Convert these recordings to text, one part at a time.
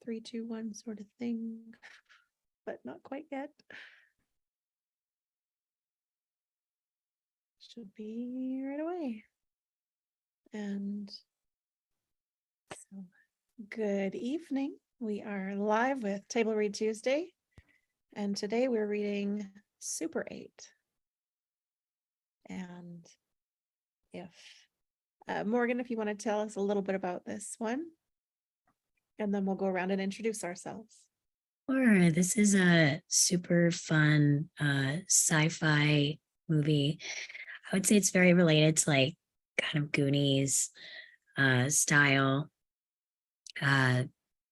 3, 2, 1 sort of thing, but not quite yet. Should be right away. And so, good evening. We are live with Table Read Tuesday, and today we're reading Super 8. And if Morgan, if you want to tell us a little bit about this one, and then we'll go around and introduce ourselves. Sure. This is a super fun sci-fi movie. I would say it's very related to like kind of Goonies style.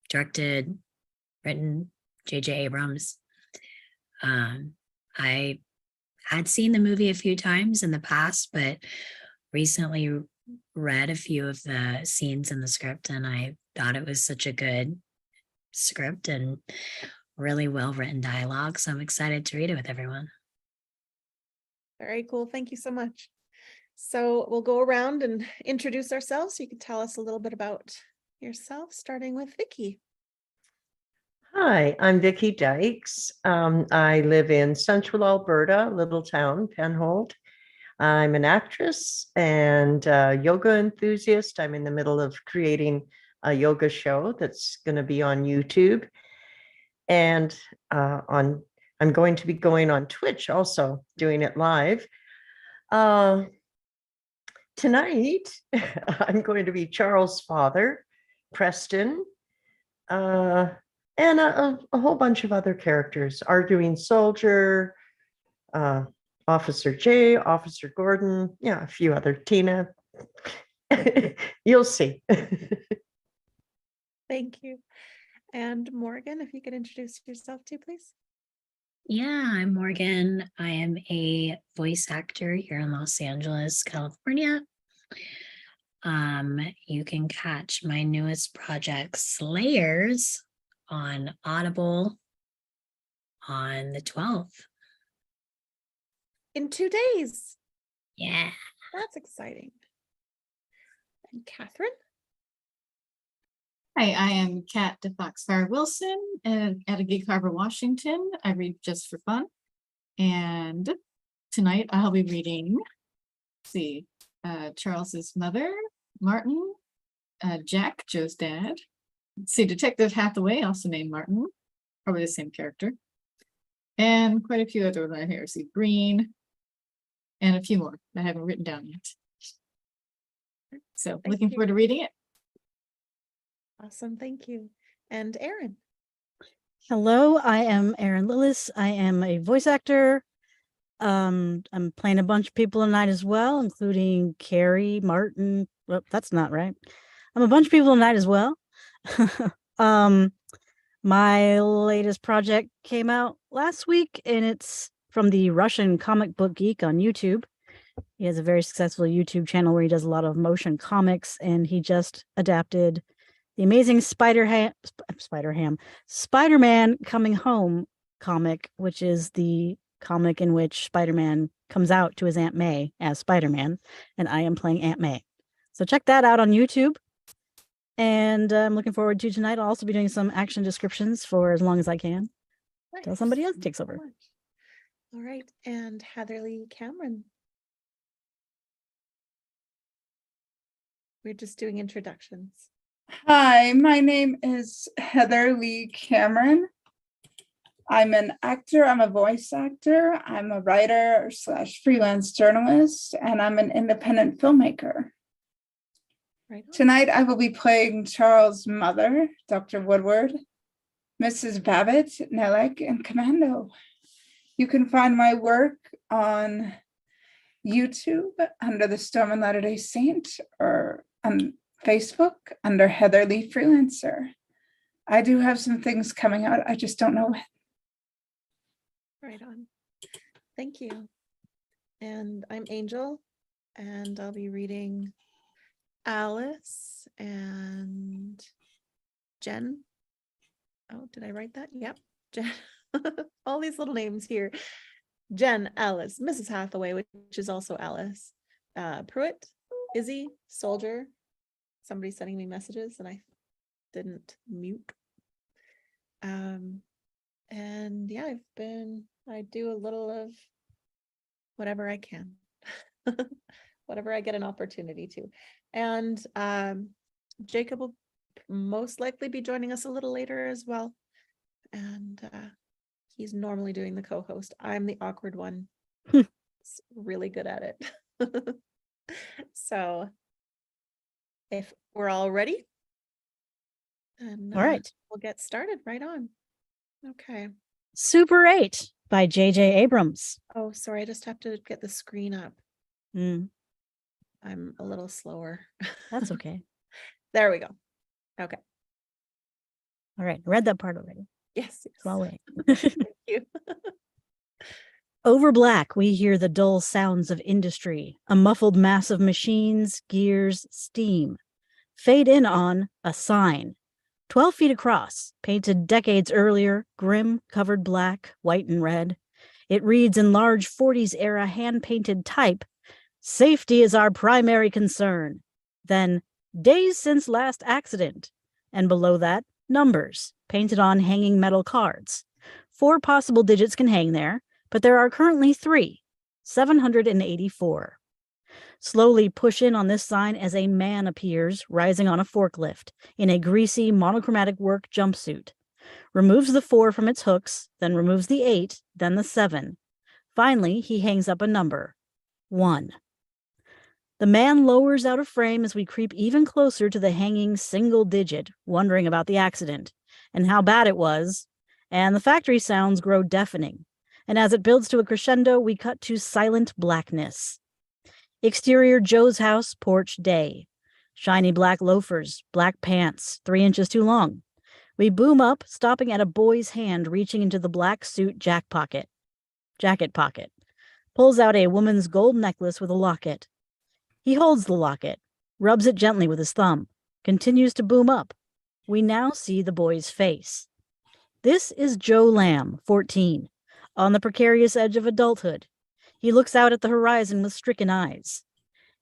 Directed, written J.J. Abrams. I had seen the movie a few times in the past, but recently read a few of the scenes in the script, and I thought it was such a good script and really well written dialogue. So I'm excited to read it with everyone. Very cool. Thank you so much. So we'll go around and introduce ourselves. So you can tell us a little bit about yourself, starting with Vicki. Hi, I'm Vicki Dykes. I live in Central Alberta, little town, Penhold. I'm an actress and yoga enthusiast. I'm in the middle of creating a yoga show that's going to be on YouTube. And I'm going to be going on Twitch also, doing it live. Tonight, I'm going to be Charles' father, Preston, and a whole bunch of other characters, Arguing Soldier, Officer J, Officer Gordon, yeah, a few other, Tina. You'll see. Thank you. And Morgan, if you could introduce yourself too, please. Yeah, I'm Morgan. I am a voice actor here in Los Angeles, California. You can catch my newest project, Slayers, on Audible on the 12th. In 2 days. Yeah. That's exciting. And Catherine? Hi, I am Kat DeFoxfire Wilson and at a Gig Harbor, Washington. I read just for fun. And tonight I'll be reading, Charles's mother, Martin, Jack, Joe's dad. Detective Hathaway, also named Martin, probably the same character. And quite a few other that here. Green, and a few more that I haven't written down yet. So looking forward to reading it. Awesome, thank you. And Erin? Hello, I am Erin Lillis. I am a voice actor. I'm playing a bunch of people tonight as well, including Carrie, Martin. Well, that's not right. I'm a bunch of people tonight as well. My latest project came out last week, and it's from the Russian Comic Book Geek on YouTube. He has a very successful YouTube channel where he does a lot of motion comics, and he just adapted the Amazing Spider-Man Coming Home comic, which is the comic in which Spider-Man comes out to his Aunt May as Spider-Man, and I am playing Aunt May. So check that out on YouTube. And I'm looking forward to tonight. I'll also be doing some action descriptions for as long as I can. Nice. Till somebody else takes Thank you over. so much. All right, and Heatherly Cameron. We're just doing introductions. Hi, my name is Heather Lee Cameron. I'm an actor, I'm a voice actor, I'm a writer / freelance journalist, and I'm an independent filmmaker. Right on. Tonight I will be playing Charles' mother, Dr. Woodward, Mrs. Babbitt, Nelek, and Commando. You can find my work on YouTube under The Storm and Latter-day Saint, or on Facebook under Heather Lee Freelancer. I do have some things coming out, I just don't know when. Right on. Thank you. And I'm Angel, and I'll be reading Alice and Jen. Oh, did I write that? Yep. Jen. All these little names here. Jen, Alice, Mrs. Hathaway, which is also Alice, Pruitt, Izzy, Soldier. Somebody's sending me messages and I didn't mute. And yeah, I do a little of whatever I can, whatever I get an opportunity to. And Jacob will most likely be joining us a little later as well. And he's normally doing the co-host. I'm the awkward one. He's really good at it. So if we're all ready, then All right. we'll get started right on. Okay. Super 8 by J.J. Abrams. Oh, sorry, I just have to get the screen up. Mm, I'm a little slower. that's okay. There we go. Okay. All right. Read that part already. Yes. So I'll wait. Thank you. Over black, we hear the dull sounds of industry, a muffled mass of machines, gears, steam. Fade in on a sign, 12 feet across, painted decades earlier, grim, covered black, white, and red. It reads in large 40s era hand-painted type, "Safety is our primary concern." Then, "Days since last accident." And below that, numbers, painted on hanging metal cards. 4 possible digits can hang there, but there are currently 3, 784. Slowly push in on this sign as a man appears, rising on a forklift, in a greasy monochromatic work jumpsuit. Removes the 4 from its hooks, then removes the 8, then the 7. Finally, he hangs up a number, 1. The man lowers out of frame as we creep even closer to the hanging single digit, wondering about the accident, and how bad it was, and the factory sounds grow deafening. And as it builds to a crescendo, we cut to silent blackness. Exterior Joe's house, porch, day. Shiny black loafers, black pants, 3 inches too long. We boom up, stopping at a boy's hand reaching into the black suit jacket pocket. Pulls out a woman's gold necklace with a locket. He holds the locket, rubs it gently with his thumb, continues to boom up. We now see the boy's face. This is Joe Lamb, 14, on the precarious edge of adulthood. He looks out at the horizon with stricken eyes.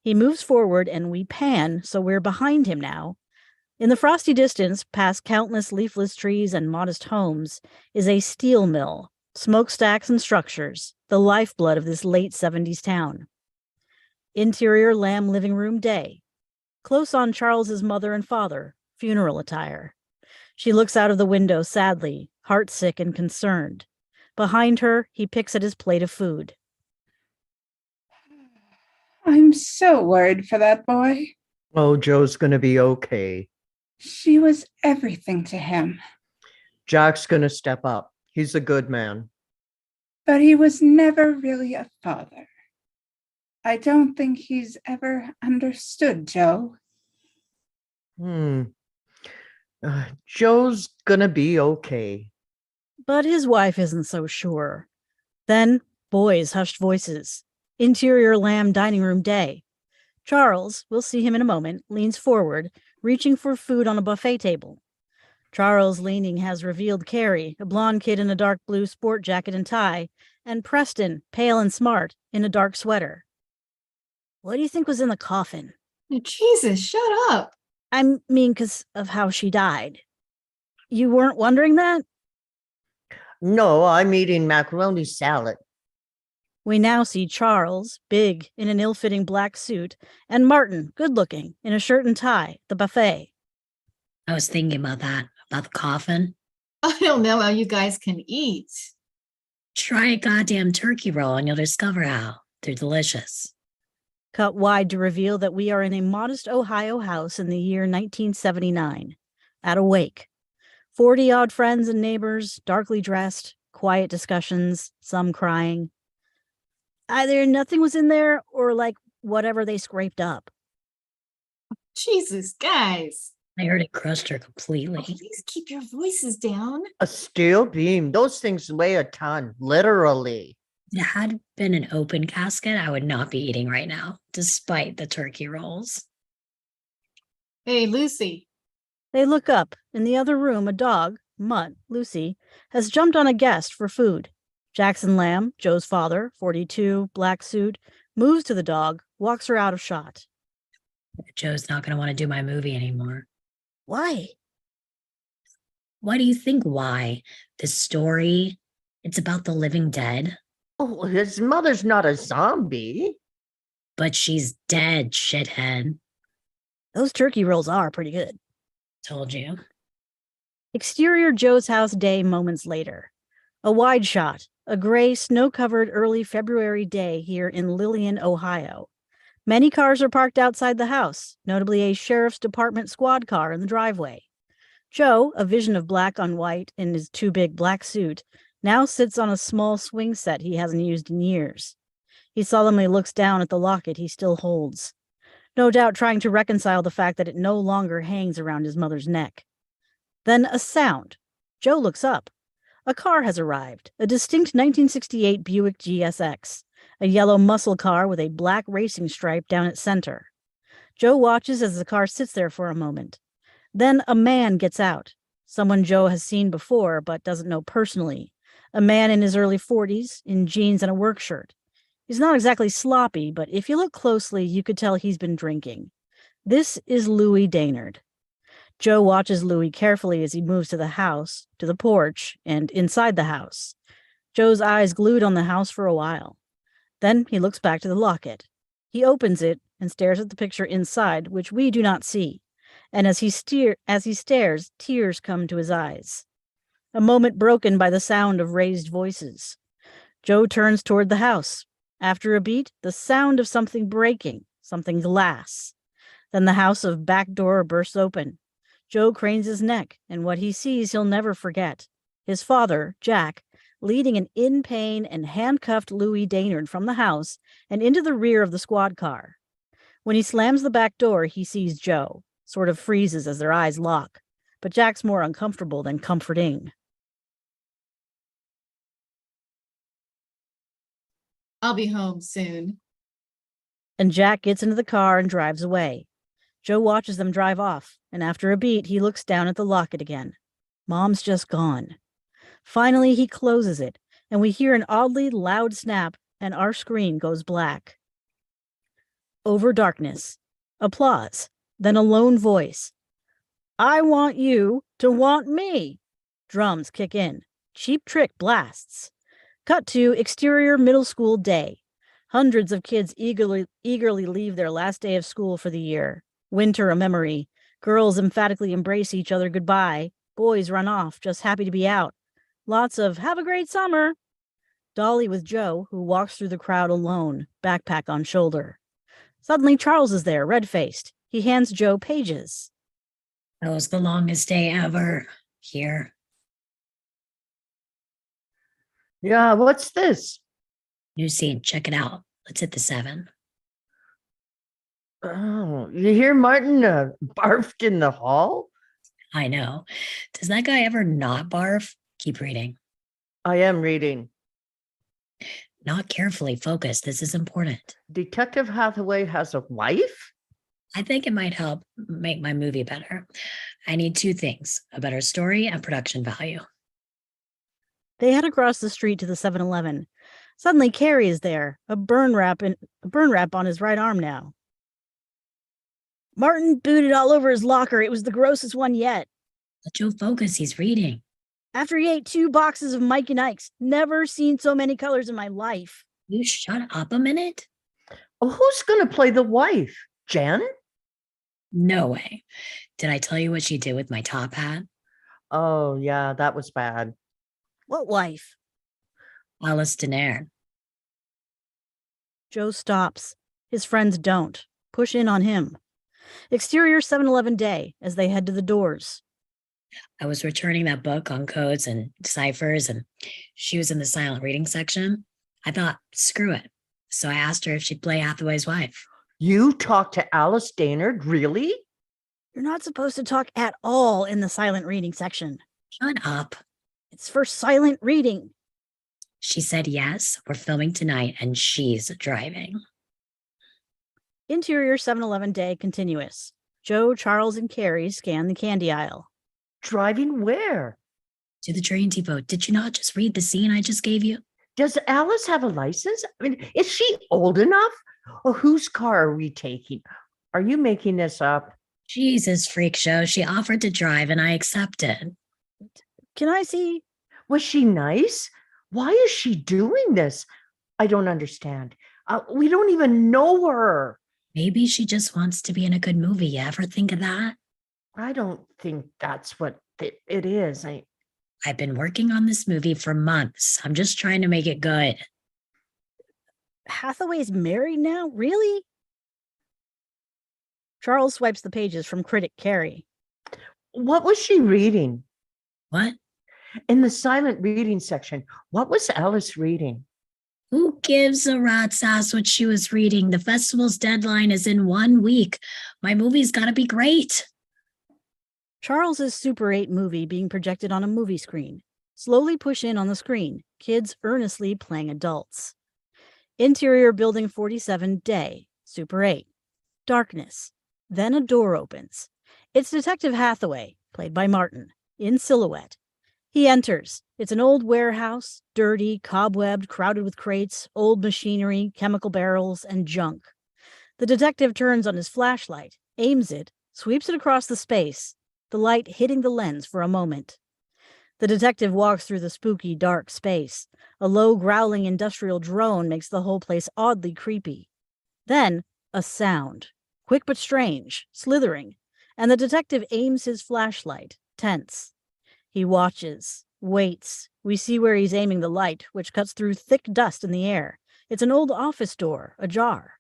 He moves forward and we pan, so we're behind him now. In the frosty distance, past countless leafless trees and modest homes, is a steel mill, smokestacks and structures, the lifeblood of this late 70s town. Interior Lamb living room, day. Close on Charles's mother and father, funeral attire. She looks out of the window sadly, heartsick and concerned. Behind her, he picks at his plate of food. I'm so worried for that boy. Oh, Joe's going to be okay. She was everything to him, Jack's going to step up. He's a good man. but he was never really a father. I don't think he's ever understood Joe. Joe's going to be okay. But his wife isn't so sure. Then, boys' hushed voices. Interior Lamb dining room, day. Charles, we'll see him in a moment, leans forward, reaching for food on a buffet table. Charles, leaning, has revealed Carrie, a blonde kid in a dark blue sport jacket and tie, and Preston, pale and smart, in a dark sweater. What do you think was in the coffin? Jesus, shut up. I mean, because of how she died. You weren't wondering that? No, I'm eating macaroni salad. We now see Charles, big, in an ill-fitting black suit, and Martin, good-looking, in a shirt and tie, the buffet. I was thinking about that, about the coffin. I don't know how you guys can eat. Try a goddamn turkey roll and you'll discover how. They're delicious. Cut wide to reveal that we are in a modest Ohio house in the year 1979, at a wake. 40-odd friends and neighbors, darkly dressed, quiet discussions, some crying. Either nothing was in there or like whatever they scraped up. Jesus, guys. I heard it crushed her Oh, completely. please keep your voices down. A steel beam. Those things weigh a ton, literally. If it had been an open casket, I would not be eating right now, despite the turkey rolls. Hey, Lucy. They look up. In the other room, a dog, Mutt, Lucy, has jumped on a guest for food. Jackson Lamb, Joe's father, 42, black suit, moves to the dog, walks her out of shot. Joe's not going to want to do my movie anymore. Why? Why do you think why? This story, it's about the living dead, Oh, his mother's not a zombie. but she's dead, shithead. Those turkey rolls are pretty good. Told you. Exterior Joe's house day moments later. A wide shot, a gray, snow-covered early February day here in Lillian, Ohio. Many cars are parked outside the house, notably a sheriff's department squad car in the driveway. Joe, a vision of black on white in his too big black suit, now sits on a small swing set he hasn't used in years. He solemnly looks down at the locket he still holds, no doubt trying to reconcile the fact that it no longer hangs around his mother's neck. Then a sound. Joe looks up. A car has arrived, a distinct 1968 Buick GSX, a yellow muscle car with a black racing stripe down its center. Joe watches as the car sits there for a moment. Then a man gets out, someone Joe has seen before but doesn't know personally, a man in his early 40s, in jeans and a work shirt. He's not exactly sloppy, but if you look closely, you could tell he's been drinking. This is Louis Daynard. Joe watches Louis carefully as he moves to the house, to the porch, and inside the house. Joe's eyes glued on the house for a while. Then he looks back to the locket. He opens it and stares at the picture inside, which we do not see. And as he stares, tears come to his eyes. A moment broken by the sound of raised voices. Joe turns toward the house. After a beat, the sound of something breaking, something glass. Then the house of back door bursts open. Joe cranes his neck, and what he sees he'll never forget. His father, Jack, leading an in pain and handcuffed Louis Daynard from the house and into the rear of the squad car. When he slams the back door, he sees Joe, sort of freezes as their eyes lock, but Jack's more uncomfortable than comforting. I'll be home soon. And Jack gets into the car and drives away. Joe watches them drive off, and after a beat, he looks down at the locket again. Mom's just gone. Finally, he closes it, and we hear an oddly loud snap, and our screen goes black. Over darkness. Applause. Then a lone voice. I want you to want me. Drums kick in. Cheap Trick blasts. Cut to exterior middle school day. Hundreds of kids eagerly leave their last day of school for the year. Winter a memory. Girls emphatically embrace each other goodbye. Boys run off, just happy to be out. Lots of have a great summer. Dolly with Joe, who walks through the crowd alone, backpack on shoulder. Suddenly Charles is there, red-faced. He hands Joe pages. That was the longest day ever here. Yeah, what's this? New scene. Check it out. Let's hit the 7. Oh, you hear Martin barfed in the hall? I know. Does that guy ever not barf? Keep reading. I am reading. Not carefully focused. This is important. Detective Hathaway has a wife? I think it might help make my movie better. I need 2 things, a better story and production value. They head across the street to the 7-Eleven. Suddenly Carrie is there, a burn wrap on his right arm now. Martin booted all over his locker. It was the grossest one yet. Let Joe focus. He's reading. After he ate 2 boxes of Mike and Ike's. Never seen so many colors in my life. You shut up a minute? Oh, who's going to play the wife? Jen? No way. Did I tell you what she did with my top hat? Oh, yeah, that was bad. What wife? Alice Daynard. Joe stops. His friends don't. Push in on him. Exterior 7-Eleven day as they head to the doors. I was returning that book on codes and ciphers, and she was in the silent reading section. I thought, screw it. So I asked her if she'd play Hathaway's wife. You talked to Alice Daynard, really? You're not supposed to talk at all in the silent reading section. Shut up. It's for silent reading. She said yes, we're filming tonight, and she's driving. Interior 7-Eleven day continuous. Joe, Charles, and Carrie scan the candy aisle. Driving where? To the train depot. Did you not just read the scene I just gave you? Does Alice have a license? I mean, is she old enough? Or whose car are we taking? Are you making this up? Jesus, freak show. She offered to drive and I accepted. Can I see? Was she nice? Why is she doing this? I don't understand. We don't even know her. Maybe she just wants to be in a good movie. You ever think of that? I don't think that's what it is. I've been working on this movie for months. I'm just trying to make it good. Hathaway's married now? Really? Charles swipes the pages from critic Carrie. What was she reading? What? In the silent reading section, what was Alice reading? Who gives a rat's ass what she was reading? The festival's deadline is in 1 week. My movie's got to be great. Charles's Super 8 movie being projected on a movie screen. Slowly push in on the screen. Kids earnestly playing adults. Interior Building 47 day. Super 8. Darkness. Then a door opens. It's Detective Hathaway, played by Martin, in silhouette. He enters. It's an old warehouse, dirty, cobwebbed, crowded with crates, old machinery, chemical barrels, and junk. The detective turns on his flashlight, aims it, sweeps it across the space, the light hitting the lens for a moment. The detective walks through the spooky, dark space. A low, growling industrial drone makes the whole place oddly creepy. Then, a sound, quick but strange, slithering, and the detective aims his flashlight, tense. He watches, waits. We see where he's aiming the light, which cuts through thick dust in the air. It's an old office door, ajar.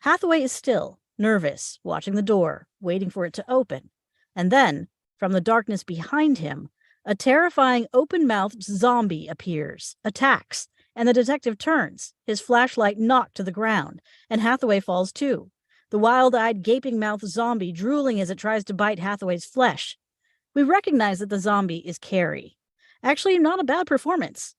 Hathaway is still, nervous, watching the door, waiting for it to open. And then, from the darkness behind him, a terrifying open-mouthed zombie appears, attacks, and the detective turns, his flashlight knocked to the ground, and Hathaway falls too, the wild-eyed, gaping-mouthed zombie drooling as it tries to bite Hathaway's flesh. We recognize that the zombie is Carrie. Actually, not a bad performance.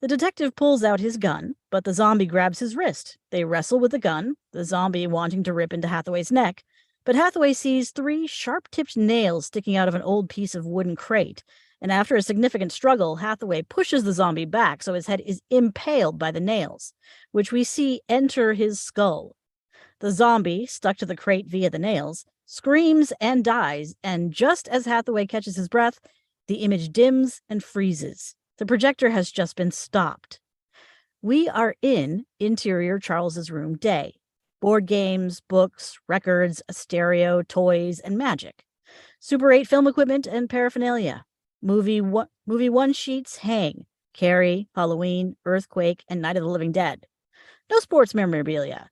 The detective pulls out his gun, but the zombie grabs his wrist. They wrestle with the gun, the zombie wanting to rip into Hathaway's neck, but Hathaway sees 3 sharp-tipped nails sticking out of an old piece of wooden crate, and after a significant struggle, Hathaway pushes the zombie back so his head is impaled by the nails, which we see enter his skull. The zombie, stuck to the crate via the nails, screams and dies, and just as Hathaway catches his breath, the image dims and freezes. The projector has just been stopped. We are in interior Charles's room day. Board games, books, records, a stereo, toys, and magic. Super 8 film equipment and paraphernalia. Movie one sheets hang. Carrie, Halloween, Earthquake, and Night of the Living Dead. No sports memorabilia.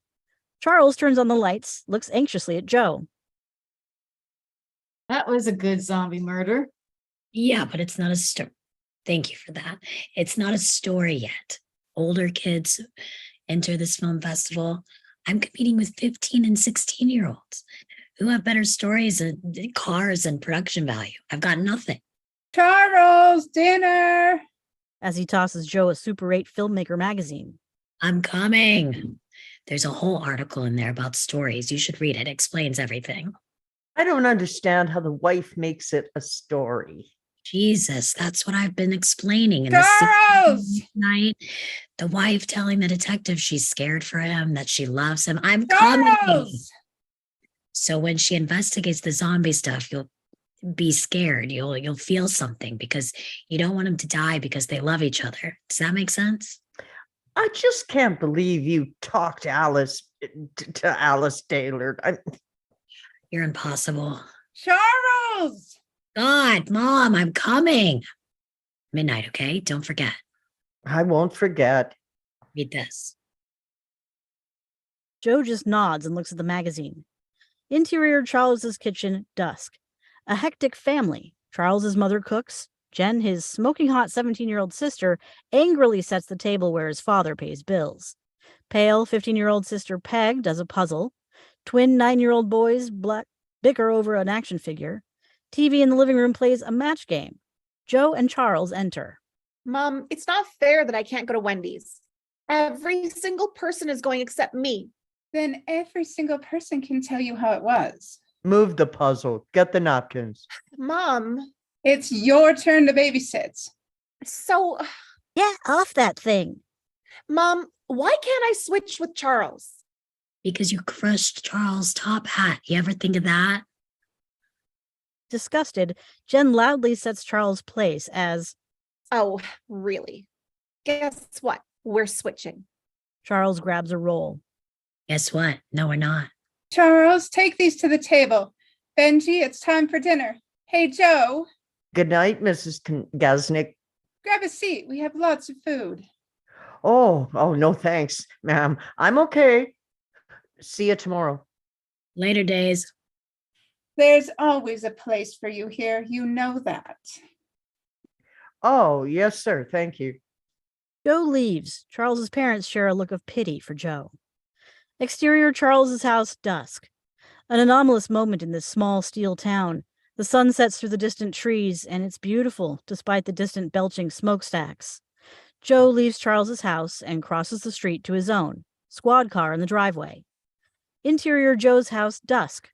Charles turns on the lights, looks anxiously at Joe. That was a good zombie murder. Yeah, but it's not a story. Thank you for that. It's not a story yet. Older kids enter this film festival. I'm competing with 15 and 16-year-olds who have better stories and cars and production value. I've got nothing. Charles, dinner. As he tosses Joe a Super 8 filmmaker magazine. I'm coming. There's a whole article in there about stories. You should read it. It explains everything. I don't understand how the wife makes it a story. Jesus, that's what I've been explaining. In Charles! the night, the wife telling the detective she's scared for him, that she loves him. I'm coming. Charles! So when she investigates the zombie stuff, you'll be scared. You'll feel something because you don't want them to die because they love each other. Does that make sense? I just can't believe you talked Alice to Alice Taylor. You're impossible. Charles! God, Mom, I'm coming. Midnight, okay? Don't forget. I won't forget. Read this. Joe just nods and looks at the magazine. Interior Charles's kitchen, dusk. A hectic family. Charles's mother cooks. Jen, his smoking hot 17-year-old sister, angrily sets the table where his father pays bills. Pale 15-year-old sister Peg does a puzzle. Twin 9-year-old boys bicker over an action figure. TV in the living room plays a match game. Joe and Charles enter. Mom, it's not fair that I can't go to Wendy's. Every single person is going except me. Then every single person can tell you how it was. Move the puzzle. Get the napkins. Mom, It's your turn to babysit. so, Get off that thing. Mom, why can't I switch with Charles? Because you crushed Charles' top hat. You ever think of that? Disgusted, Jen loudly sets Charles' place as Oh, really? Guess what? We're switching. Charles grabs a roll. Guess what? No, we're not. Charles, take these to the table. Benji, it's time for dinner. Hey, Joe, Good night, Mrs. Gaznick. grab a seat. We have lots of food. Oh, no, thanks, ma'am. I'm okay. See you tomorrow. Later days. There's always a place for you here. You know that. Oh, yes, sir. Thank you. Joe leaves. Charles's parents share a look of pity for Joe. Exterior Charles's house, dusk. An anomalous moment in this small steel town. The sun sets through the distant trees, and it's beautiful despite the distant belching smokestacks. Joe leaves Charles's house and crosses the street to his own, squad car in the driveway. Interior Joe's house, dusk.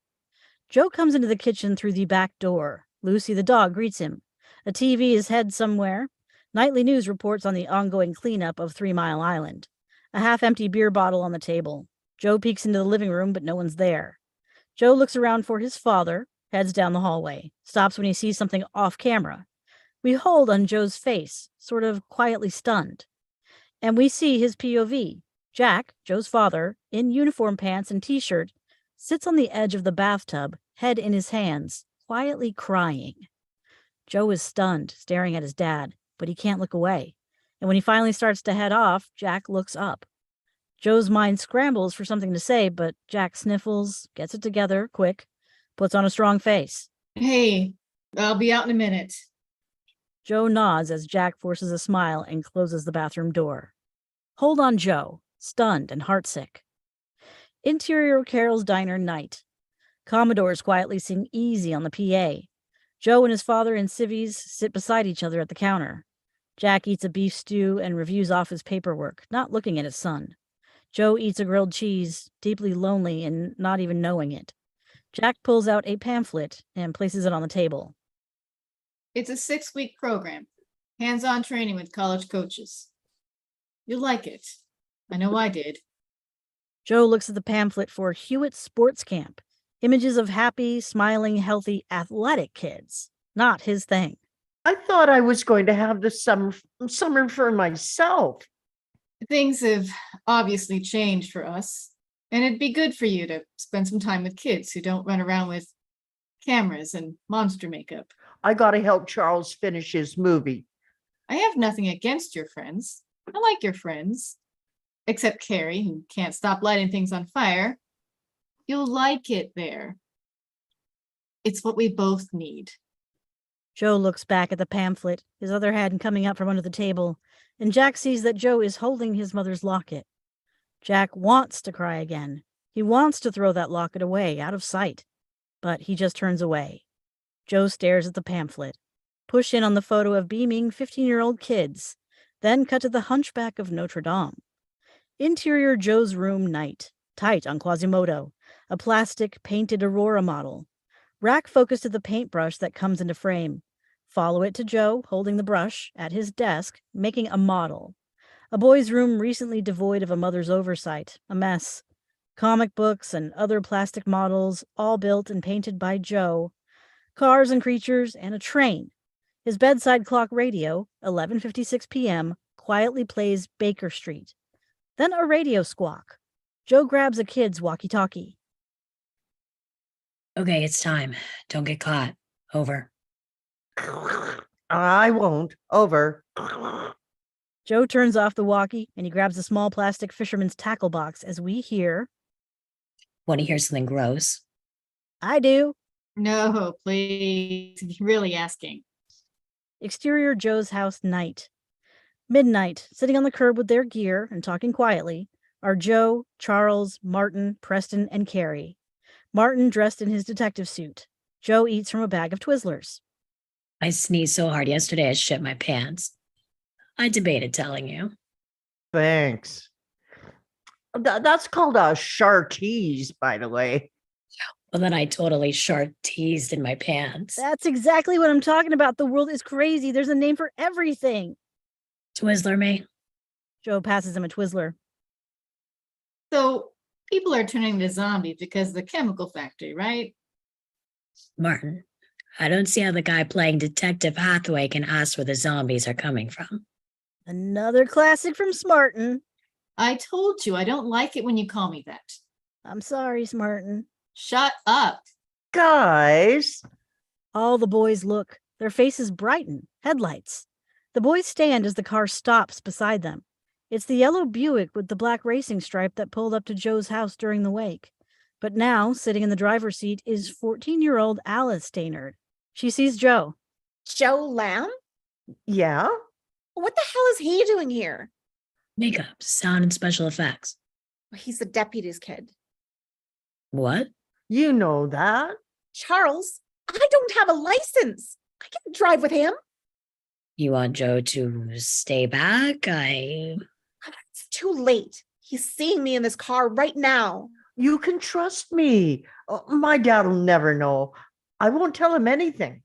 Joe comes into the kitchen through the back door. Lucy the dog greets him. A TV is head somewhere. Nightly news reports on the ongoing cleanup of 3 Mile Island. A half-empty beer bottle on the table. Joe peeks into the living room, but no one's there. Joe looks around for his father, heads down the hallway, stops when he sees something off camera. We hold on Joe's face, sort of quietly stunned. And we see his POV. Jack, Joe's father, in uniform pants and t-shirt, sits on the edge of the bathtub, head in his hands, quietly crying. Joe is stunned, staring at his dad, but he can't look away. And when he finally starts to head off, Jack looks up. Joe's mind scrambles for something to say, but Jack sniffles, gets it together, quick, puts on a strong face. Hey, I'll be out in a minute. Joe nods as Jack forces a smile and closes the bathroom door. Hold on Joe, stunned and heartsick. Interior Carol's diner, night. Commodores quietly sing Easy on the PA. Joe and his father in civvies sit beside each other at the counter. Jack eats a beef stew and reviews off his paperwork, not looking at his son. Joe eats a grilled cheese, deeply lonely and not even knowing it. Jack pulls out a pamphlet and places it on the table. It's a 6-week program, hands-on training with college coaches. You'll like it. I know I did. Joe looks at the pamphlet for Hewitt Sports Camp. Images of happy, smiling, healthy, athletic kids. Not his thing. I thought I was going to have the summer for myself. Things have obviously changed for us, and it'd be good for you to spend some time with kids who don't run around with cameras and monster makeup. I got to help Charles finish his movie. I have nothing against your friends. I like your friends, except Carrie, who can't stop lighting things on fire. You'll like it there. It's what we both need. Joe looks back at the pamphlet, his other hand coming up from under the table, and Jack sees that Joe is holding his mother's locket. Jack wants to cry again. He wants to throw that locket away, out of sight, but he just turns away. Joe stares at the pamphlet. Push in on the photo of beaming 15-year-old kids, then cut to the Hunchback of Notre Dame. Interior Joe's room, night. Tight on Quasimodo, a plastic painted Aurora model. Rack focused to the paintbrush that comes into frame. Follow it to Joe, holding the brush, at his desk, making a model. A boy's room recently devoid of a mother's oversight, a mess. Comic books and other plastic models, all built and painted by Joe. Cars and creatures, and a train. His bedside clock radio, 11:56 p.m., quietly plays Baker Street. Then a radio squawk. Joe grabs a kid's walkie-talkie. Okay, it's time. Don't get caught. Over. I won't. Over. Joe turns off the walkie and he grabs a small plastic fisherman's tackle box as we hear, Want to hear something gross? I do. No, please. You're really asking. Exterior Joe's house, night. Midnight, sitting on the curb with their gear and talking quietly, are Joe, Charles, Martin, Preston, and Carrie. Martin dressed in his detective suit. Joe eats from a bag of Twizzlers. I sneezed so hard yesterday I shit my pants. I debated telling you. Thanks. That's called a Chartreuse, by the way. Well, then I totally shark teased in my pants. That's exactly what I'm talking about. The world is crazy. There's a name for everything. Twizzler me. Joe passes him a Twizzler. So people are turning into zombies because of the chemical factory, right? Martin, I don't see how the guy playing Detective Hathaway can ask where the zombies are coming from. Another classic from Smartin. I told you, I don't like it when you call me that. I'm sorry, Smartin. Shut up. Guys, All the boys look. Their faces brighten. Headlights. The boys stand as the car stops beside them. It's the yellow Buick with the black racing stripe that pulled up to Joe's house during the wake. But now, sitting in the driver's seat, is 14-year-old Alice Stainerd. She sees Joe. Joe Lamb? yeah, What the hell is he doing here? Makeup, sound, and special effects. He's the deputy's kid. What? you know that. Charles, I don't have a license. I can't drive with him. You want Joe to stay back? It's too late. He's seeing me in this car right now. You can trust me. My dad'll never know. I won't tell him anything.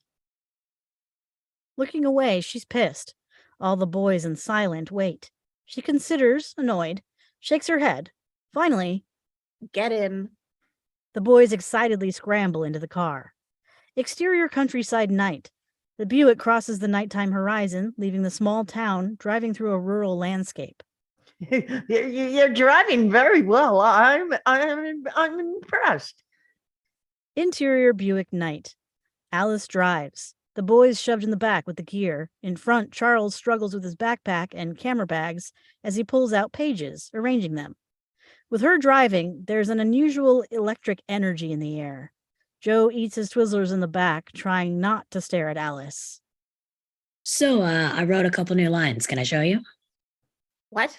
Looking away, she's pissed. All the boys in silent wait. She considers, annoyed, shakes her head. Finally, Get in. the boys excitedly scramble into the car. Exterior countryside night. The Buick crosses the nighttime horizon, leaving the small town, driving through a rural landscape. You're driving very well. I'm impressed. Interior Buick night. Alice drives. The boys shoved in the back with the gear. In front, Charles struggles with his backpack and camera bags as he pulls out pages, arranging them. With her driving, there's an unusual electric energy in the air. Joe eats his Twizzlers in the back, trying not to stare at Alice. So, I wrote a couple new lines. Can I show you? What?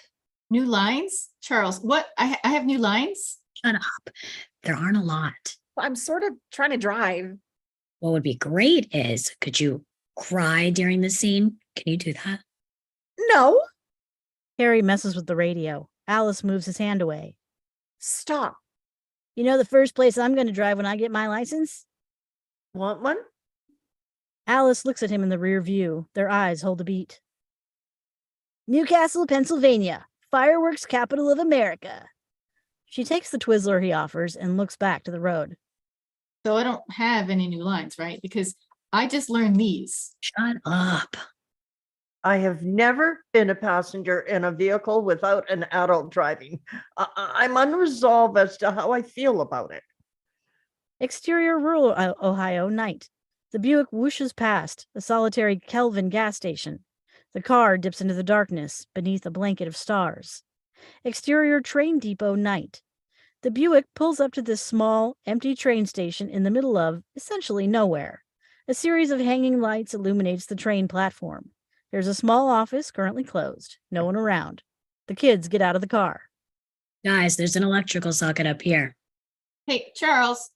New lines? Charles, what? I have new lines? Shut up. There aren't a lot. Well, I'm sort of trying to drive. What would be great is, could you cry during the scene? Can you do that? No, Harry messes with the radio. Alice moves his hand away. stop. You know the first place I'm going to drive when I get my license? Want one? Alice looks at him in the rear view. Their eyes hold a beat. Newcastle, Pennsylvania, fireworks capital of America. She takes the Twizzler he offers and looks back to the road. So I don't have any new lines, right? Because I just learned these. Shut up. I have never been a passenger in a vehicle without an adult driving. I'm unresolved as to how I feel about it. Exterior rural Ohio night. The Buick whooshes past a solitary Kelvin gas station. The car dips into the darkness beneath a blanket of stars. Exterior train depot night. The Buick pulls up to this small, empty train station in the middle of, essentially, nowhere. A series of hanging lights illuminates the train platform. There's a small office currently closed. No one around. The kids get out of the car. Guys, there's an electrical socket up here. Hey, Charles,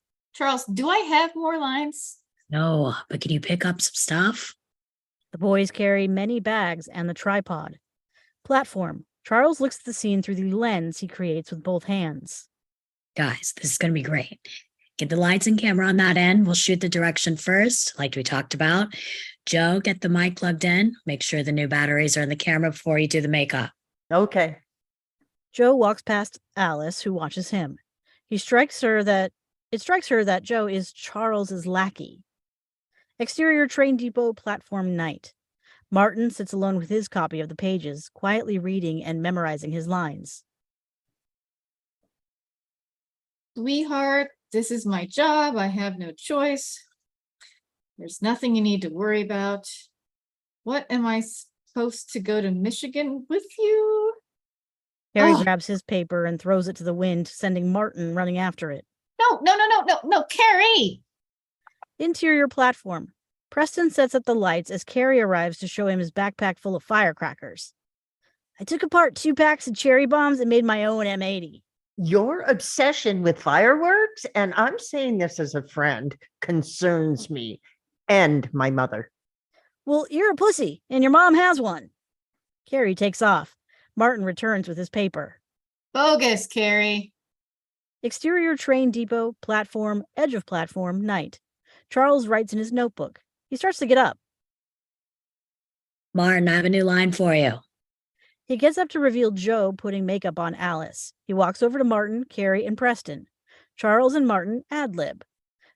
do I have more lines? No, but can you pick up some stuff? The boys carry many bags and the tripod. Platform. Charles looks at the scene through the lens he creates with both hands. Guys, this is going to be great. Get the lights and camera on that end. We'll shoot the direction first, like we talked about. Joe, get the mic plugged in. Make sure the new batteries are in the camera before you do the makeup. Okay. Joe walks past Alice, who watches him. It strikes her that Joe is Charles's lackey. Exterior train depot platform night. Martin sits alone with his copy of the pages, quietly reading and memorizing his lines. Sweetheart, this is my job. I have no choice. There's nothing you need to worry about. What am I supposed to go to Michigan with you? Harry Oh. grabs his paper and throws it to the wind, sending Martin running after it. No, Carrie. Interior platform. Preston sets up the lights as Carrie arrives to show him his backpack full of firecrackers. I took apart 2 packs of cherry bombs and made my own M80. Your obsession with fireworks, and I'm saying this as a friend, concerns me and my mother. Well, you're a pussy, and your mom has one. Carrie takes off. Martin returns with his paper. Bogus, Carrie. Exterior train depot, platform, edge of platform, night. Charles writes in his notebook. He starts to get up. Martin, I have a new line for you. He gets up to reveal Joe putting makeup on Alice. He walks over to Martin, Carrie, and Preston. Charles and Martin ad-lib.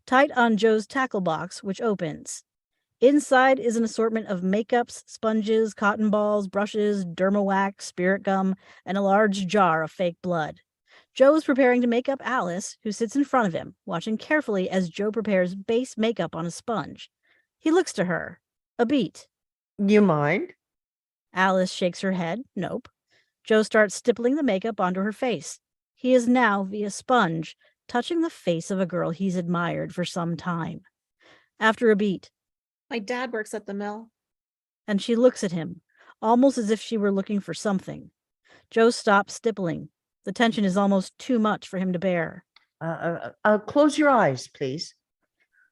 tight on Joe's tackle box, which opens. Inside is an assortment of makeups, sponges, cotton balls, brushes, derma wax, spirit gum, and a large jar of fake blood. Joe is preparing to make up Alice, who sits in front of him, watching carefully as Joe prepares base makeup on a sponge. He looks to her. A beat. You mind? Alice shakes her head. Nope. Joe starts stippling the makeup onto her face. He is now, via sponge, touching the face of a girl he's admired for some time. After a beat, My dad works at the mill. and she looks at him, almost as if she were looking for something. Joe stops stippling. The tension is almost too much for him to bear. Close your eyes, please.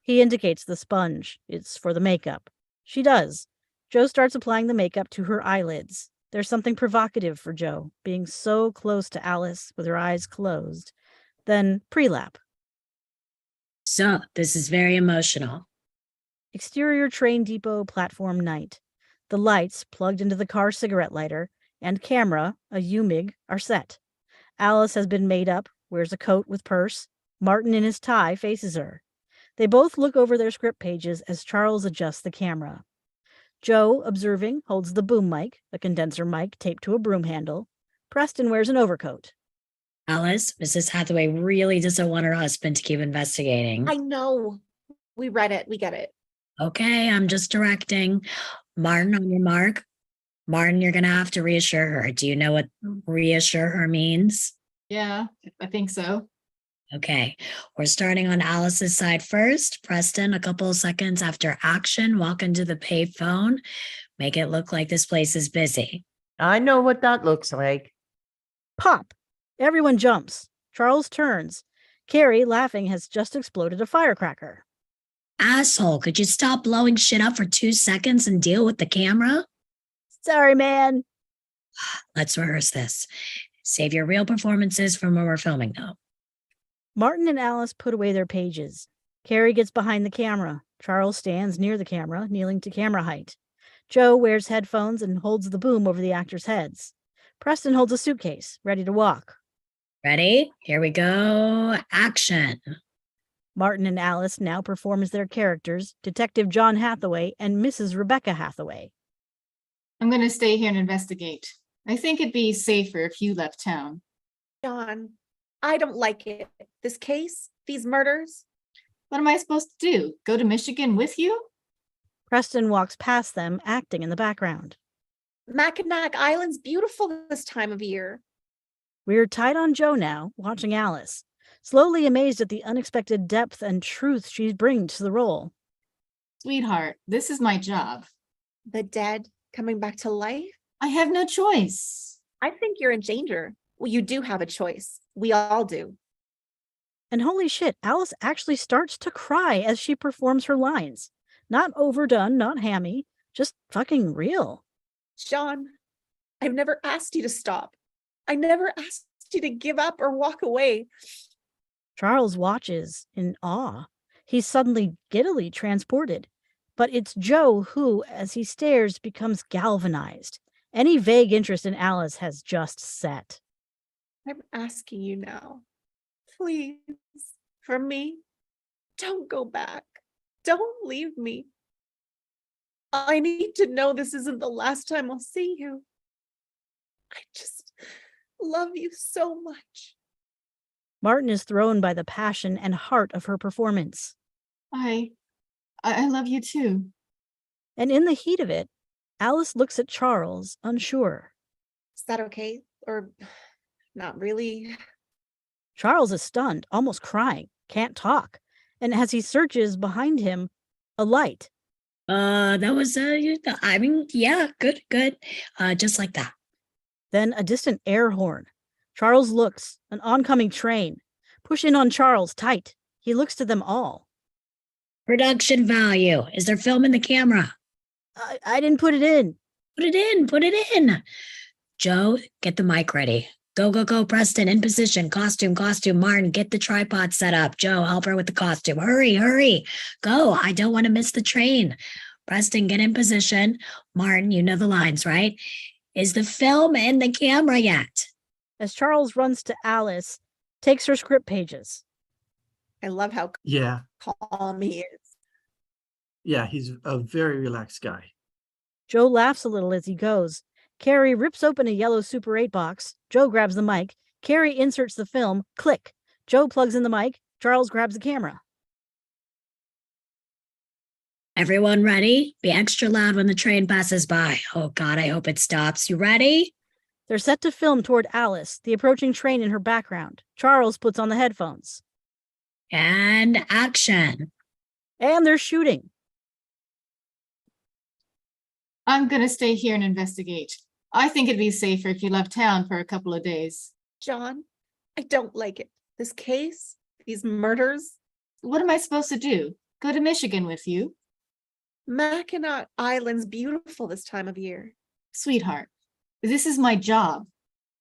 He indicates the sponge. It's for the makeup. She does. Joe starts applying the makeup to her eyelids. There's something provocative for Joe, being so close to Alice with her eyes closed. Then pre-lap. So this is very emotional. Exterior train depot platform night. The lights, plugged into the car cigarette lighter, and camera, a UMIG, are set. Alice has been made up, wears a coat with purse. Martin in his tie faces her. They both look over their script pages as Charles adjusts the camera. Joe, observing, holds the boom mic, a condenser mic taped to a broom handle. Preston wears an overcoat. Alice, Mrs. Hathaway really doesn't want her husband to keep investigating. I know. We read it. We get it. Okay, I'm just directing. Martin, on your mark. Martin, you're going to have to reassure her. Do you know what reassure her means? Yeah, I think so. Okay, we're starting on Alice's side first. Preston, a couple of seconds after action, walk into the payphone. Make it look like this place is busy. I know what that looks like. Pop! Everyone jumps. Charles turns. Carrie, laughing, has just exploded a firecracker. Asshole, could you stop blowing shit up for 2 seconds and deal with the camera? Sorry, man. Let's rehearse this. Save your real performances for when we're filming, though. Martin and Alice put away their pages. Carrie gets behind the camera. Charles stands near the camera, kneeling to camera height. Joe wears headphones and holds the boom over the actors' heads. Preston holds a suitcase, ready to walk. Ready? Here we go. Action. Martin and Alice now perform as their characters, Detective John Hathaway and Mrs. Rebecca Hathaway. I'm going to stay here and investigate. I think it'd be safer if you left town. John, I don't like it. This case, these murders. What am I supposed to do? Go to Michigan with you? Preston walks past them, acting in the background. Mackinac Island's beautiful this time of year. We're tight on Joe now, watching Alice, slowly amazed at the unexpected depth and truth she's bringing to the role. Sweetheart, this is my job. The dead coming back to life. I have no choice. I think you're in danger. Well, you do have a choice. We all do. And holy shit, Alice actually starts to cry as she performs her lines. Not overdone, not hammy, just fucking real. John, I've never asked you to stop. I never asked you to give up or walk away. Charles watches in awe. He's suddenly giddily transported. But it's Joe who, as he stares, becomes galvanized. Any vague interest in Alice has just set. I'm asking you now. Please, for me, don't go back. Don't leave me. I need to know this isn't the last time I'll see you. I just love you so much. Martin is thrown by the passion and heart of her performance. I love you too. And in the heat of it, Alice looks at Charles, unsure. Is that okay? Or not really? Charles is stunned, almost crying, can't talk. And as he searches behind him, a light. That was, I mean, yeah, good. Just like that. Then a distant air horn. Charles looks, an oncoming train. Push in on Charles, tight. He looks to them all. Production value. Is there film in the camera? I didn't put it in. Put it in. Joe, get the mic ready. Go, Preston, in position. Costume. Martin, get the tripod set up. Joe, help her with the costume. Hurry. Go. I don't want to miss the train. Preston, get in position. Martin, you know the lines, right? Is the film in the camera yet? As Charles runs to Alice, takes her script pages. I love how Yeah, calm he is. yeah, he's a very relaxed guy. Joe laughs a little as he goes. Carrie rips open a yellow Super 8 box. Joe grabs the mic. Carrie inserts the film. Click. Joe plugs in the mic. Charles grabs the camera. Everyone ready? Be extra loud when the train passes by. Oh God, I hope it stops. You ready? They're set to film toward Alice, the approaching train in her background. Charles puts on the headphones. And action. And they're shooting. I'm gonna stay here and investigate. I think it'd be safer if you left town for a couple of days. John, I don't like it. This case, these murders, What am I supposed to do? Go to Michigan with you? Mackinac Island's beautiful this time of year. Sweetheart, this is my job.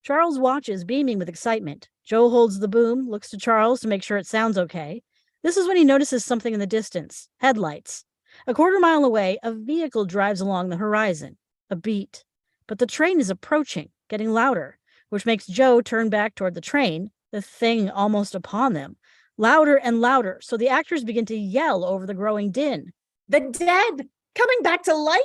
Charles watches, beaming with excitement. Joe holds the boom, looks to Charles to make sure it sounds okay. This is when he notices something in the distance. Headlights. A quarter mile away, a vehicle drives along the horizon. A beat. But the train is approaching, getting louder, which makes Joe turn back toward the train, the thing almost upon them. Louder and louder, so the actors begin to yell over the growing din. The dead coming back to life?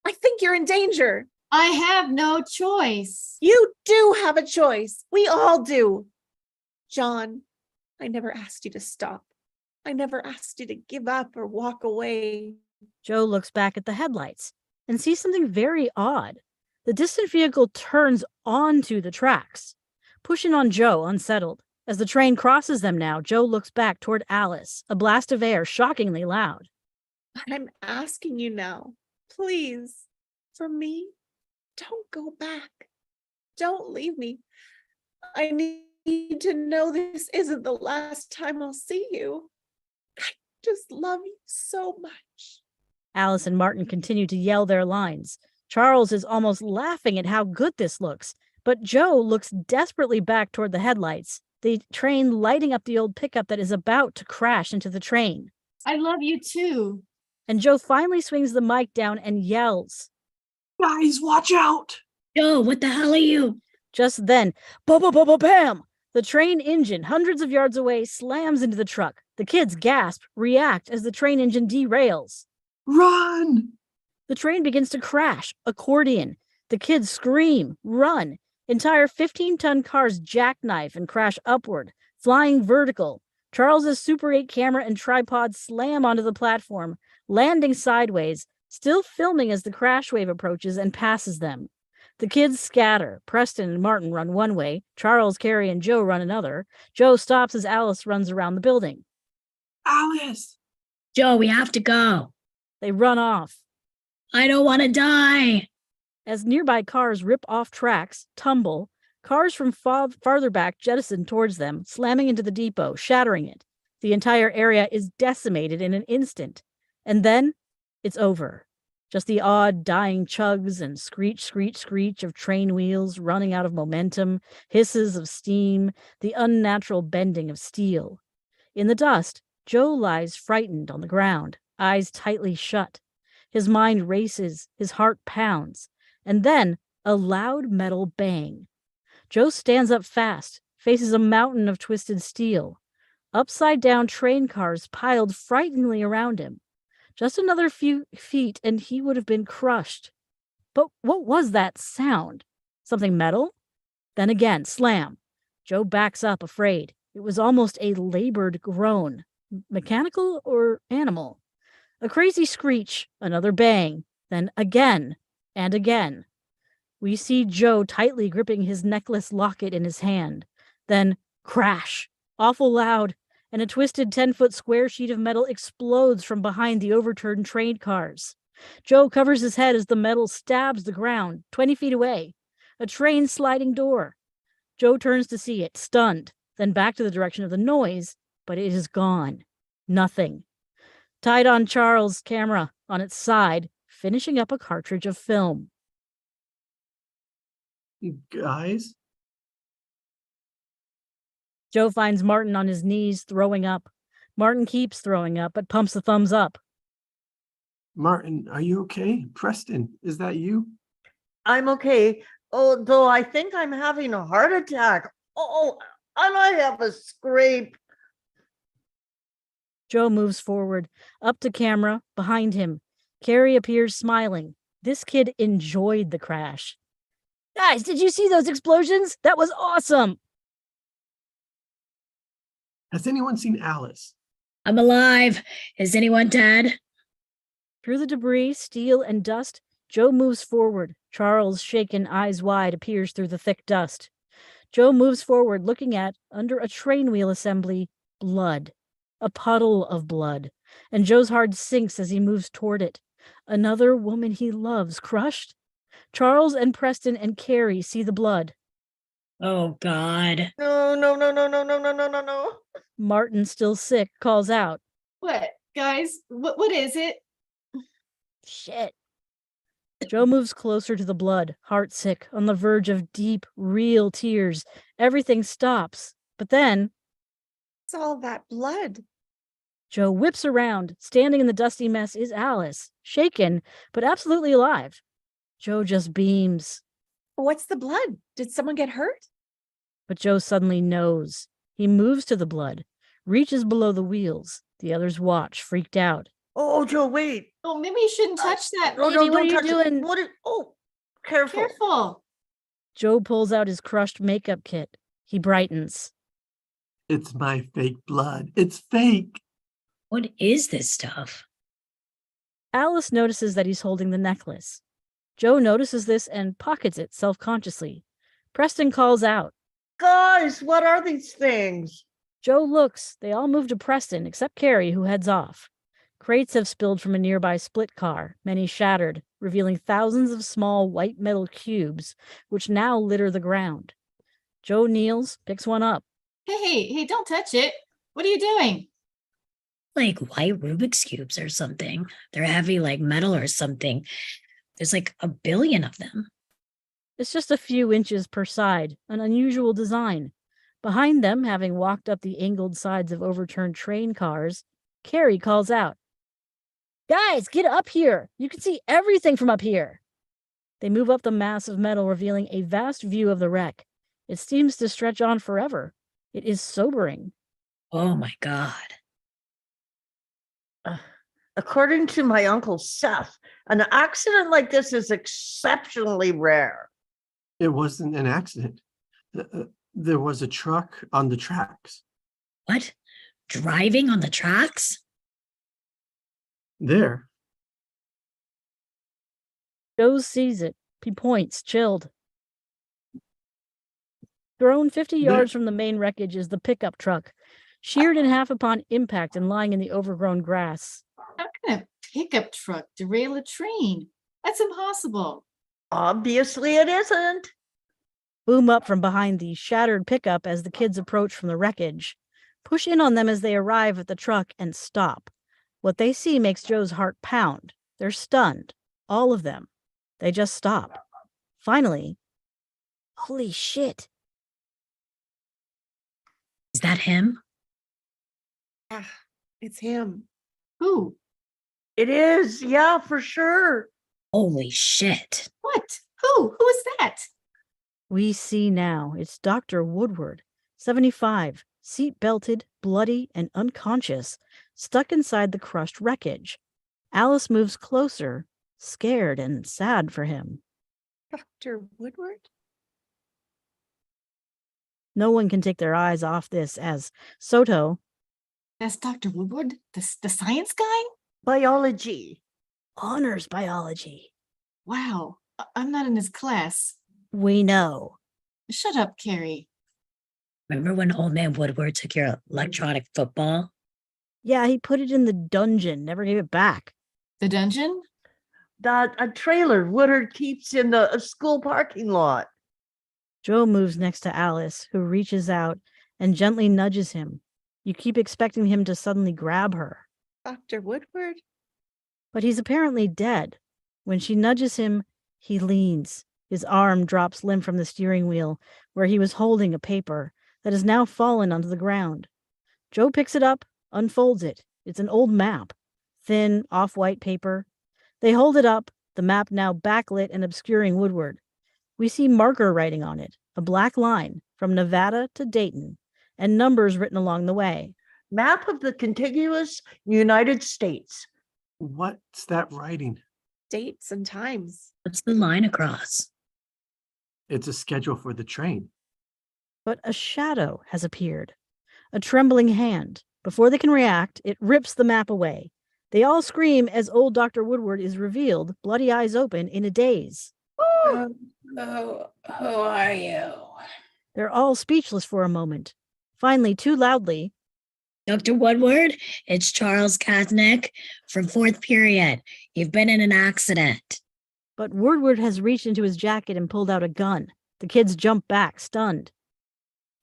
I think you're in danger. I have no choice. You do have a choice. We all do. John, I never asked you to stop. I never asked you to give up or walk away. Joe looks back at the headlights and sees something very odd. The distant vehicle turns onto the tracks, pushing on Joe, unsettled. As the train crosses them now, Joe looks back toward Alice, a blast of air shockingly loud. But I'm asking you now, please, for me, don't go back. Don't leave me. I need to know this isn't the last time I'll see you. I just love you so much. Alice and Martin continue to yell their lines. Charles is almost laughing at how good this looks, but Joe looks desperately back toward the headlights, the train lighting up the old pickup that is about to crash into the train. I love you too. And Joe finally swings the mic down and yells. Guys, watch out! Joe, what the hell are you? Just then, bam! The train engine, hundreds of yards away, slams into the truck. The kids gasp, react as the train engine derails. Run! The train begins to crash, accordion. The kids scream, run. Entire 15-ton cars jackknife and crash upward, flying vertical. Charles's Super 8 camera and tripod slam onto the platform, landing sideways, still filming as the crash wave approaches and passes them. The kids scatter. Preston and Martin run one way. Charles, Carrie, and Joe run another. Joe stops as Alice runs around the building. Alice! Joe, we have to go. They run off. I don't want to die. As nearby cars rip off tracks, tumble, cars from farther back jettison towards them, slamming into the depot, shattering it. The entire area is decimated in an instant. And then it's over. Just the odd dying chugs and screech, screech, screech of train wheels running out of momentum, hisses of steam, the unnatural bending of steel. In the dust, Joe lies frightened on the ground, eyes tightly shut. His mind races, his heart pounds, and then a loud metal bang. Joe stands up fast, faces a mountain of twisted steel. Upside-down train cars piled frighteningly around him. Just another few feet and he would have been crushed. But what was that sound? Something metal? Then again, slam. Joe backs up, afraid. It was almost a labored groan. Mechanical or animal? A crazy screech, another bang, then again and again. We see Joe tightly gripping his necklace locket in his hand. Then crash, awful loud, and a twisted 10-foot square sheet of metal explodes from behind the overturned train cars. Joe covers his head as the metal stabs the ground 20 feet away. A train sliding door. Joe turns to see it, stunned, then back to the direction of the noise, but it is gone. Nothing. Tied on Charles' camera on its side, finishing up a cartridge of film. Guys? Joe finds Martin on his knees, throwing up. Martin keeps throwing up, but pumps a thumbs up. Martin, are you okay? Preston, is that you? I'm okay, although I think I'm having a heart attack. Oh, and I have a scrape. Joe moves forward, up to camera, behind him. Carrie appears smiling. This kid enjoyed the crash. Guys, did you see those explosions? That was awesome. Has anyone seen Alice? I'm alive. Is anyone dead? Through the debris, steel, and dust, Joe moves forward. Charles, shaken, eyes wide, appears through the thick dust. Joe moves forward, looking at, under a train wheel assembly, blood. A puddle of blood. And Joe's heart sinks as he moves toward it. Another woman he loves crushed? Charles and Preston and Carrie see the blood. Oh, God. No, no, no, no, no, no, no, no, no, no. Martin, still sick, calls out. What, guys? What is it? Shit. Joe moves closer to the blood, heart sick, on the verge of deep, real tears. Everything stops. But then It's all that blood. Joe whips around. Standing in the dusty mess is Alice, shaken, but absolutely alive. Joe just beams. What's the blood? Did someone get hurt? But Joe suddenly knows. He moves to the blood, reaches below the wheels. The others watch, freaked out. Oh, Joe, wait. Oh, maybe you shouldn't touch that. No, Baby, no, what are don't you touch it. doing? What is, oh, careful. Careful. Joe pulls out his crushed makeup kit. He brightens. It's my fake blood. It's fake. What is this stuff? Alice notices that he's holding the necklace. Joe notices this and pockets it self-consciously. Preston calls out. Guys, what are these things? Joe looks. They all move to Preston, except Carrie, who heads off. Crates have spilled from a nearby split car, many shattered, revealing thousands of small white metal cubes, which now litter the ground. Joe kneels, picks one up. Hey, don't touch it. What are you doing? Like white Rubik's Cubes or something. They're heavy like metal or something. There's like a billion of them. It's just a few inches per side, an unusual design. Behind them, having walked up the angled sides of overturned train cars, Carrie calls out, "Guys, get up here! You can see everything from up here!" They move up the mass of metal, revealing a vast view of the wreck. It seems to stretch on forever. It is sobering. Oh my God. According to my uncle Seth, an accident like this is exceptionally rare. It wasn't an accident. There was a truck on the tracks. What? Driving on the tracks? There. Joe sees it. He points, chilled. Thrown 50 yards from the main wreckage is the pickup truck, sheared in half upon impact and lying in the overgrown grass. How can a pickup truck derail a train? That's impossible. Obviously, it isn't. Boom up from behind the shattered pickup as the kids approach from the wreckage. Push in on them as they arrive at the truck and stop. What they see makes Joe's heart pound. They're stunned. All of them. They just stop. Finally, holy shit. Is that him? Ah, it's him. Who? It is. Yeah, for sure. Holy shit. What? Who? Who is that? We see now it's Dr. Woodward, 75, seat belted, bloody, and unconscious, stuck inside the crushed wreckage. Alice moves closer, scared and sad for him. Dr. Woodward? No one can take their eyes off this as Soto, That's Dr. Woodward, the science guy? Biology. honors biology. Wow, I'm not in his class. We know. Shut up, Carrie. Remember when old man Woodward took your electronic football? Yeah, he put it in the dungeon, never gave it back. The dungeon? That a trailer Woodard keeps in the school parking lot. Joe moves next to Alice, who reaches out and gently nudges him. You keep expecting him to suddenly grab her, Dr. Woodward? but he's apparently dead. When she nudges him, he leans. His arm drops limp from the steering wheel, where he was holding a paper that has now fallen onto the ground. Joe picks it up, unfolds it. It's an old map, thin, off-white paper. They hold it up, the map now backlit and obscuring Woodward. We see marker writing on it, a black line from Nevada to Dayton, and numbers written along the way. Map of the contiguous United States. What's that writing? Dates and times. What's the line across? It's a schedule for the train. But a shadow has appeared. A trembling hand. Before they can react, it rips the map away. They all scream as old Dr. Woodward is revealed, bloody eyes open, in a daze. Who are you? They're all speechless for a moment. Finally, too loudly, Dr. Woodward, it's Charles Kaznick from fourth period. You've been in an accident. but Woodward has reached into his jacket and pulled out a gun. The kids jump back, stunned.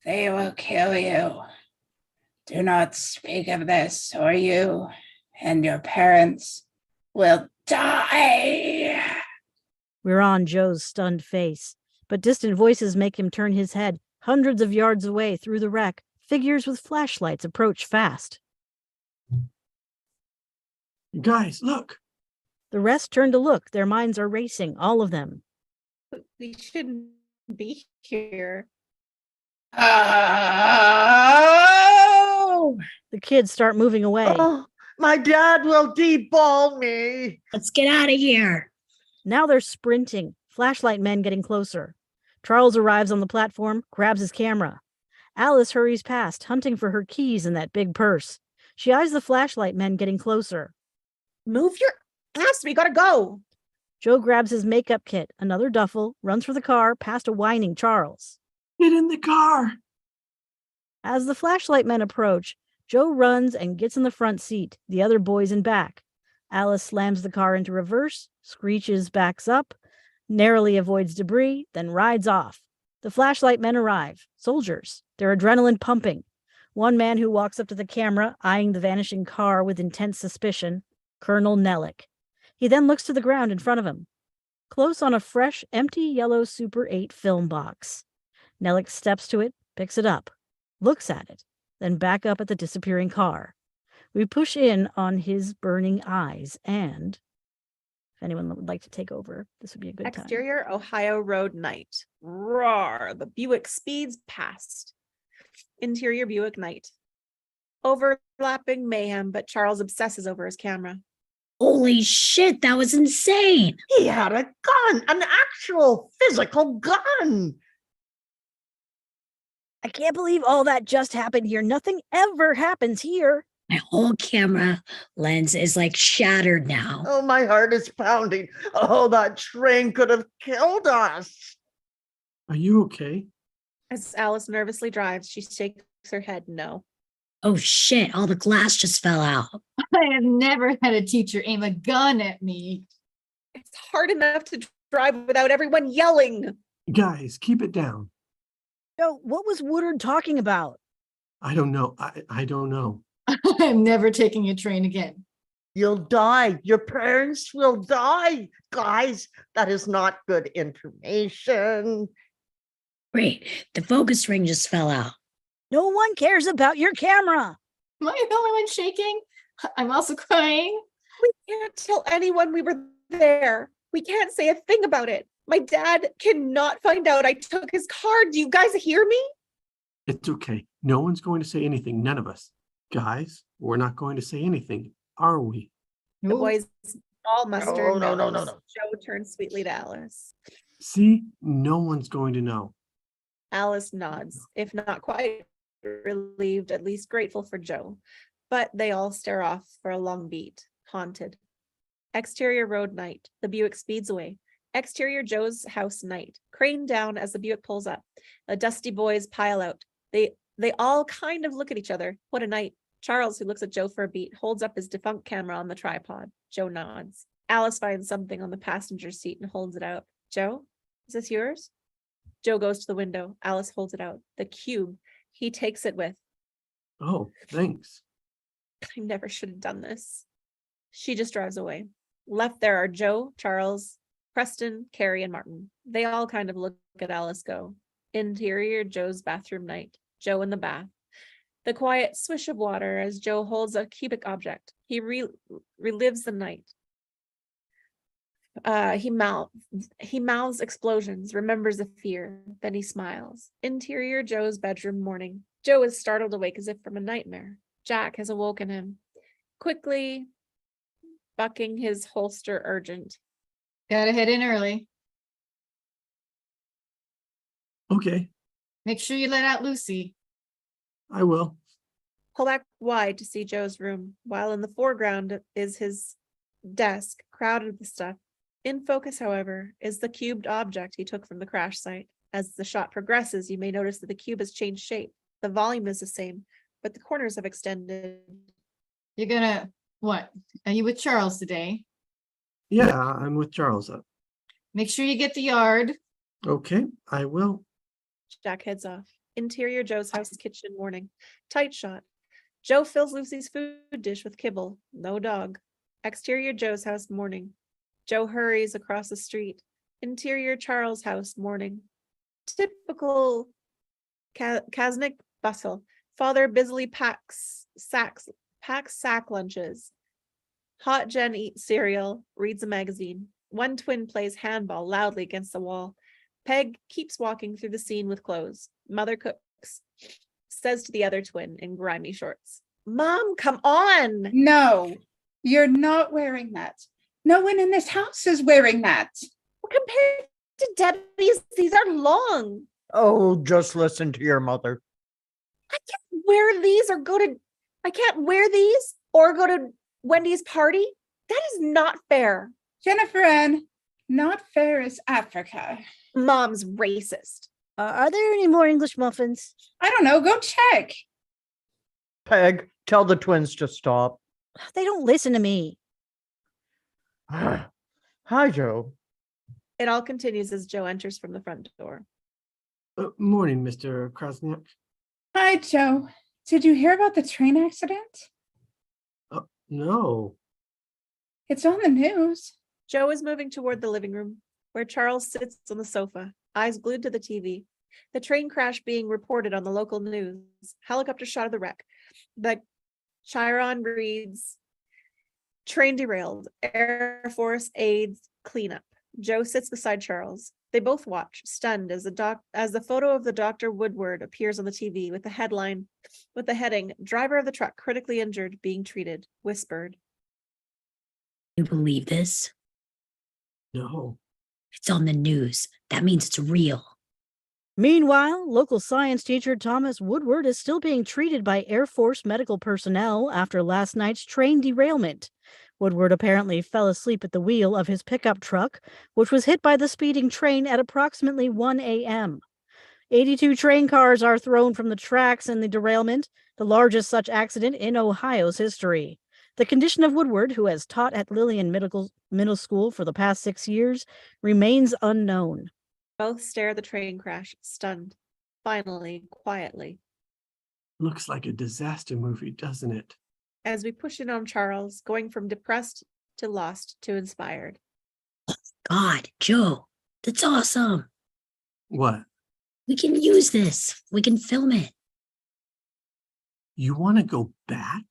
They will kill you. Do not speak of this, or you and your parents will die. We're on Joe's stunned face, but distant voices make him turn his head. Hundreds of yards away through the wreck, figures with flashlights approach fast. Guys, look. The rest turn to look. Their minds are racing, all of them. We shouldn't be here. Oh! The kids start moving away. Oh, my dad will deball me. Let's get out of here. Now they're sprinting, flashlight men getting closer. Charles arrives on the platform, grabs his camera. Alice hurries past, hunting for her keys in that big purse. She eyes the flashlight men getting closer. Move your ass. We gotta go. Joe grabs his makeup kit, another duffel, runs for the car, past a whining Charles. Get in the car. As the flashlight men approach, Joe runs and gets in the front seat, the other boys in back. Alice slams the car into reverse, screeches, backs up, narrowly avoids debris, then rides off. The flashlight men arrive, soldiers, their adrenaline pumping. One man who walks up to the camera, eyeing the vanishing car with intense suspicion, Colonel Nellick. He then looks to the ground in front of him, close on a fresh, empty yellow Super 8 film box. Nellick steps to it, picks it up, looks at it, then back up at the disappearing car. We push in on his burning eyes, and if anyone would like to take over, this would be a good time. Exterior Ohio Road night. Roar. The Buick speeds past. Interior Buick night. Overlapping mayhem, but Charles obsesses over his camera. Holy shit, that was insane. He had a gun, an actual physical gun. I can't believe all that just happened here. Nothing ever happens here. My whole camera lens is like shattered now. Oh, my heart is pounding. Oh, that train could have killed us. Are you okay? As Alice nervously drives, she shakes her head no. Oh shit, all the glass just fell out. I have never had a teacher aim a gun at me. It's hard enough to drive without everyone yelling. Guys, keep it down. No, what was Woodward talking about? I don't know. I don't know. I'm never taking a train again. You'll die. Your parents will die. Guys, that is not good information. Wait, the focus ring just fell out. No one cares about your camera. Am I the only one shaking? I'm also crying. We can't tell anyone we were there. We can't say a thing about it. My dad cannot find out I took his car. Do you guys hear me? It's okay. No one's going to say anything. None of us. Guys, we're not going to say anything, are we? The Ooh. boys all muster. No. Joe turns sweetly to Alice. See, no one's going to know. Alice nods, if not quite relieved, at least grateful for Joe. But they all stare off for a long beat, haunted. Exterior road night. The Buick speeds away. Exterior Joe's house night. Crane down as the Buick pulls up. The dusty boys pile out. They all kind of look at each other. What a night. Charles, who looks at Joe for a beat, holds up his defunct camera on the tripod. Joe nods. Alice finds something on the passenger seat and holds it out. Joe, is this yours? Joe goes to the window. Alice holds it out. The cube. He takes it with. Oh, thanks. I never should have done this. She just drives away. Left there are Joe, Charles, Preston, Carrie, and Martin. They all kind of look at Alice go. Interior Joe's bathroom night. Joe in the bath. The quiet swish of water as Joe holds a cubic object. He relives the night. He mouths explosions, remembers a fear, then he smiles. Interior Joe's bedroom morning. Joe is startled awake as if from a nightmare. Jack has awoken him, quickly bucking his holster urgent. Gotta head in early. Okay, Make sure you let out Lucy. I will. Pull back wide to see Joe's room, while in the foreground is his desk, crowded with stuff. In focus, however, is the cubed object he took from the crash site. As the shot progresses, you may notice that the cube has changed shape. The volume is the same, but the corners have extended. You're gonna, what? Are you with Charles today? Yeah, I'm with Charles. Make sure you get the yard. Okay, I will. Jack heads off. Interior Joe's house kitchen morning. Tight shot. Joe fills Lucy's food dish with kibble. No dog. Exterior Joe's house morning. Joe hurries across the street. Interior Charles' house morning. Typical Kaznick bustle. Father busily packs sack lunches. Hot Jen eats cereal, reads a magazine. One twin plays handball loudly against the wall. Peg keeps walking through the scene with clothes. Mother cooks, says to the other twin in grimy shorts. Mom, come on. No, you're not wearing that. No one in this house is wearing that. Compared to Debbie's, these are long. Oh, just listen to your mother. I can't wear these or go to, I can't wear these or go to Wendy's party. That is not fair. Jennifer Ann, not fair is Africa. Mom's racist. Are there any more English muffins? I don't know, go check. Peg, tell the twins to stop. They don't listen to me. Hi, Joe. It all continues as Joe enters from the front door. Morning, Mr. Krasniak. Hi, Joe. Did you hear about the train accident? No. It's on the news. Joe is moving toward the living room, where Charles sits on the sofa, eyes glued to the TV. The train crash being reported on the local news. Helicopter shot of the wreck. The Chiron reads, train derailed, Air Force aids cleanup. Joe sits beside Charles. They both watch, stunned, as the photo of the Dr. Woodward appears on the TV with the heading, driver of the truck critically injured, being treated, whispered. You believe this? No. It's on the news. That means it's real. Meanwhile, local science teacher Thomas Woodward is still being treated by Air Force medical personnel after last night's train derailment. Woodward apparently fell asleep at the wheel of his pickup truck, which was hit by the speeding train at approximately 1 a.m. 82 train cars are thrown from the tracks in the derailment, the largest such accident in Ohio's history. The condition of Woodward, who has taught at Lillian Middle School for the past 6 years, remains unknown. Both stare at the train crash, stunned. Finally, quietly. Looks like a disaster movie, doesn't it? As we push in on Charles, going from depressed to lost to inspired. God, Joe, that's awesome. What? We can use this. We can film it. You want to go back?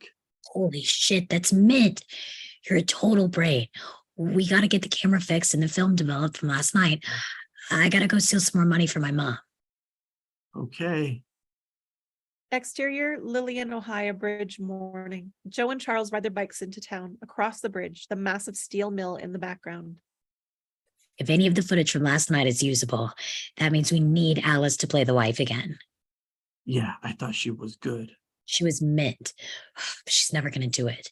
Holy shit, that's mint. You're a total brain. We got to get the camera fixed and the film developed from last night. I got to go steal some more money for my mom. Okay. Exterior Lillian, Ohio bridge morning. Joe and Charles ride their bikes into town. Across the bridge, the massive steel mill in the background. If any of the footage from last night is usable, that means we need Alice to play the wife again. Yeah, I thought she was good. She was mint. But she's never going to do it.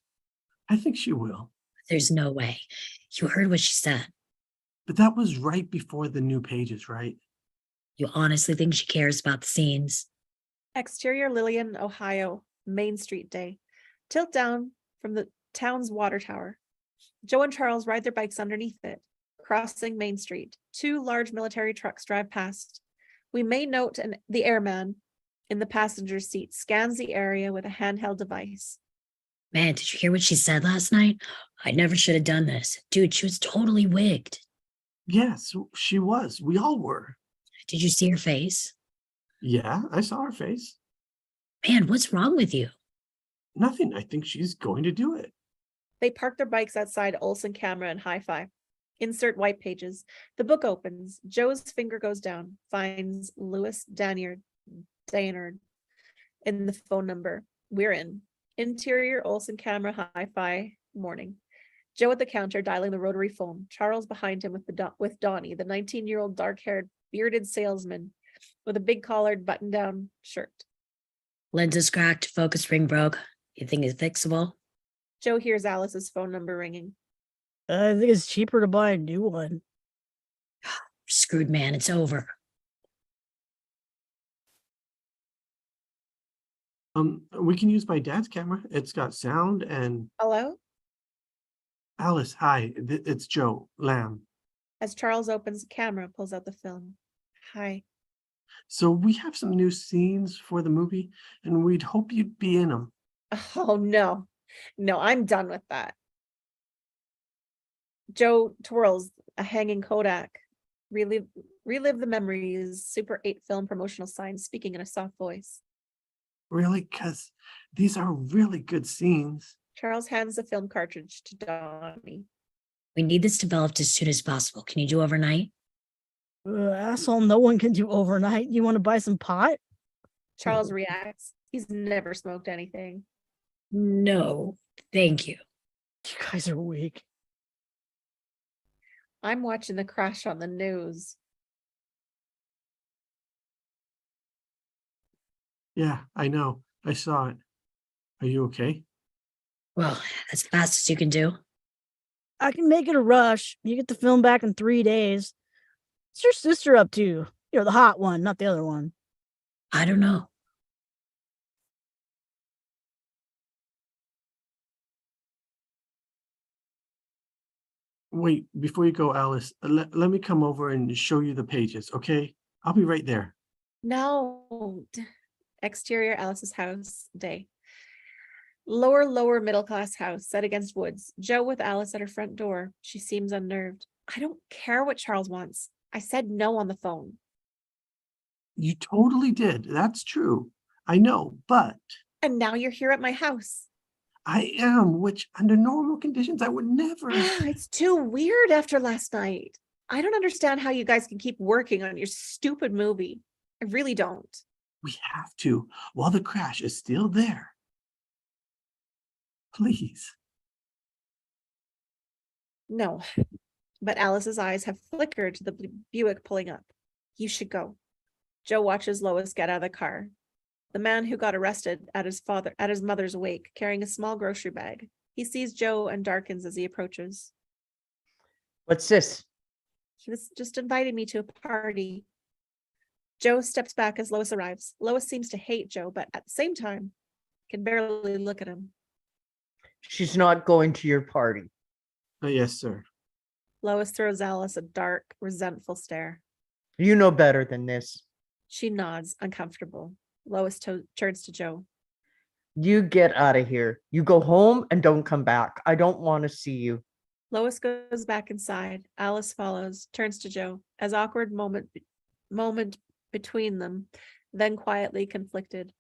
I think she will. There's no way. You heard what she said. But that was right before the new pages, right? You honestly think she cares about the scenes? Exterior Lillian, Ohio, Main Street Day. Tilt down from the town's water tower. Joe and Charles ride their bikes underneath it, crossing Main Street. 2 large military trucks drive past. We may note the airman in the passenger seat scans the area with a handheld device. Man, did you hear what she said last night? I never should have done this. Dude, she was totally wigged. Yes, she was. We all were. Did you see her face? Yeah, I saw her face. Man, what's wrong with you? Nothing. I think she's going to do it. They park their bikes outside Olsen Camera and Hi-Fi. Insert white pages. The book opens. Joe's finger goes down, finds Louis Dannard in the phone number. We're in. Interior Olsen camera hi-fi morning. Joe at the counter dialing the rotary phone. Charles behind him with Donnie, the 19-year-old dark-haired bearded salesman with a big collared button-down shirt. Lens is cracked, focus ring broke. You think it's fixable? Joe hears Alice's phone number ringing. I think it's cheaper to buy a new one. Screwed, man, it's over. We can use my dad's camera. It's got sound and Hello? Alice, hi, it's Joe Lamb. As Charles opens the camera, pulls out the film. Hi. So we have some new scenes for the movie and we'd hope you'd be in them. Oh, no. No, I'm done with that. Joe twirls a hanging Kodak. Relive the memories. Super 8 film promotional sign speaking in a soft voice. Really? Because these are really good scenes. Charles hands the film cartridge to Donnie. We need this developed as soon as possible. Can you do overnight? Asshole, no one can do overnight. You want to buy some pot? Charles reacts. He's never smoked anything. No, thank you. You guys are weak. I'm watching the crash on the news. Yeah, I know. I saw it. Are you okay? Well, as fast as you can do. I can make it a rush. You get the film back in 3 days. What's your sister up to? You know, the hot one, not the other one. I don't know. Wait, before you go, Alice, let me come over and show you the pages, okay? I'll be right there. No. Exterior Alice's house day. Lower middle class house set against woods. Joe with Alice at her front door. She seems unnerved. I don't care what Charles wants. I said no on the phone. You totally did. That's true. I know, but And now you're here at my house. I am, which under normal conditions, I would never. It's too weird after last night. I don't understand how you guys can keep working on your stupid movie. I really don't. We have to, while the crash is still there. Please. No. But Alice's eyes have flickered to the Buick pulling up. You should go. Joe watches Lois get out of the car. The man who got arrested at his mother's wake, carrying a small grocery bag. He sees Joe and darkens as he approaches. What's this? He was just inviting me to a party. Joe steps back as Lois arrives. Lois seems to hate Joe, but at the same time, can barely look at him. She's not going to your party. Yes, sir. Lois throws Alice a dark, resentful stare. You know better than this. She nods, uncomfortable. Lois turns to Joe. You get out of here. You go home and don't come back. I don't want to see you. Lois goes back inside. Alice follows, turns to Joe. As awkward moment between them, then quietly conflicted.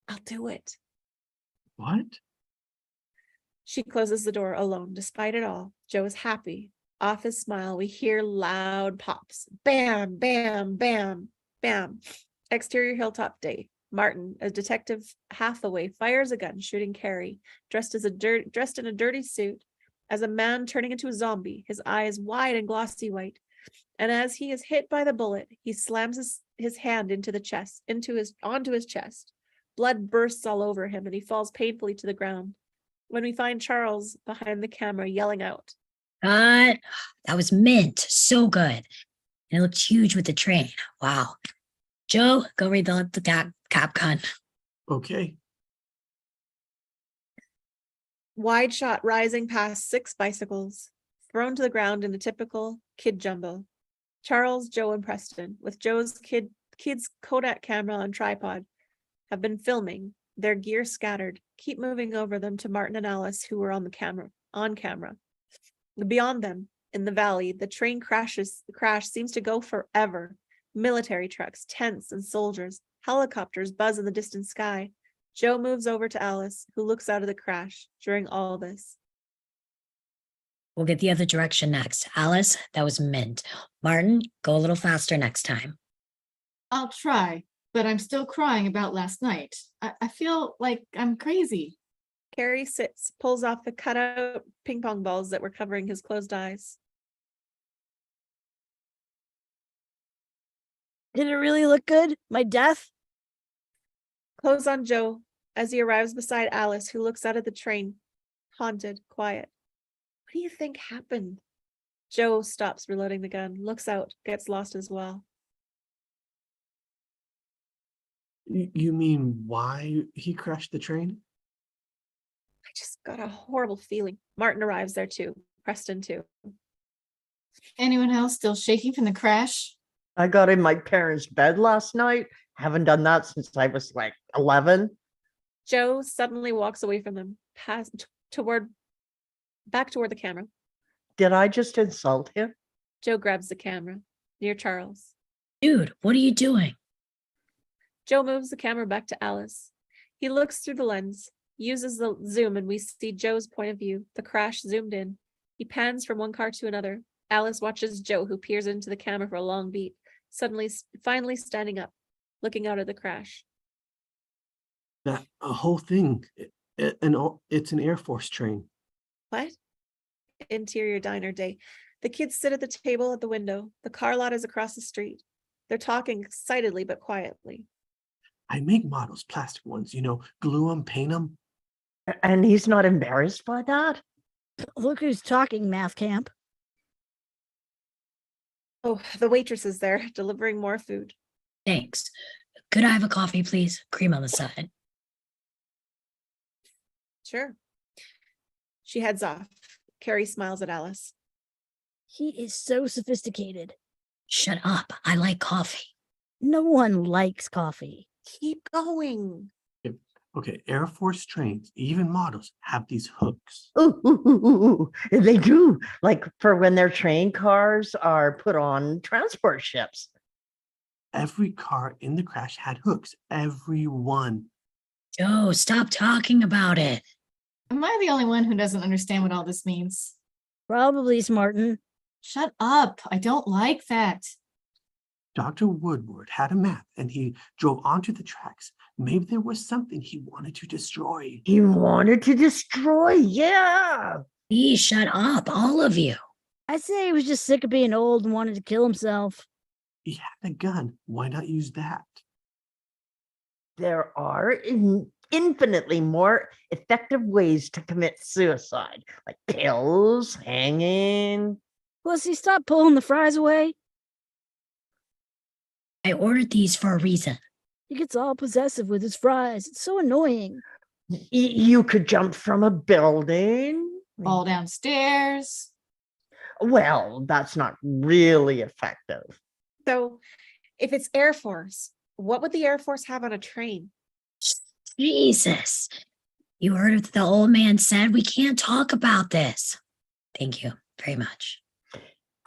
I'll do it. What? She closes the door alone. Despite it all, Joe is happy. Off his smile, we hear loud pops. Bam, bam, bam, bam. Exterior hilltop day. Martin, a Detective Hathaway, fires a gun, shooting Carrie, dressed in a dirty suit, as a man turning into a zombie, his eyes wide and glossy white. And as he is hit by the bullet, he slams his hand onto his chest. Blood bursts all over him, and he falls painfully to the ground. When we find Charles behind the camera yelling out. God, that was mint. So good. And it looked huge with the train. Wow. Joe, go read the cap gun. Okay. Wide shot rising past 6 bicycles, thrown to the ground in a typical kid jumbo. Charles, Joe, and Preston, with Joe's kid's Kodak camera on tripod, have been filming, their gear scattered, keep moving over them to Martin and Alice, who were on camera. Beyond them, in the valley, the train crash seems to go forever. Military trucks, tents, and soldiers, helicopters buzz in the distant sky. Joe moves over to Alice, who looks out of the crash during all this. We'll get the other direction next. Alice, that was mint. Martin, go a little faster next time. I'll try, but I'm still crying about last night. I feel like I'm crazy. Carrie sits, pulls off the cutout ping pong balls that were covering his closed eyes. Did it really look good? My death? Close on Joe as he arrives beside Alice, who looks out at the train, haunted, quiet. What do you think happened? Joe stops reloading the gun, looks out, gets lost as well. You mean why he crashed the train? I just got a horrible feeling. Martin arrives there too. Preston too. Anyone else still shaking from the crash? I got in my parents' bed last night. Haven't done that since I was like 11. Joe suddenly walks away from them, back toward the camera. Did I just insult him? Joe grabs the camera near Charles. Dude, what are you doing? Joe moves the camera back to Alice. He looks through the lens, uses the zoom, and we see Joe's point of view, the crash zoomed in. He pans from one car to another. Alice watches Joe, who peers into the camera for a long beat, finally standing up, looking out at the crash. That whole thing, it's an Air Force train. What? Interior diner day. The kids sit at the table at the window. The car lot is across the street. They're talking excitedly but quietly. I make models, plastic ones, glue them, paint them. And he's not embarrassed by that? Look who's talking, math camp. Oh, the waitress is there, delivering more food. Thanks. Could I have a coffee, please? Cream on the side. Sure. She heads off. Carrie smiles at Alice. He is so sophisticated. Shut up. I like coffee. No one likes coffee. Keep going. Okay, Air Force trains, even models, have these hooks. Ooh, they do. Like for when their train cars are put on transport ships. Every car in the crash had hooks. Every one. Joe, stop talking about it. Am I the only one who doesn't understand what all this means? Probably, Smartin. Shut up. I don't like that. Dr. Woodward had a map and he drove onto the tracks. Maybe there was something he wanted to destroy. He wanted to destroy, yeah. Please shut up, all of you. I say he was just sick of being old and wanted to kill himself. He had a gun. Why not use that? There are infinitely more effective ways to commit suicide, like pills, hanging. Pussy, stop pulling the fries away. I ordered these for a reason. He gets all possessive with his fries. It's so annoying. You could jump from a building. Fall downstairs. Well, that's not really effective. So, if it's Air Force, what would the Air Force have on a train? Jesus. You heard what the old man said? We can't talk about this. Thank you very much.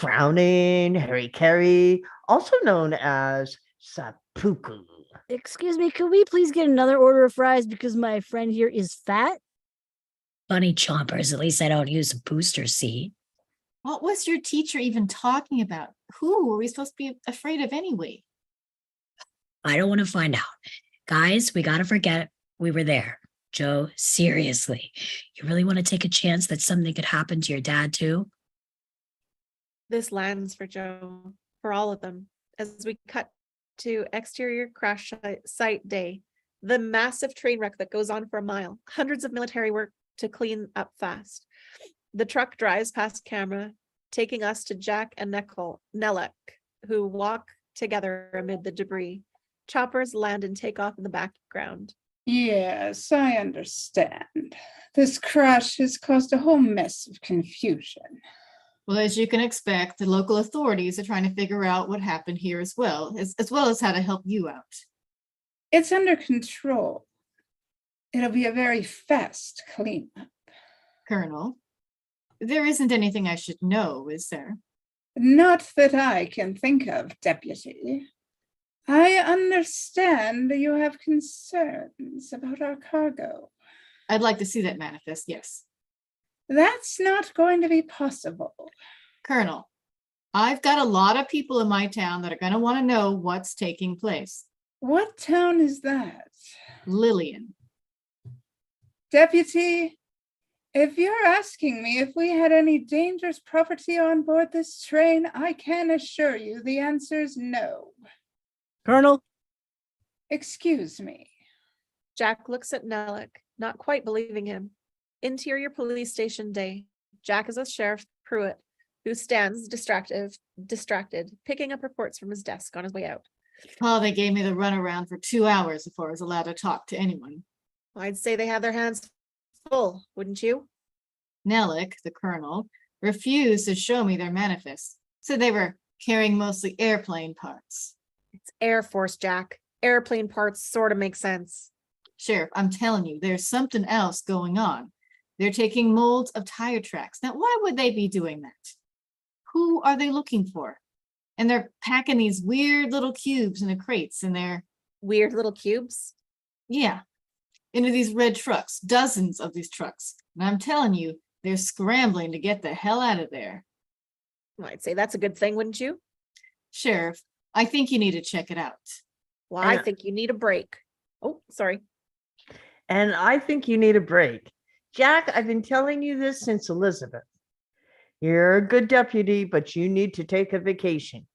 Frowning, Harry, also known as seppuku. Excuse me, could we please get another order of fries because my friend here is fat? Bunny chompers, at least I don't use a booster seat. What was your teacher even talking about? Who were we supposed to be afraid of anyway? I don't want to find out. Guys, we got to forget we were there. Joe, seriously, you really want to take a chance that something could happen to your dad too? This lands for Joe, for all of them, as we cut to exterior crash site day. The massive train wreck that goes on for a mile. Hundreds of military work to clean up fast. The truck drives past camera, taking us to Jack and Nelek, who walk together amid the debris. Choppers land and take off in the background. Yes, I understand. This crash has caused a whole mess of confusion. Well, as you can expect, the local authorities are trying to figure out what happened here as well as how to help you out. It's under control. It'll be a very fast cleanup. Colonel, there isn't anything I should know, is there? Not that I can think of, Deputy. I understand you have concerns about our cargo. I'd like to see that manifest, yes. That's not going to be possible. Colonel, I've got a lot of people in my town that are going to want to know what's taking place. What town is that? Lillian. Deputy, if you're asking me if we had any dangerous property on board this train, I can assure you the answer is no. Colonel, Excuse me. Jack looks at Nellick, not quite believing him. Interior police station day. Jack is with Sheriff Pruitt, who stands distracted, picking up reports from his desk on his way out. Oh, they gave me the runaround for 2 hours before I was allowed to talk to anyone. I'd say they have their hands full, wouldn't you? Nellick, the colonel, refused to show me their manifest. Said they were carrying mostly airplane parts. It's Air Force, Jack. Airplane parts sort of make sense. Sheriff, I'm telling you, there's something else going on. They're taking molds of tire tracks. Now, why would they be doing that? Who are they looking for? And they're packing these weird little cubes into crates and they're, Weird little cubes. yeah, into these red trucks, dozens of these trucks. And I'm telling you, they're scrambling to get the hell out of there. I'd say that's a good thing, wouldn't you? Sheriff, I think you need to check it out. Well, I Yeah. think you need a break. Oh, sorry. And I think you need a break. Jack, I've been telling you this since Elizabeth. You're a good deputy, but you need to take a vacation.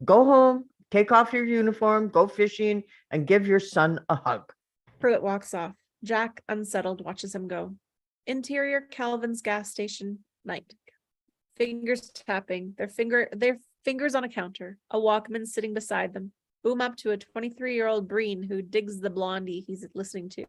Go home, take off your uniform, go fishing, and give your son a hug. Pruitt walks off. Jack, unsettled, watches him go. Interior Calvin's gas station, night. Fingers tapping, their fingers on a counter. A Walkman sitting beside them. Boom up to a 23-year-old Breen who digs the blondie he's listening to.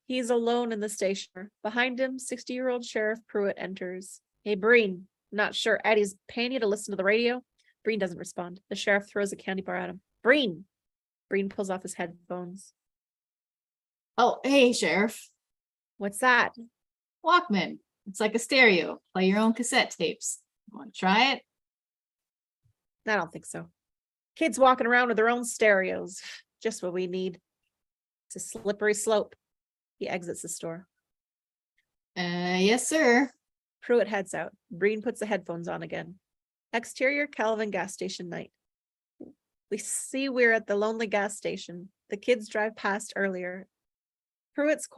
He's alone in the station. Behind him, 60-year-old Sheriff Pruitt enters. Hey, Breen, not sure Eddie's paying you to listen to the radio? Breen doesn't respond. The sheriff throws a candy bar at him. Breen! Breen pulls off his headphones. Oh, hey, Sheriff. What's that? Walkman. It's like a stereo. Play your own cassette tapes. Want to try it? I don't think so. Kids walking around with their own stereos. Just what we need. It's a slippery slope. He exits the store. Yes, sir. Pruitt heads out. Breen puts the headphones on again. Exterior Calvin gas station night. We see we're at the lonely gas station. The kids drive past earlier. Pruitt's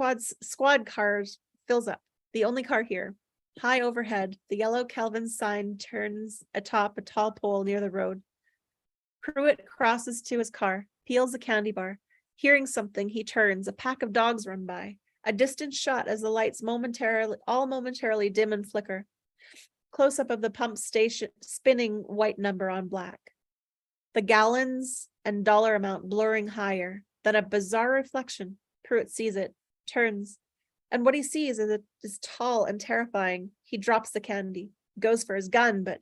squad cars fills up. The only car here. High overhead, the yellow Calvin sign turns atop a tall pole near the road. Pruitt crosses to his car, peels a candy bar. Hearing something, he turns. A pack of dogs run by. A distant shot as the lights momentarily dim and flicker. Close up of the pump station, spinning white number on black. The gallons and dollar amount blurring higher. Then a bizarre reflection. Pruitt sees it, turns. And what he sees is tall and terrifying. He drops the candy, goes for his gun, but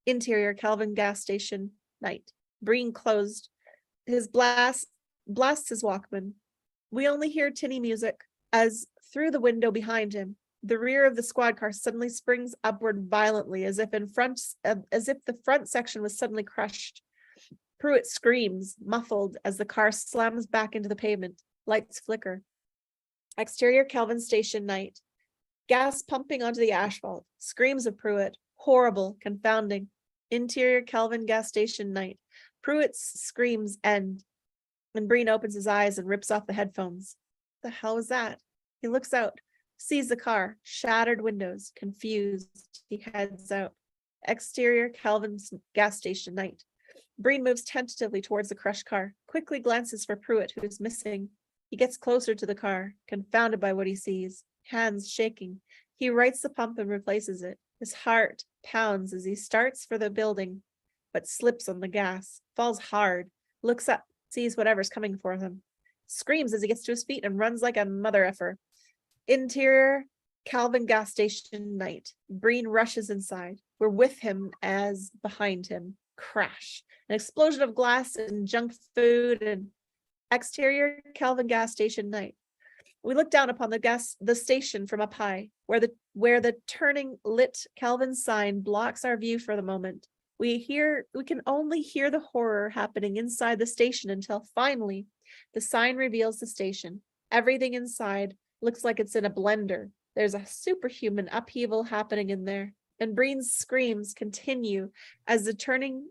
interior Calvin gas station night. Breen closed. His blasts his Walkman. We only hear tinny music as through the window behind him, the rear of the squad car suddenly springs upward violently as if the front section was suddenly crushed. Pruitt screams, muffled, as the car slams back into the pavement. Lights flicker. Exterior Calvin station night. Gas pumping onto the asphalt. Screams of Pruitt. Horrible, confounding. Interior Calvin gas station night. Pruitt's screams end. And Breen opens his eyes and rips off the headphones. The hell was that? He looks out, sees the car, shattered windows, confused. He heads out. Exterior Calvin's gas station night. Breen moves tentatively towards the crushed car, quickly glances for Pruitt, who is missing. He gets closer to the car, confounded by what he sees, hands shaking. He rights the pump and replaces it. His heart pounds as he starts for the building, but slips on the gas, falls hard, looks up, sees whatever's coming for him, screams as he gets to his feet and runs like a mother effer. Interior Calvin gas station night. Breen rushes inside. We're with him as behind him. Crash. An explosion of glass and junk food and exterior Calvin gas station night. We look down upon the station from up high, where the turning lit Calvin sign blocks our view for the moment. We can only hear the horror happening inside the station until finally the sign reveals the station. Everything inside looks like it's in a blender. There's a superhuman upheaval happening in there. And Breen's screams continue as the turning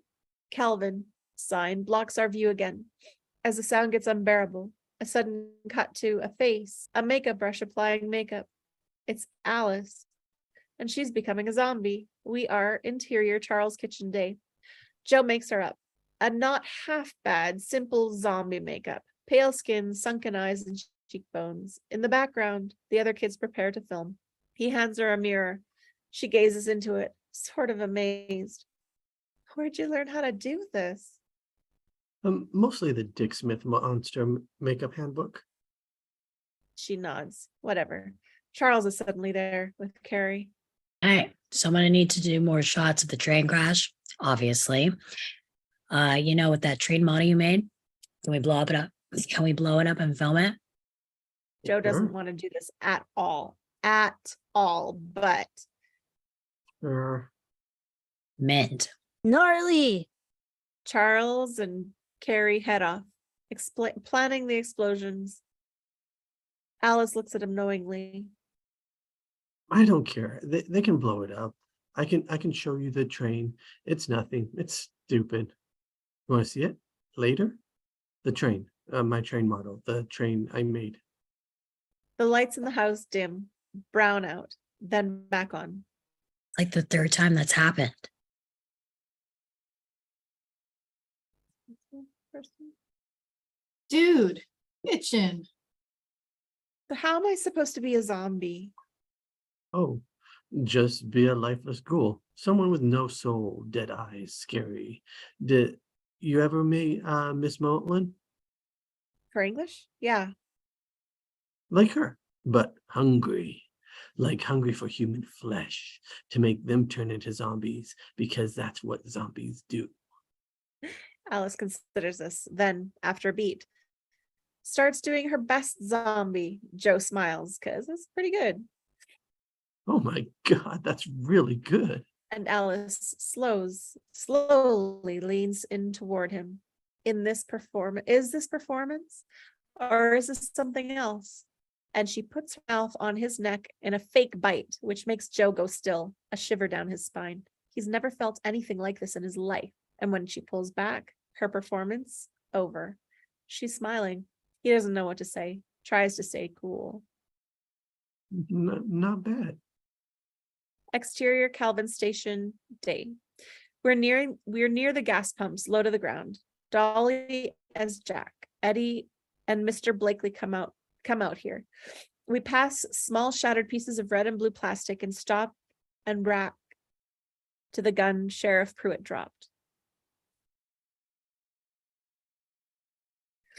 Calvin sign blocks our view again. As the sound gets unbearable, A sudden cut to a face, a makeup brush applying makeup. It's Alice. And she's becoming a zombie. We are interior Charles Kitchen Day. Joe makes her up. A not half bad, simple zombie makeup. Pale skin, sunken eyes, and cheekbones. In the background, the other kids prepare to film. He hands her a mirror. She gazes into it, sort of amazed. Where'd you learn how to do this? Mostly the Dick Smith Monster Makeup Handbook. She nods. Whatever. Charles is suddenly there with Carrie. Hey, so I'm gonna need to do more shots of the train crash, obviously. With that train model you made, can we blow it up? Can we blow it up and film it? Joe doesn't Sure. want to do this at all. At all. But Mint. Gnarly. Charles and Carrie head off, planning the explosions. Alice looks at him knowingly. I don't care. They can blow it up. I can show you the train. It's nothing. It's stupid. You want to see it later? The train, my train model, the train I made. The lights in the house dim, brown out, then back on. Like the third time that's happened. Dude, kitchen. So how am I supposed to be a zombie? Oh, just be a lifeless ghoul. Someone with no soul, dead eyes, scary. Did you ever meet Miss Maitland? For English? Yeah. Like her, but hungry. Like hungry for human flesh to make them turn into zombies because that's what zombies do. Alice considers this. Then, after a beat, starts doing her best zombie. Joe smiles because it's pretty good. Oh my God, that's really good. And Alice slowly leans in toward him. Is this performance? Or is this something else? And she puts her mouth on his neck in a fake bite, which makes Joe go still, a shiver down his spine. He's never felt anything like this in his life. And when she pulls back, her performance over. She's smiling. He doesn't know what to say, tries to stay cool. Not bad. Exterior Calvin Station Day. We're near the gas pumps, low to the ground. Dolly as Jack, Eddie, and Mr. Blakely come out here. We pass small shattered pieces of red and blue plastic and stop and rack to the gun Sheriff Pruitt dropped.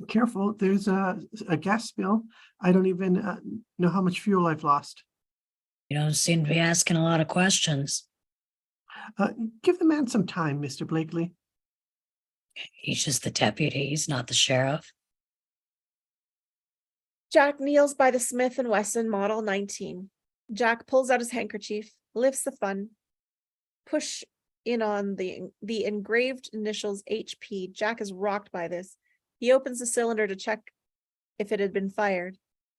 Careful, there's a gas spill. I don't even know how much fuel I've lost. You don't seem to be asking a lot of questions. Give the man some time, Mr. Blakely. He's just the deputy. He's not the sheriff. Jack kneels by the Smith & Wesson Model 19. Jack pulls out his handkerchief, lifts the fun, push in on the engraved initials HP. Jack is rocked by this. He opens the cylinder to check if it had been fired.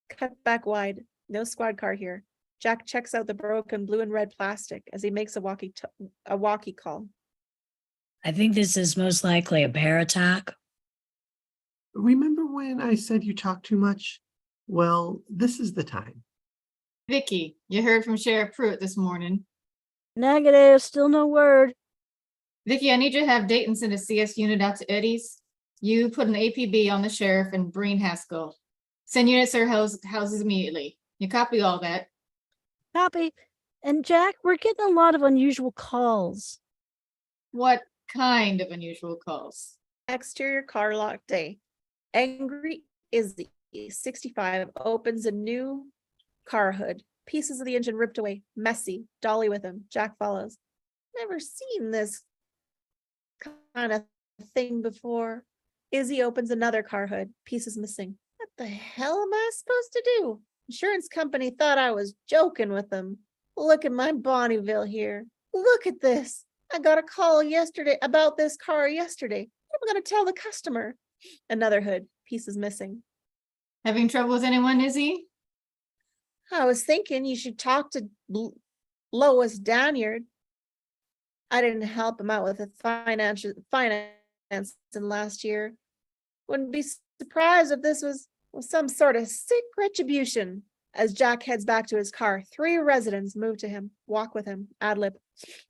Cut back wide. No squad car here. Jack checks out the broken blue and red plastic as he makes a walkie call. I think this is most likely a bear attack. Remember when I said you talk too much? Well, this is the time. Vicky, you heard from Sheriff Pruitt this morning. Negative. Still no word. Vicky, I need you to have Dayton send a CS unit out to Eddie's. You put an APB on the sheriff and Breen Haskell. Send units to their houses immediately. You copy all that. Copy. And Jack, we're getting a lot of unusual calls. What kind of unusual calls? Exterior car lock day. Angry Izzy, 65, opens a new car hood. Pieces of the engine ripped away. Messy. Dolly with him. Jack follows. Never seen this kind of thing before. Izzy opens another car hood. Pieces missing. What the hell am I supposed to do? Insurance company thought I was joking with them. Look at my Bonneville here. Look at this. I got a call yesterday about this car yesterday. What am I going to tell the customer? Another hood. Pieces missing. Having trouble with anyone, Izzy? I was thinking you should talk to Lois Danyard. I didn't help him out with the finance last year. Wouldn't be surprised if this was with some sort of sick retribution. As Jack heads back to his car, 3 residents move to him, walk with him, ad lib.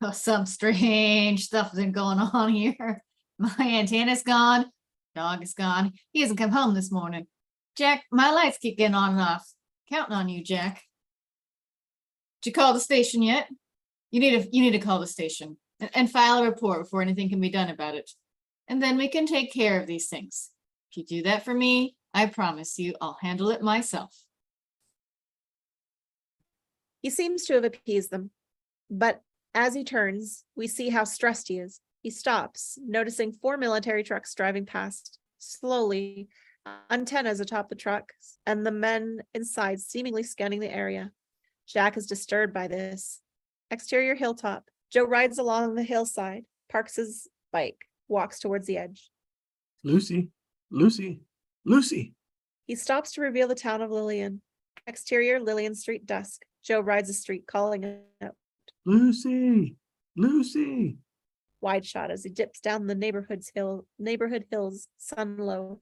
Oh, some strange stuff has been going on here. My antenna's gone. Dog is gone. He hasn't come home this morning. Jack, my lights keep getting on and off. Counting on you, Jack. Did you call the station yet? You need to call the station and file a report before anything can be done about it. And then we can take care of these things. If you do that for me, I promise you I'll handle it myself. He seems to have appeased them, but as he turns, we see how stressed he is. He stops, noticing 4 military trucks driving past, slowly, antennas atop the trucks, and the men inside seemingly scanning the area. Jack is disturbed by this. Exterior hilltop. Joe rides along the hillside, parks his bike, walks towards the edge. Lucy, Lucy, Lucy. He stops to reveal the town of Lillian. Exterior Lillian Street, dusk. Joe rides the street, calling out. Lucy, Lucy. Wide shot as he dips down the neighborhood hills, sun low.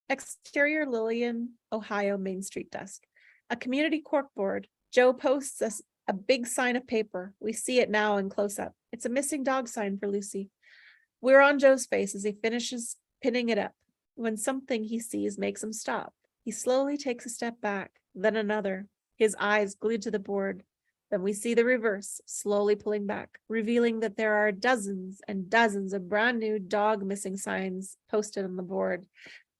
Exterior Lillian, Ohio, Main Street, dusk. A community corkboard. Joe posts a big sign of paper. We see it now in close up. It's a missing dog sign for Lucy. We're on Joe's face as he finishes pinning it up, when something he sees makes him stop. He slowly takes a step back, then another, his eyes glued to the board. Then we see the reverse, slowly pulling back, revealing that there are dozens and dozens of brand new dog missing signs posted on the board.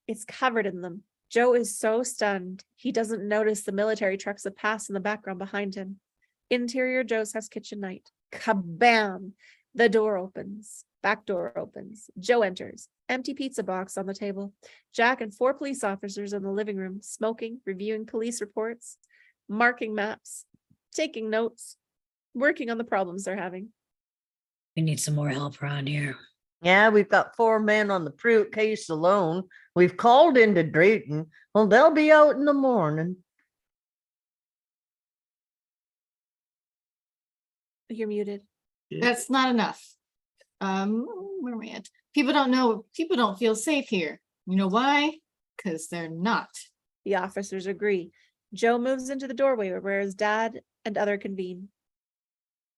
It's covered in them. Joe is so stunned, he doesn't notice the military trucks that pass in the background behind him. Interior Joe's House kitchen night. Kabam! The door opens. Back door opens. Joe enters. Empty pizza box on the table. Jack and 4 police officers in the living room, smoking, reviewing police reports, marking maps, taking notes, working on the problems they're having. We need some more help around here. Yeah, we've got 4 men on the Pruitt case alone. We've called into Drayton. Well, they'll be out in the morning. You're muted. That's not enough. Where are we at? People don't feel safe here. You know why? Because they're not. The officers agree. Joe moves into the doorway where his dad and other convene.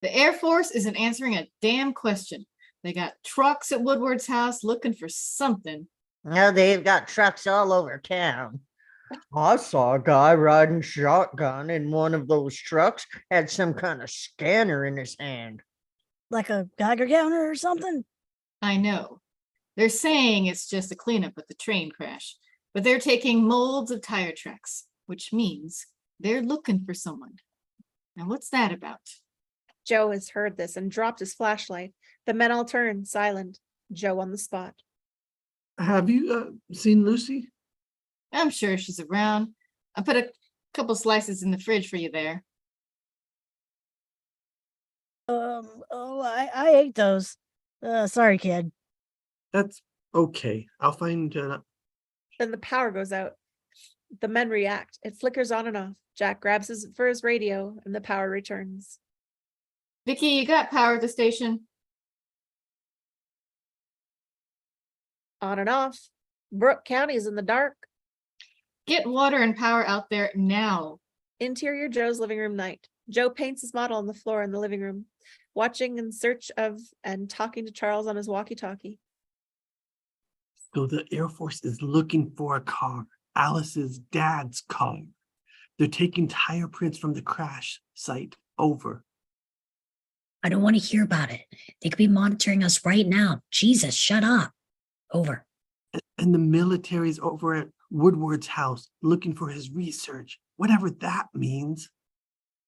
The Air Force isn't answering a damn question. They got trucks at Woodward's house looking for something. Now they've got trucks all over town. I saw a guy riding shotgun in one of those trucks, had some kind of scanner in his hand. Like a Geiger counter or something? I know. They're saying it's just a cleanup at the train crash, but they're taking molds of tire tracks, which means they're looking for someone. Now, what's that about? Joe has heard this and dropped his flashlight. The men all turn, silent. Joe on the spot. Have you seen Lucy? I'm sure she's around. I put a couple slices in the fridge for you there. I ate those. Sorry, kid. That's okay. I'll find. Then the power goes out. The men react. It flickers on and off. Jack grabs his radio and the power returns. Vicky, you got power at the station? On and off. Brooke County is in the dark. Get water and power out there now. Interior Joe's living room night. Joe paints his model on the floor in the living room, watching in search of and talking to Charles on his walkie-talkie. So the Air Force is looking for a car, Alice's dad's car. They're taking tire prints from the crash site. Over. I don't want to hear about it. They could be monitoring us right now. Jesus, shut up. Over. And the military's over at Woodward's house looking for his research, whatever that means.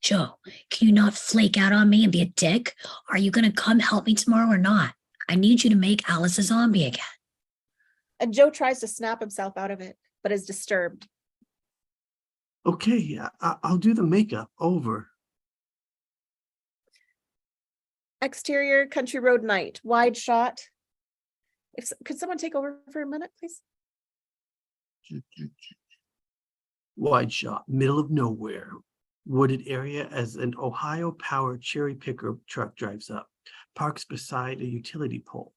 Joe, can you not flake out on me and be a dick? Are you going to come help me tomorrow or not? I need you to make Alice a zombie again. And Joe tries to snap himself out of it, but is disturbed. Okay, I'll do the makeup. Over. Exterior country road night. Wide shot. Could someone take over for a minute, please? Wide shot, middle of nowhere. Wooded area as an Ohio Power cherry picker truck drives up, parks beside a utility pole.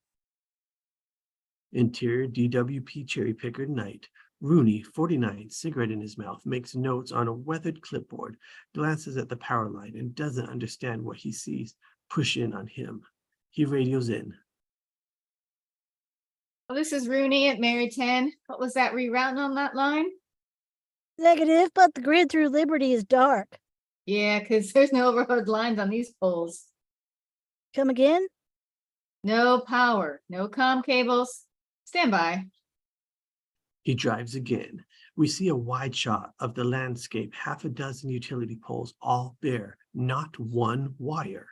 Interior DWP cherry picker night. Rooney, 49, cigarette in his mouth, makes notes on a weathered clipboard, glances at the power line, and doesn't understand what he sees push in on him. He radios in. Well, this is Rooney at Mary 10. What was that rerouting on that line? Negative, but the grid through Liberty is dark. Yeah, because there's no overhead lines on these poles. Come again? No power, no comm cables. Stand by. He drives again. We see a wide shot of the landscape, half a dozen utility poles, all bare, not one wire.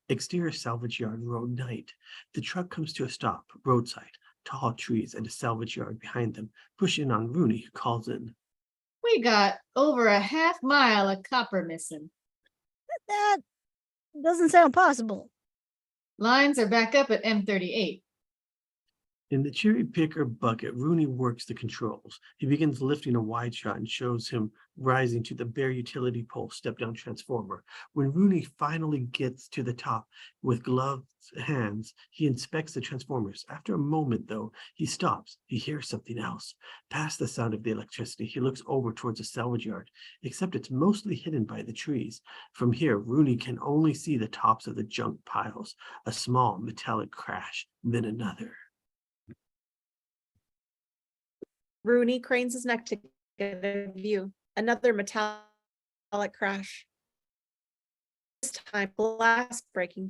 Exterior salvage yard road night. The truck comes to a stop, roadside, tall trees and a salvage yard behind them. Push in on Rooney, who calls in. We got over a half mile of copper missing. That doesn't sound possible. Lines are back up at M38. In the cherry picker bucket, Rooney works the controls. He begins lifting a wide shot and shows him rising to the bare utility pole step-down transformer. When Rooney finally gets to the top with gloved hands, he inspects the transformers. After a moment, though, he stops. He hears something else. Past the sound of the electricity, he looks over towards a salvage yard, except it's mostly hidden by the trees. From here, Rooney can only see the tops of the junk piles, a small metallic crash, then another. Rooney cranes his neck to get a view. Another metallic crash. This time, glass breaking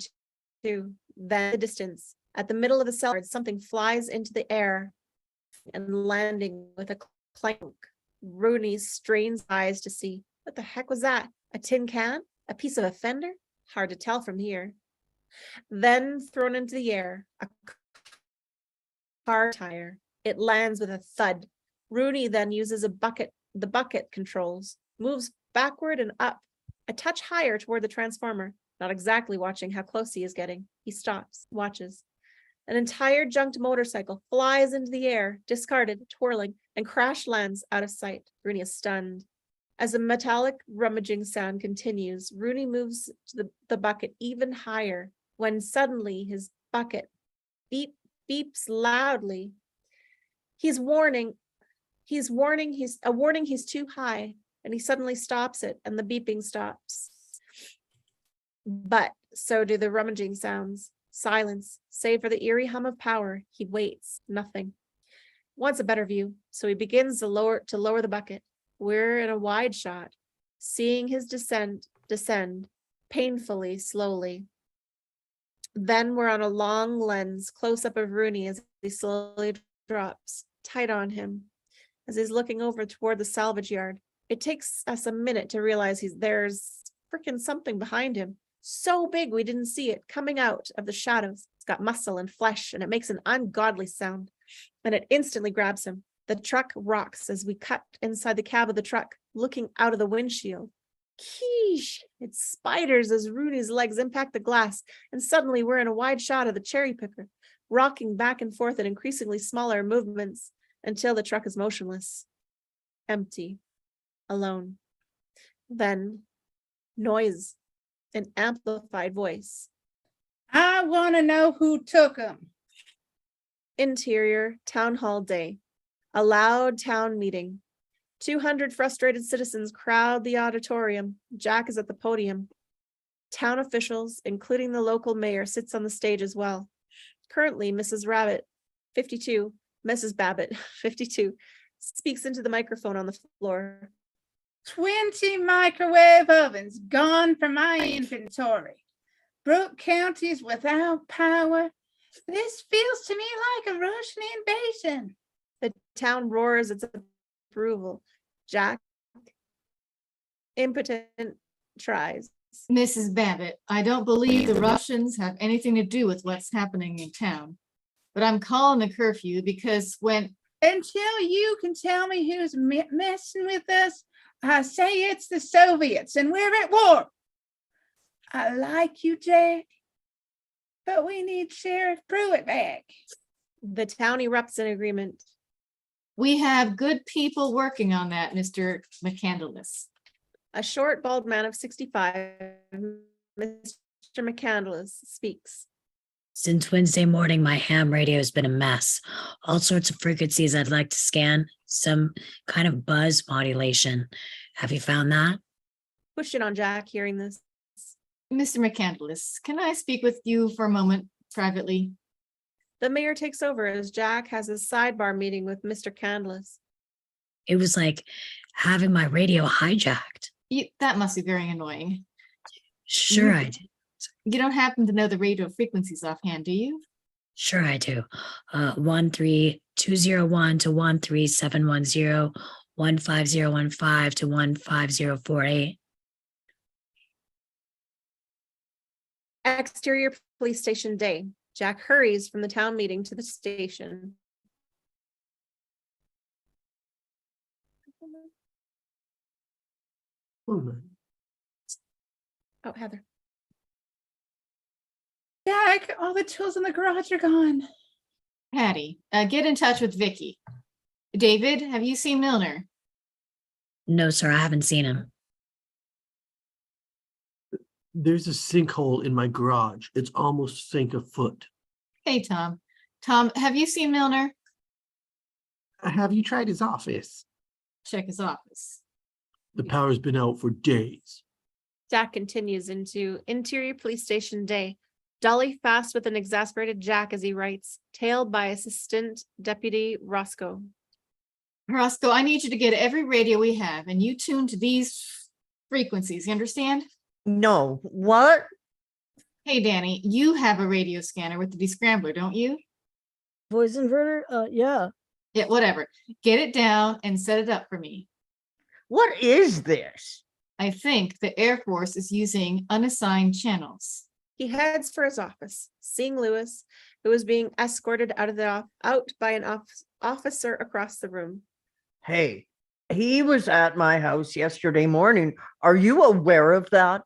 too. Then the distance. At the middle of the cellar, something flies into the air and landing with a clank. Rooney strains eyes to see. What the heck was that? A tin can? A piece of a fender? Hard to tell from here. Then thrown into the air, a car tire. It lands with a thud. Rooney then uses the bucket controls, moves backward and up, a touch higher toward the transformer, not exactly watching how close he is getting. He stops, watches. An entire junked motorcycle flies into the air, discarded, twirling, and crash lands out of sight. Rooney is stunned. As the metallic rummaging sound continues, Rooney moves to the bucket even higher, when suddenly his bucket beeps loudly. He's warning he's too high, and he suddenly stops it, and the beeping stops. But so do the rummaging sounds. Silence, save for the eerie hum of power. He waits, nothing. Wants a better view, so he begins to lower the bucket. We're in a wide shot, seeing his descend painfully, slowly. Then we're on a long lens, close up of Rooney as he slowly drops, tight on him, as he's looking over toward the salvage yard. It takes us a minute to realize there's freaking something behind him. So big we didn't see it, coming out of the shadows. It's got muscle and flesh, and it makes an ungodly sound. And it instantly grabs him. The truck rocks as we cut inside the cab of the truck, looking out of the windshield. Keesh! It spiders as Rooney's legs impact the glass, and suddenly we're in a wide shot of the cherry picker, rocking back and forth at increasingly smaller movements until the truck is motionless, empty, alone. Then, noise, an amplified voice. I want to know who took them. Interior town hall day. A loud town meeting. 200 frustrated citizens crowd the auditorium. Jack is at the podium. Town officials, including the local mayor, sits on the stage as well. Currently, Mrs. Babbitt, 52, speaks into the microphone on the floor. 20 microwave ovens gone from my inventory. Brooke County's without power. This feels to me like a Russian invasion. The town roars its approval. Jack, impotent, tries. Mrs. Babbitt, I don't believe the Russians have anything to do with what's happening in town. But I'm calling the curfew because Until you can tell me who's messing with us, I say it's the Soviets and we're at war. I like you, Jack, but we need Sheriff Pruitt back. The town erupts in agreement. we have good people working on that, Mr. McCandless. A short, bald man of 65, Mr. McCandless, speaks. Since Wednesday morning, my ham radio has been a mess. All sorts of frequencies I'd like to scan, some kind of buzz modulation. Have you found that? Push it on Jack, hearing this. Mr. McCandless, can I speak with you for a moment privately? The mayor takes over as Jack has his sidebar meeting with Mr. Candless. It was like having my radio hijacked. That must be very annoying. Sure, You- I do. You don't happen to know the radio frequencies offhand, do you? Sure, I do. 13201 to 13710, 15015 to 15048. Exterior police station day. Jack hurries from the town meeting to the station. Oh, man. Oh, Heather. Jack, all the tools in the garage are gone. Patty, get in touch with Vicky. David, have you seen Milner? No, sir, I haven't seen him. There's a sinkhole in my garage. It's almost sank a foot. Hey, Tom. Tom, have you seen Milner? Have you tried his office? Check his office. The power's been out for days. Jack continues into interior police station day. Dolly fast with an exasperated Jack as he writes, tailed by Assistant Deputy Roscoe. Roscoe, I need you to get every radio we have and you tune to these frequencies. You understand? No, what? Hey, Danny, you have a radio scanner with the descrambler, don't you? Voice inverter? Yeah. Yeah, whatever. Get it down and set it up for me. What is this? I think the Air Force is using unassigned channels. He heads for his office, seeing Lewis, who is being escorted out by an officer across the room. Hey, he was at my house yesterday morning. Are you aware of that?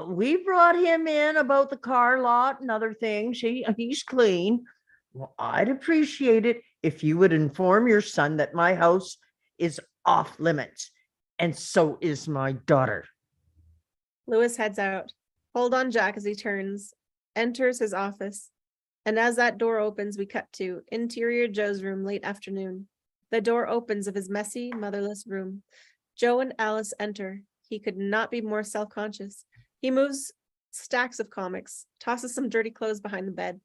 We brought him in about the car lot and other things. He's clean. Well, I'd appreciate it if you would inform your son that my house is off limits, and so is my daughter. Lewis heads out. Hold on Jack as he enters his office. And as that door opens, we cut to interior Joe's room late afternoon. The door opens of his messy, motherless room. Joe and Alice enter. He could not be more self-conscious. He moves stacks of comics, tosses some dirty clothes behind the bed,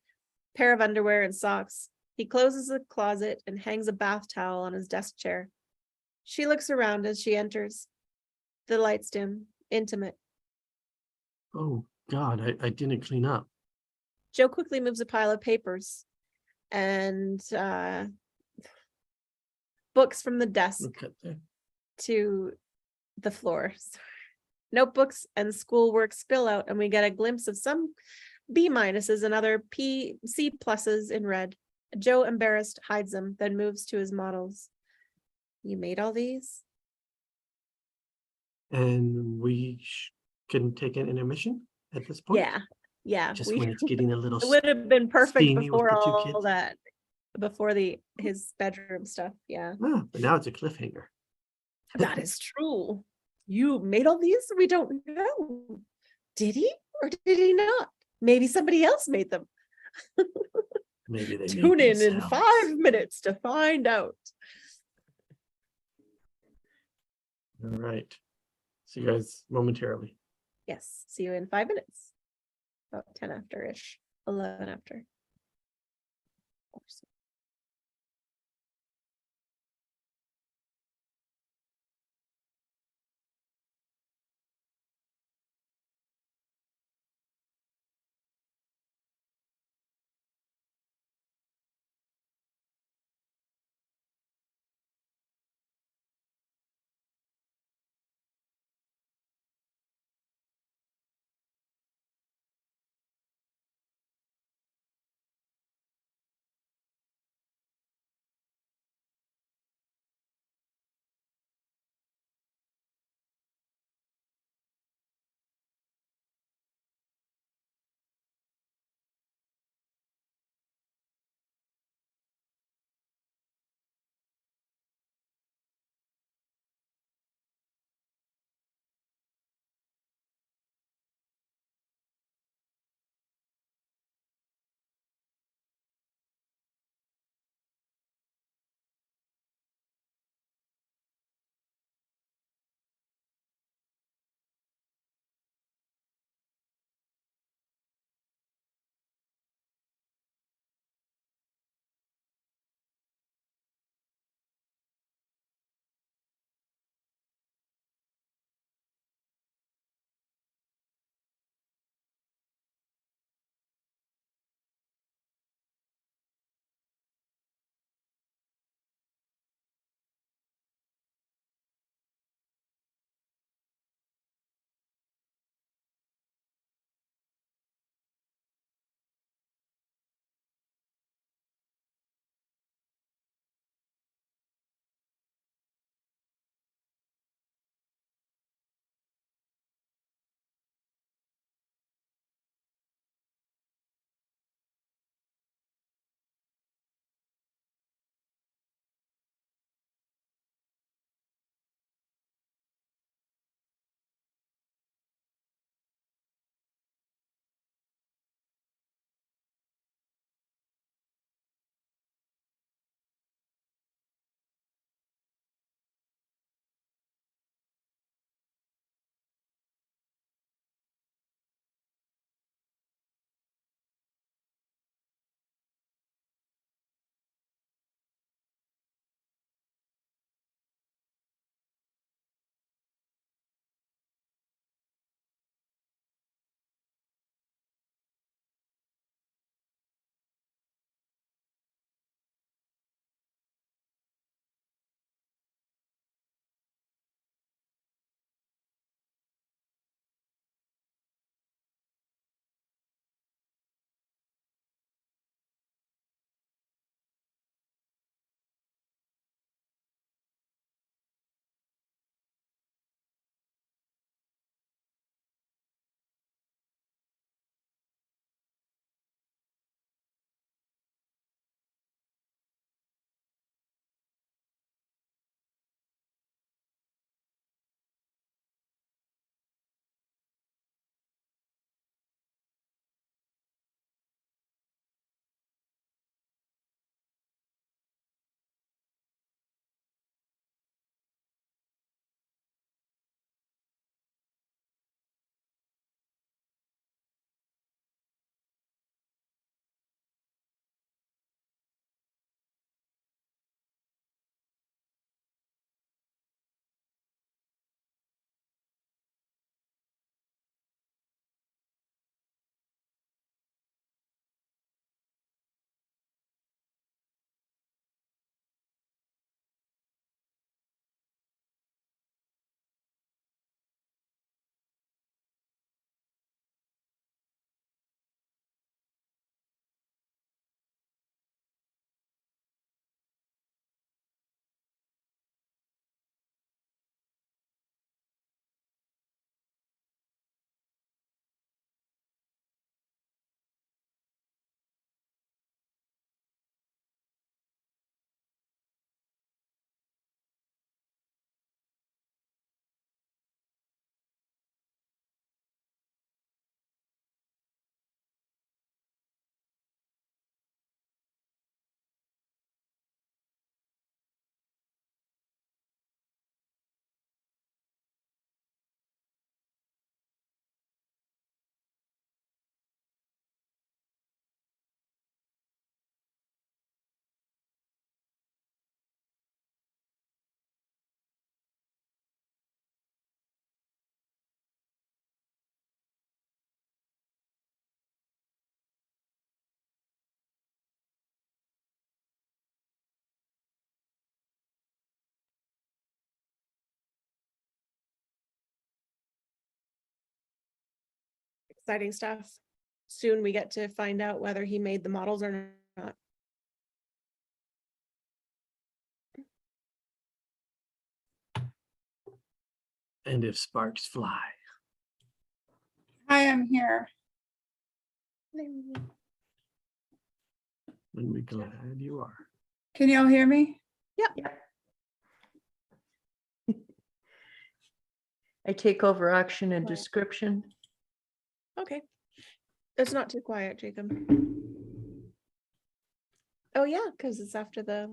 pair of underwear and socks. He closes the closet and hangs a bath towel on his desk chair. She looks around as she enters. The lights dim, intimate. Oh, God, I didn't clean up. Joe quickly moves a pile of papers and books from the desk Look at that. to the floor. Notebooks and schoolwork spill out, and we get a glimpse of some B minuses and other C pluses in red. Joe, embarrassed, hides them, then moves to his models. You made all these? And we can take an intermission at this point? Yeah. Just when it's getting a little. It would have been perfect steamy with before the two all kids. that, before his bedroom stuff. Yeah, Ah, but now it's a cliffhanger. that is true. You made all these? We don't know. Did he or did he not? Maybe somebody else made them. Maybe they Tune made in themselves. 5 minutes to find out. All right. See you guys momentarily. Yes, see you in 5 minutes. About 10 after-ish, 11 after. Or so. exciting stuff. Soon we get to find out whether he made the models or not. And if sparks fly. Hi, I'm here. And we're glad you are. Can y'all hear me? I take over action and Quiet. description. Okay. It's not too quiet, Jacob. Oh yeah, because it's after the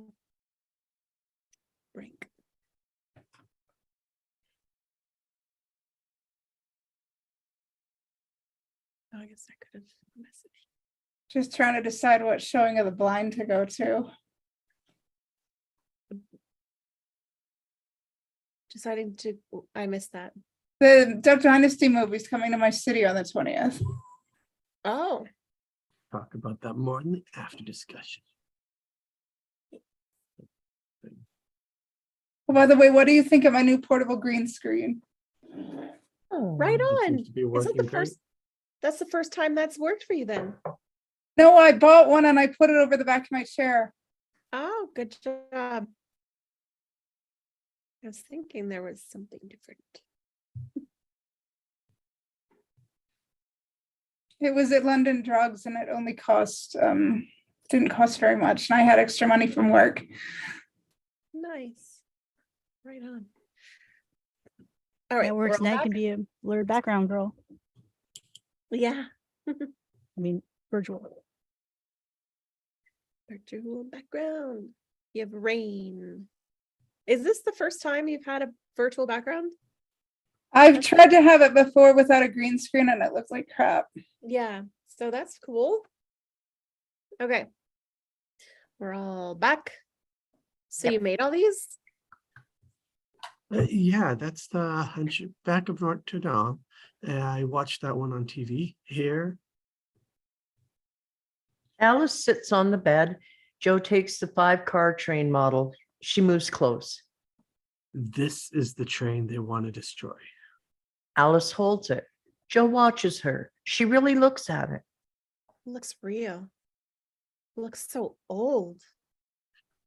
break. Oh, I guess I could have messaged. Just trying to decide what showing of the blind to go to. Deciding to, I missed that. The Duck Dynasty movie's coming to my city on the 20th. Oh, Talk about that more in the after discussion. Oh, by the way, what do you think of my new portable green screen? right It on. seems to be Is that working the great. first? That's the first time that's worked for you then. No, I bought one and I put it over the back of my chair. Oh, good job. I was thinking there was something different. It was at London Drugs and it only cost, didn't cost very much. And I had extra money from work. Nice. Right on. All right. That works. we're all Now you can back? be a blurred background girl. Yeah. I mean, virtual. Virtual background. You have rain. Is this the first time you've had a virtual background? I've tried to have it before without a green screen and it looked like crap. Yeah, so that's cool. Okay. We're all back. So you made all these? Yeah, that's the Hunchback of Notre Dame. I watched that one on TV here. Alice sits on the bed. Joe takes the 5-car train model. She moves close. This is the train they want to destroy. Alice holds it. Joe watches her. She really looks at it. Looks real. Looks so old.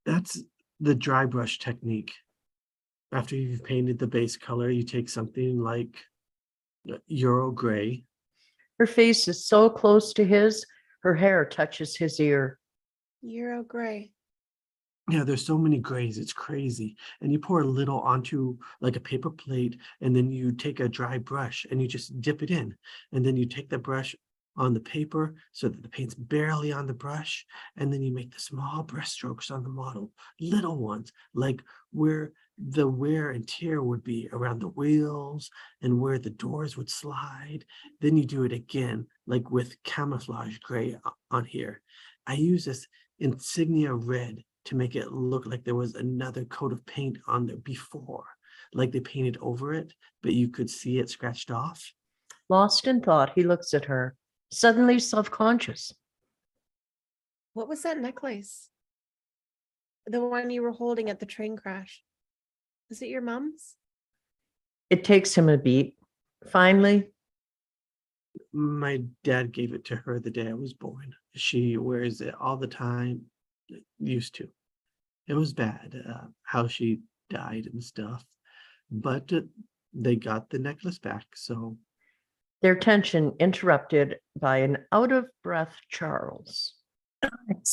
That's the dry brush technique. After you've painted the base color, you take something like Euro gray. Her face is so close to his, her hair touches his ear. Euro gray. Yeah, there's so many grays, it's crazy. And you pour a little onto like a paper plate, and then you take a dry brush and you just dip it in. And then you take the brush on the paper so that the paint's barely on the brush. And then you make the small brush strokes on the model, little ones, like where the wear and tear would be around the wheels and where the doors would slide. Then you do it again, like with camouflage gray on here. I use this insignia red to make it look like there was another coat of paint on there before, like they painted over it, but you could see it scratched off. Lost in thought, he looks at her, suddenly self-conscious. What was that necklace? The one you were holding at the train crash. Is it your mom's? It takes him a beat. Finally, My dad gave it to her the day I was born. She wears it all the time, used to. It was bad how she died and stuff, but they got the necklace back. So their tension interrupted by an out-of-breath Charles.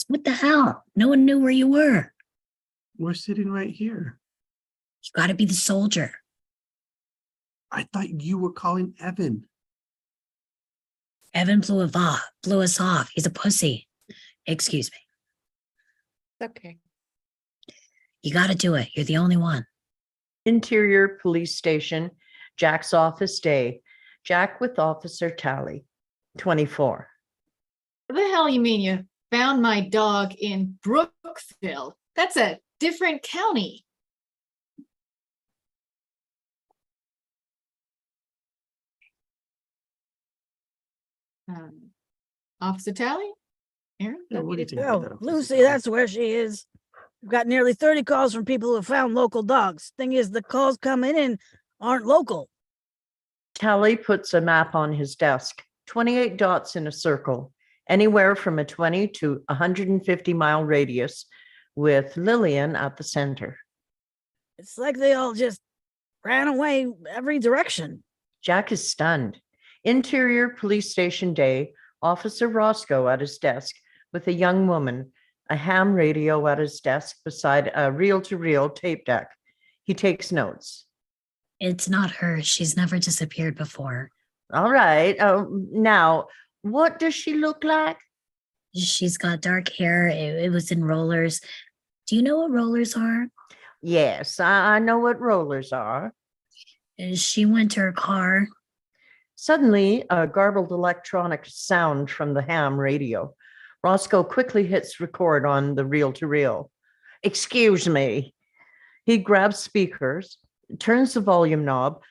What the hell? No one knew where you were. we're sitting right here. You got to be the soldier. I thought you were calling Evan. Evan blew us off. He's a pussy. Excuse me. Okay. You got to do it. You're the only one. Interior Police Station, Jack's office day. Jack with Officer Tally, 24. What the hell you mean you found my dog in Brookville? That's a different county. Officer Tally? Aaron? Yeah, what do you think Oh, about that, Officer Lucy, Tally? that's where she is. We've got nearly 30 calls from people who have found local dogs. Thing is, the calls come in and aren't local. Tally puts a map on his desk. 28 dots in a circle, anywhere from a 20 to 150-mile radius, with Lillian at the center. It's like they all just ran away every direction. Jack is stunned. Interior Police Station Day, Officer Roscoe at his desk with a young woman, a ham radio at his desk beside a reel-to-reel tape deck. He takes notes. It's not her. She's never disappeared before. All right. Now, what does she look like? She's got dark hair. It was in rollers. Do you know what rollers are? Yes, I know what rollers are. She went to her car. Suddenly, a garbled electronic sound from the ham radio. Roscoe quickly hits record on the reel-to-reel. Excuse me. He grabs speakers, turns the volume knob,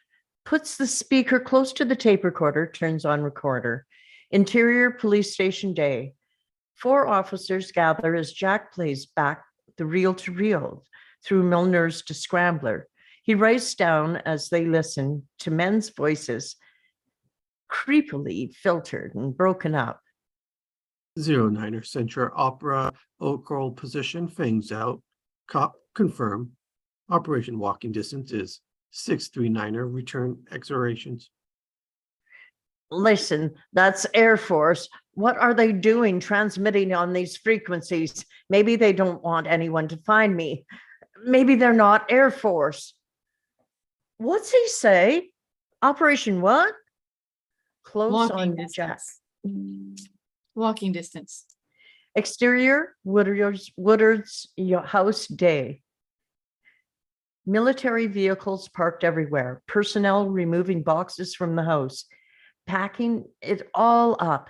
puts the speaker close to the tape recorder, turns on recorder. Interior Police Station Day. 4 officers gather as Jack plays back the reel-to-reel through Milner's Descrambler. He writes down as they listen to men's voices, creepily filtered and broken up. 09er, Central Opera, Oak Grove position, fangs out. Cop, confirm. Operation walking distance is 639er, return exorations. Listen, that's Air Force. What are they doing transmitting on these frequencies? Maybe they don't want anyone to find me. Maybe they're not Air Force. What's he say? Operation what? Close on Jack. Walking distance. Exterior, Woodard's house day. Military vehicles parked everywhere. Personnel removing boxes from the house, packing it all up.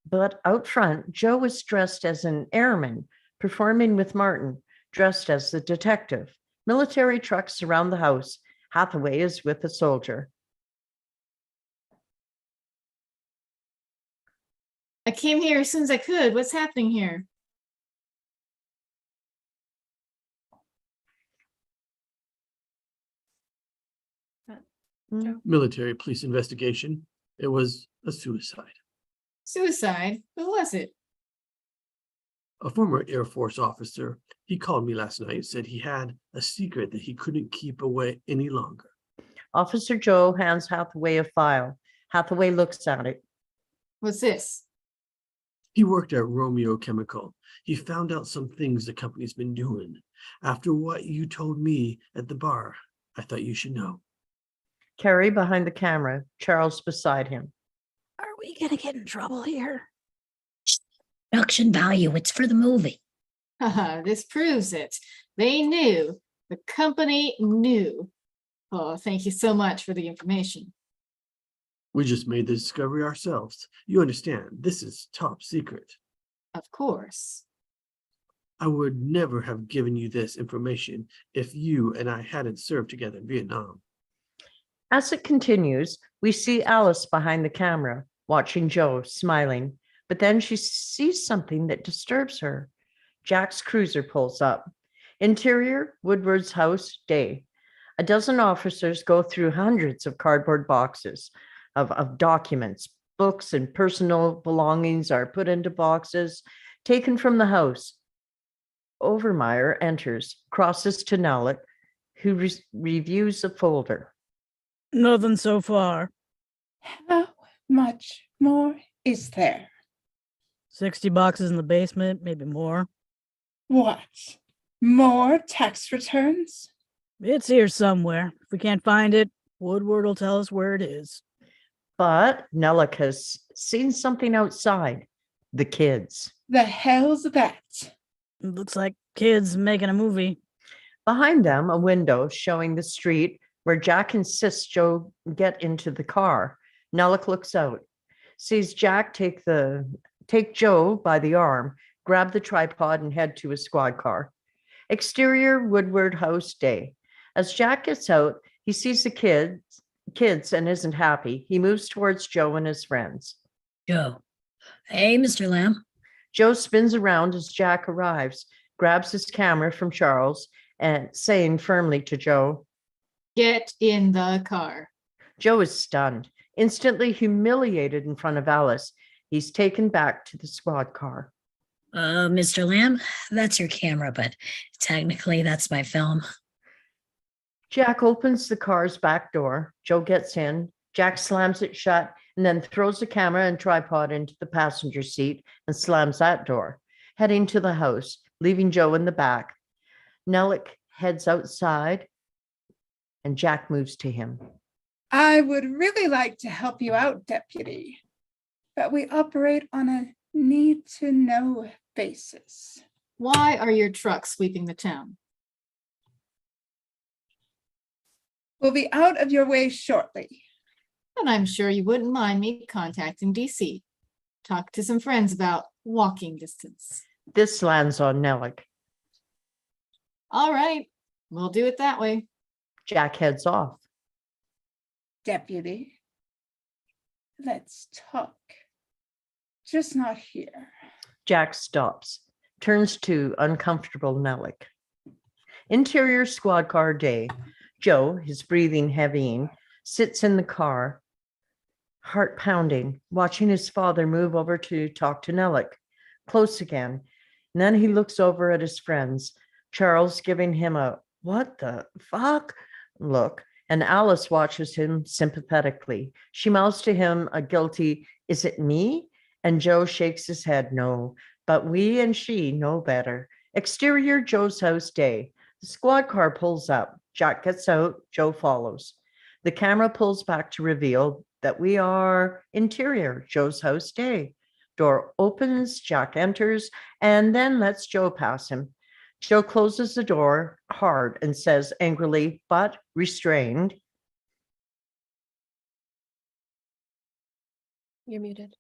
But out front, Joe was dressed as an airman, performing with Martin, dressed as the detective. Military trucks surround the house. Hathaway is with a soldier. I came here as soon as I could. What's happening here? Military police investigation. It was a suicide. Suicide? Who was it? A former Air Force officer, he called me last night, said he had a secret that he couldn't keep away any longer. Officer Joe hands Hathaway a file. Hathaway looks at it. What's this? He worked at Romeo Chemical. He found out some things the company's been doing. After what you told me at the bar, I thought you should know. Carrie behind the camera, Charles beside him. Are we gonna get in trouble here? Production value. It's for the movie. Haha, this proves it. They knew. The company knew. Oh, thank you so much for the information. We just made the discovery ourselves. You understand, this is top secret. Of course. I would never have given you this information if you and I hadn't served together in Vietnam. As it continues, we see Alice behind the camera, watching Joe, smiling, but then she sees something that disturbs her. Jack's cruiser pulls up. Interior, Woodward's house, day. A dozen officers go through hundreds of cardboard boxes of documents. Books and personal belongings are put into boxes, taken from the house. Overmeyer enters, crosses to Nowlett, who reviews the folder. Nothing so far. How much more is there? 60 boxes in the basement, maybe more. What? More tax returns? It's here somewhere. If we can't find it, Woodward will tell us where it is. But Nellick has seen something outside. The kids. The hell's that? It looks like kids making a movie. Behind them, a window showing the street where Jack insists Joe get into the car. Nellick looks out, sees Jack take Joe by the arm, grab the tripod and head to his squad car. Exterior Woodward house day. As Jack gets out, he sees the kids and isn't happy. He moves towards Joe and his friends. Joe. Hey, Mr. Lamb. Joe spins around as Jack arrives, grabs his camera from Charles and saying firmly to Joe, Get in the car. Joe is stunned. Instantly humiliated in front of Alice, he's taken back to the squad car. Mr. Lamb, that's your camera, but technically that's my film. Jack opens the car's back door. Joe gets in. Jack slams it shut and then throws the camera and tripod into the passenger seat and slams that door, heading to the house, leaving Joe in the back. Nellick heads outside and Jack moves to him. I would really like to help you out, Deputy, but we operate on a need to know basis. Why are your trucks sweeping the town? We'll be out of your way shortly. And I'm sure you wouldn't mind me contacting DC. Talk to some friends about walking distance. This lands on Nellick. All right, we'll do it that way. Jack heads off. Deputy, let's talk. Just not here. Jack stops, turns to uncomfortable Nellick. Interior squad car day. Joe, his breathing heavying, sits in the car, heart pounding, watching his father move over to talk to Nellick. Close again. And then he looks over at his friends, Charles giving him a "what the fuck" look, and Alice watches him sympathetically. She mouths to him a guilty, "Is it me?" And Joe shakes his head, "No, but we and she know better." Exterior Joe's house day. The squad car pulls up. Jack gets out. Joe follows. The camera pulls back to reveal that we are interior Joe's house day. Door opens, Jack enters, and then lets Joe pass him. Joe closes the door hard and says angrily, but restrained, You're muted.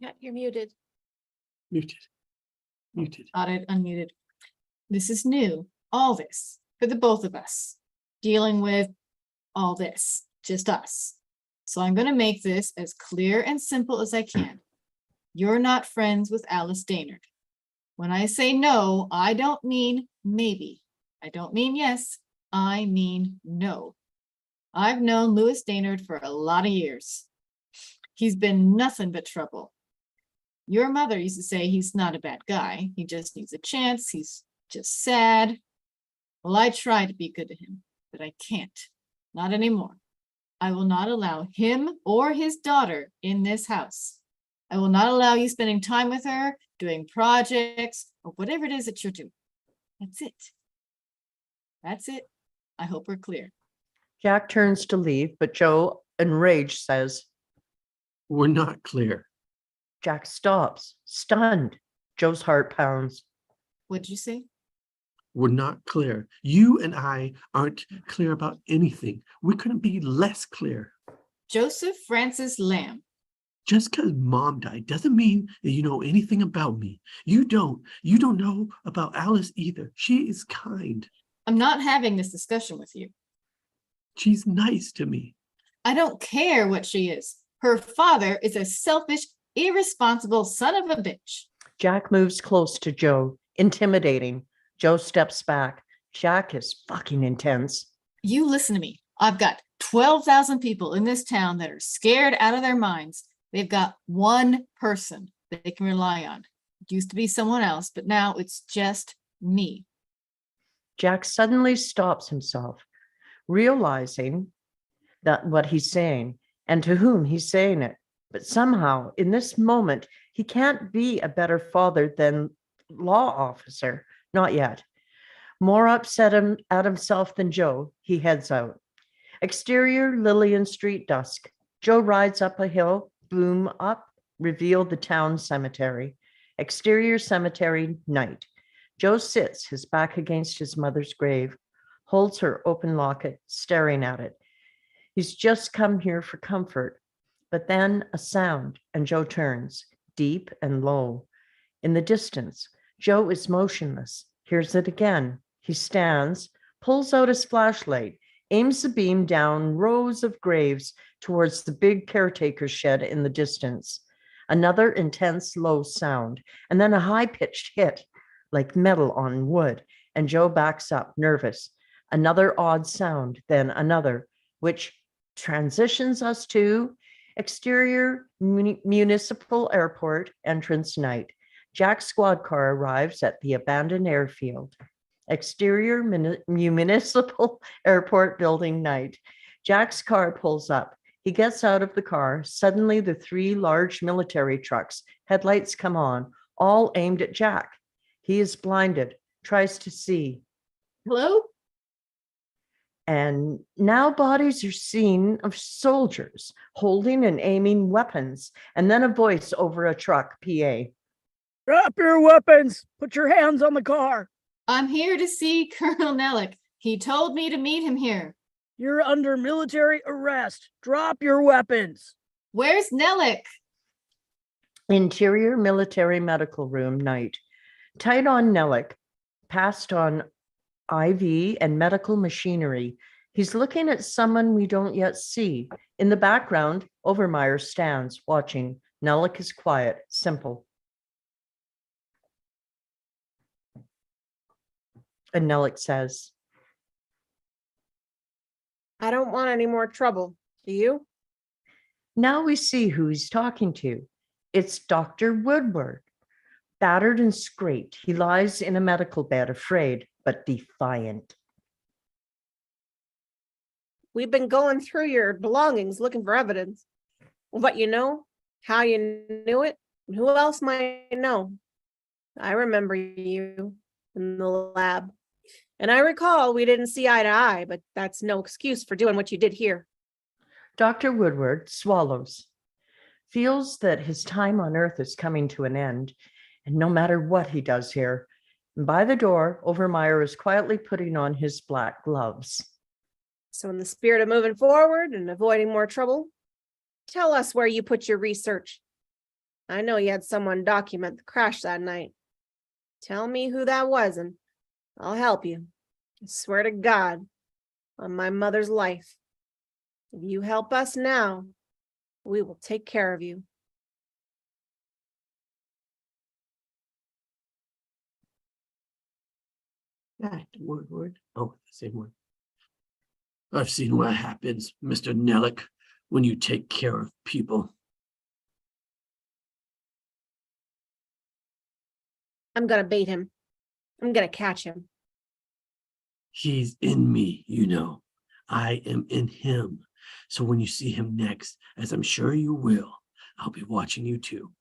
Cat, you're muted. Muted. Muted. Got it, unmuted. This is new, all this, for the both of us. Dealing with all this, just us. So I'm going to make this as clear and simple as I can. You're not friends with Alice Daynard. When I say no, I don't mean maybe. I don't mean yes, I mean no. I've known Louis Daynard for a lot of years. He's been nothing but trouble. Your mother used to say he's not a bad guy. He just needs a chance. He's just sad. Well, I try to be good to him, but I can't. Not anymore. I will not allow him or his daughter in this house. I will not allow you spending time with her, doing projects, or whatever it is that you're doing. That's it. That's it. I hope we're clear. Jack turns to leave, but Joe, enraged, says, We're not clear. Jack stops, stunned. Joe's heart pounds. What'd you say? We're not clear. You and I aren't clear about anything. We couldn't be less clear. Joseph Francis Lamb. Just because mom died doesn't mean that you know anything about me. You don't. You don't know about Alice either. She is kind. I'm not having this discussion with you. She's nice to me. I don't care what she is. Her father is a selfish, irresponsible son of a bitch. Jack moves close to Joe, intimidating. Joe steps back. Jack is fucking intense. You listen to me. I've got 12,000 people in this town that are scared out of their minds. They've got one person that they can rely on. It used to be someone else, but now it's just me. Jack suddenly stops himself, realizing that what he's saying and to whom he's saying it. But somehow, in this moment, he can't be a better father than law officer. Not yet. More upset at himself than Joe, he heads out. Exterior Lillian Street dusk. Joe rides up a hill, boom up, reveal the town cemetery. Exterior cemetery night. Joe sits, his back against his mother's grave, holds her open locket, staring at it. He's just come here for comfort. But then a sound, and Joe turns, deep and low. In the distance, Joe is motionless, hears it again. He stands, pulls out his flashlight, aims the beam down rows of graves towards the big caretaker's shed in the distance. Another intense low sound, and then a high-pitched hit, like metal on wood, and Joe backs up, nervous. Another odd sound, then another, which transitions us to exterior municipal airport entrance night. Jack's squad car arrives at the abandoned airfield. Exterior municipal airport building night. Jack's car pulls up. He gets out of the car. Suddenly, the 3 large military trucks, headlights come on, all aimed at Jack. He is blinded, tries to see. Hello? And now bodies are seen of soldiers holding and aiming weapons, and then a voice over a truck, PA. Drop your weapons. Put your hands on the car. I'm here to see Colonel Nellick. He told me to meet him here. You're under military arrest. Drop your weapons. Where's Nellick? Interior military medical room night. Tight on Nellick, passed on IV and medical machinery. He's looking at someone we don't yet see. In the background, Overmeyer stands watching. Nellick is quiet, simple. And Nellick says, I don't want any more trouble. Do you? now we see who he's talking to. It's Dr. Woodward. Battered and scraped, he lies in a medical bed, afraid but defiant. We've been going through your belongings looking for evidence. What you know, how you knew it, and who else might know. I remember you in the lab. And I recall we didn't see eye to eye, but that's no excuse for doing what you did here. Dr. Woodward swallows, feels that his time on earth is coming to an end, and no matter what he does here. And by the door, Overmeyer is quietly putting on his black gloves. So in the spirit of moving forward and avoiding more trouble, tell us where you put your research. I know you had someone document the crash that night. Tell me who that was and I'll help you. I swear to God, on my mother's life. If you help us now, we will take care of you. That Woodward. Oh, the same one. I've seen what happens, Mr. Nellick, when you take care of people. I'm gonna bait him. I'm gonna catch him. He's in me, you know. I am in him. So when you see him next, as I'm sure you will, I'll be watching you too.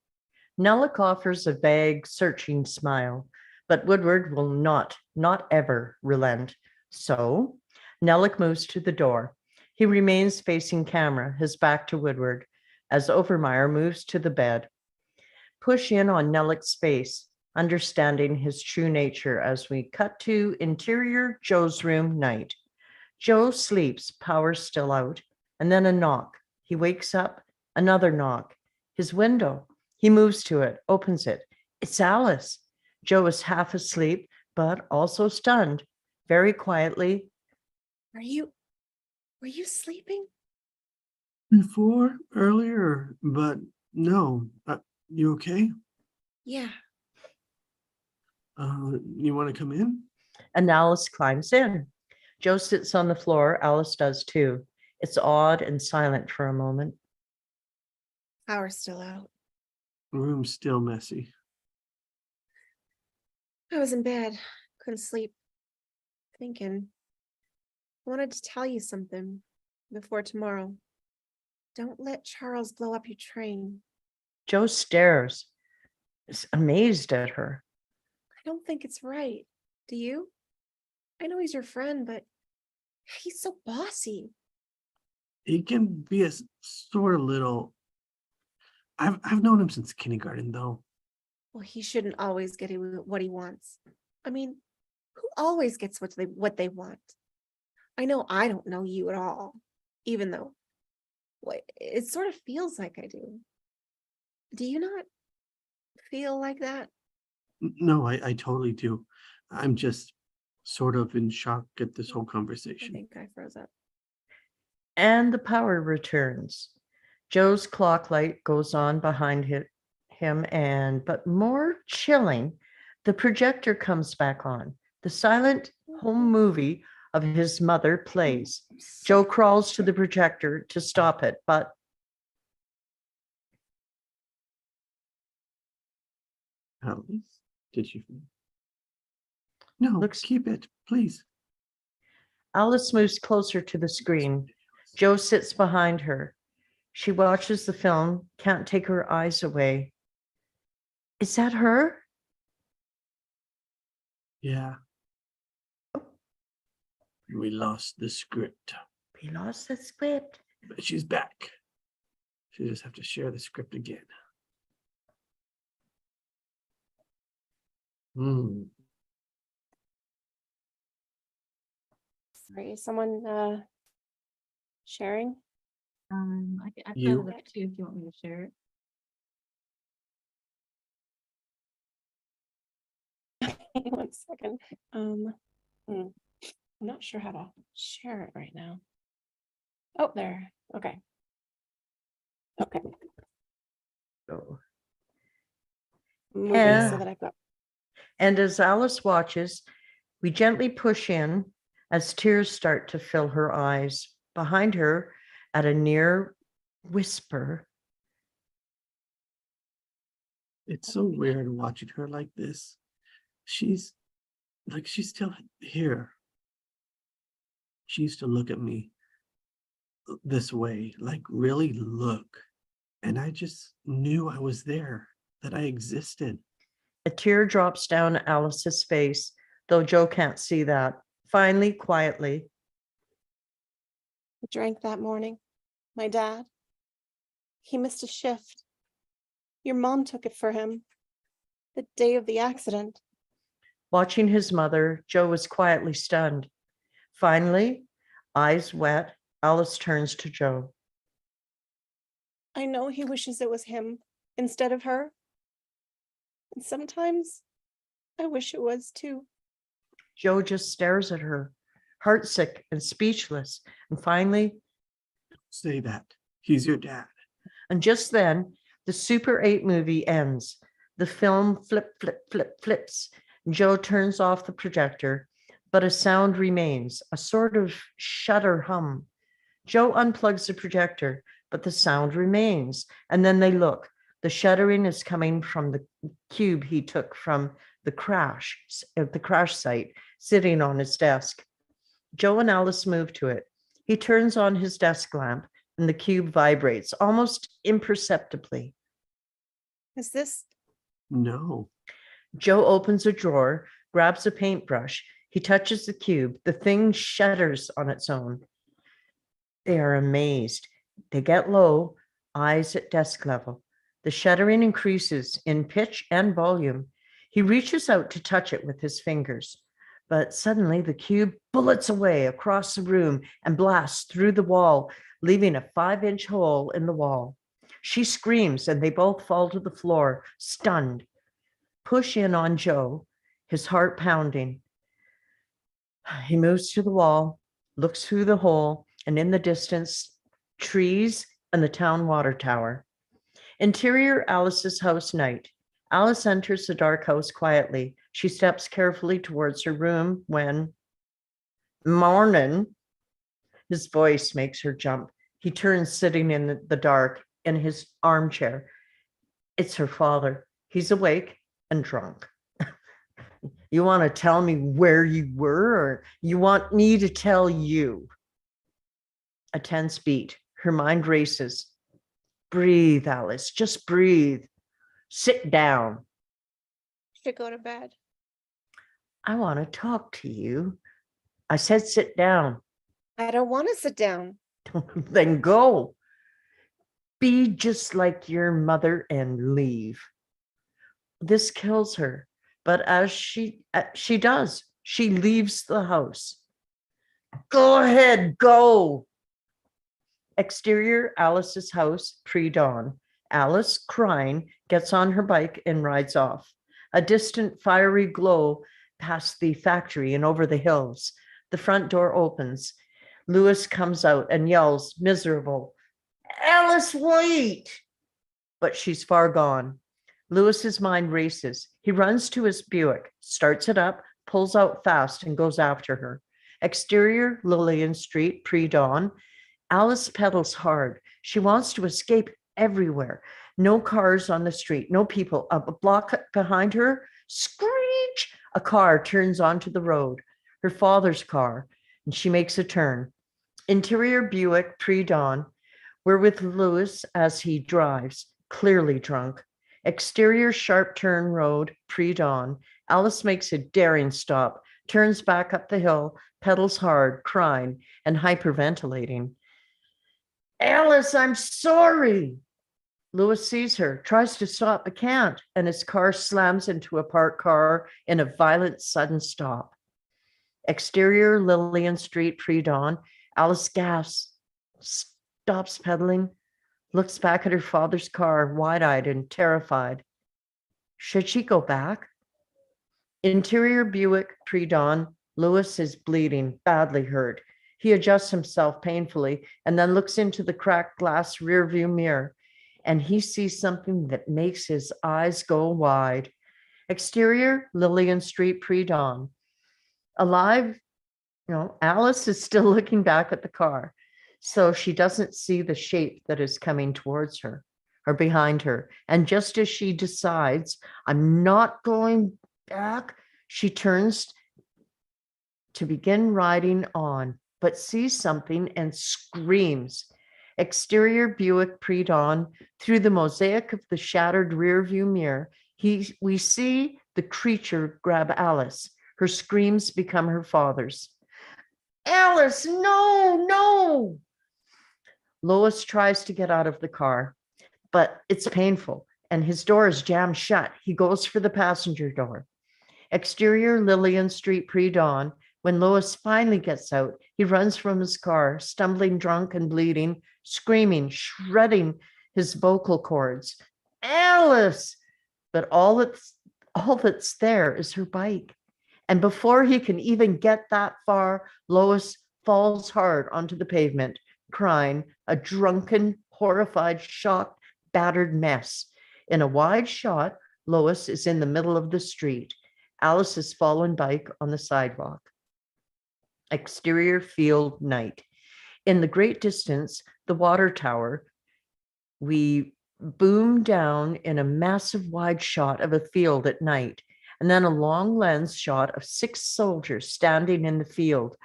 Nellick offers a vague, searching smile, but Woodward will not ever relent. So Nellick moves to the door. He remains facing camera, his back to Woodward, as Overmeyer moves to the bed. Push in on Nellick's face, understanding his true nature as we cut to interior Joe's room night. Joe sleeps, power still out, and then a knock. He wakes up, another knock. His window. He moves to it, opens it. It's Alice. Joe is half asleep, but also stunned. Very quietly, Were you sleeping? Before, earlier, but no. You okay? Yeah. You want to come in? and Alice climbs in. Joe sits on the floor. Alice does too. It's odd and silent for a moment. Power's still out. The room's still messy. I was in bed, couldn't sleep, thinking. I wanted to tell you something before tomorrow. Don't let Charles blow up your train. Joe stares, is amazed at her. I don't think it's right. Do you? I know he's your friend, but he's so bossy. He can be a sort of little. I've known him since kindergarten, though. Well, he shouldn't always get what he wants. I mean, who always gets what they want? I know I don't know you at all, even though it sort of feels like I do. Do you not feel like that? No, I totally do. I'm just sort of in shock at this whole I conversation. think I froze up. And the power returns. Joe's clock light goes on behind him, but more chilling, the projector comes back on. The silent home movie of his mother plays. Joe crawls to the projector to stop it, but Alice, did you? No, Looks- keep it, please. Alice moves closer to the screen. Joe sits behind her. She watches the film, can't take her eyes away. Is that her? Yeah. We lost the script, We lost the script. but she's back. She just have to share the script again. Hmm. Sorry, is someone sharing? I've You. got it up too if you want me to share it. 1 second. I'm not sure how to share it right now. Oh, there. Okay. Okay. Oh. Moving Yeah. so that I've got. And as Alice watches, we gently push in as tears start to fill her eyes. Behind her, at a near whisper, It's so weird watching her like this. She's still here. She used to look at me this way, like really look. And I just knew I was there, that I existed. a tear drops down Alice's face, though Joe can't see that. Finally, quietly, I drank that morning. My dad. He missed a shift. Your mom took it for him. The day of the accident. watching his mother, Joe was quietly stunned. Finally, eyes wet, Alice turns to Joe. I know he wishes it was him instead of her. And sometimes I wish it was too. Joe just stares at her, heartsick and speechless. And finally, Say that. He's your dad. and just then, the Super 8 movie ends. The film flips. Joe turns off the projector, but a sound remains, a sort of shudder hum. Joe unplugs the projector, but the sound remains. And then they look. The shuddering is coming from the cube he took from the crash site, sitting on his desk. Joe and Alice move to it. He turns on his desk lamp, and the cube vibrates almost imperceptibly. Is this? No. Joe opens a drawer, grabs a paintbrush. He touches the cube. The thing shudders on its own. They are amazed. They get low, eyes at desk level. The shuddering increases in pitch and volume. He reaches out to touch it with his fingers, but suddenly the cube bullets away across the room and blasts through the wall, leaving a 5-inch hole in the wall. She screams and they both fall to the floor, stunned. Push in on Joe, his heart pounding. He moves to the wall, looks through the hole, and in the distance, trees and the town water tower. Interior Alice's house night. Alice enters the dark house quietly. She steps carefully towards her room when, morning, his voice makes her jump. He turns, sitting in the dark in his armchair. It's her father. He's awake and drunk. You want to tell me where you were, or you want me to tell you? A tense beat. Her mind races. Breathe, Alice. Just breathe. Sit down. Should go to bed. I want to talk to you. I said sit down. I don't want to sit down. Then go. Be just like your mother and leave. This kills her, but as she does, she leaves the house. Go ahead, go. Exterior Alice's house, pre-dawn. Alice, crying, gets on her bike and rides off. A distant fiery glow past the factory and over the hills. The front door opens. Lewis comes out and yells, miserable, Alice, wait! But she's far gone. Lewis's mind races. He runs to his Buick, starts it up, pulls out fast, and goes after her. Exterior, Lillian Street, pre-dawn. Alice pedals hard. She wants to escape everywhere. No cars on the street, no people. A block behind her, screech! A car turns onto the road, her father's car, and she makes a turn. Interior Buick, pre-dawn. We're with Lewis as he drives, clearly drunk. Exterior sharp turn road, pre-dawn. Alice makes a daring stop, turns back up the hill, pedals hard, crying and hyperventilating. Alice, I'm sorry. Lewis sees her, tries to stop, but can't, and his car slams into a parked car in a violent, sudden stop. Exterior Lillian Street, pre-dawn. Alice gasps, stops pedaling, looks back at her father's car, wide-eyed and terrified. Should she go back? Interior Buick, pre-dawn. Lewis is bleeding, badly hurt. He adjusts himself painfully and then looks into the cracked glass rearview mirror, and he sees something that makes his eyes go wide. Exterior Lillian Street, pre-dawn. Alive, Alice is still looking back at the car, so she doesn't see the shape that is coming towards her or behind her. And just as she decides, I'm not going back, she turns to begin riding on, but sees something and screams. Exterior Buick, pre-dawn. Through the mosaic of the shattered rearview mirror, we see the creature grab Alice. Her screams become her father's. Alice, no, no. Lois tries to get out of the car, but it's painful and his door is jammed shut. He goes for the passenger door. Exterior Lillian Street, pre-dawn. When Lois finally gets out, he runs from his car, stumbling, drunk and bleeding, screaming, shredding his vocal cords. Alice! But all that's there is her bike. And before he can even get that far, Lois falls hard onto the pavement, crying, a drunken, horrified, shocked, battered mess. In a wide shot, Lois is in the middle of the street. Alice's fallen bike on the sidewalk. Exterior field, night. In the great distance, the water tower, we boom down in a massive wide shot of a field at night, and then a long lens shot of 6 soldiers standing in the field,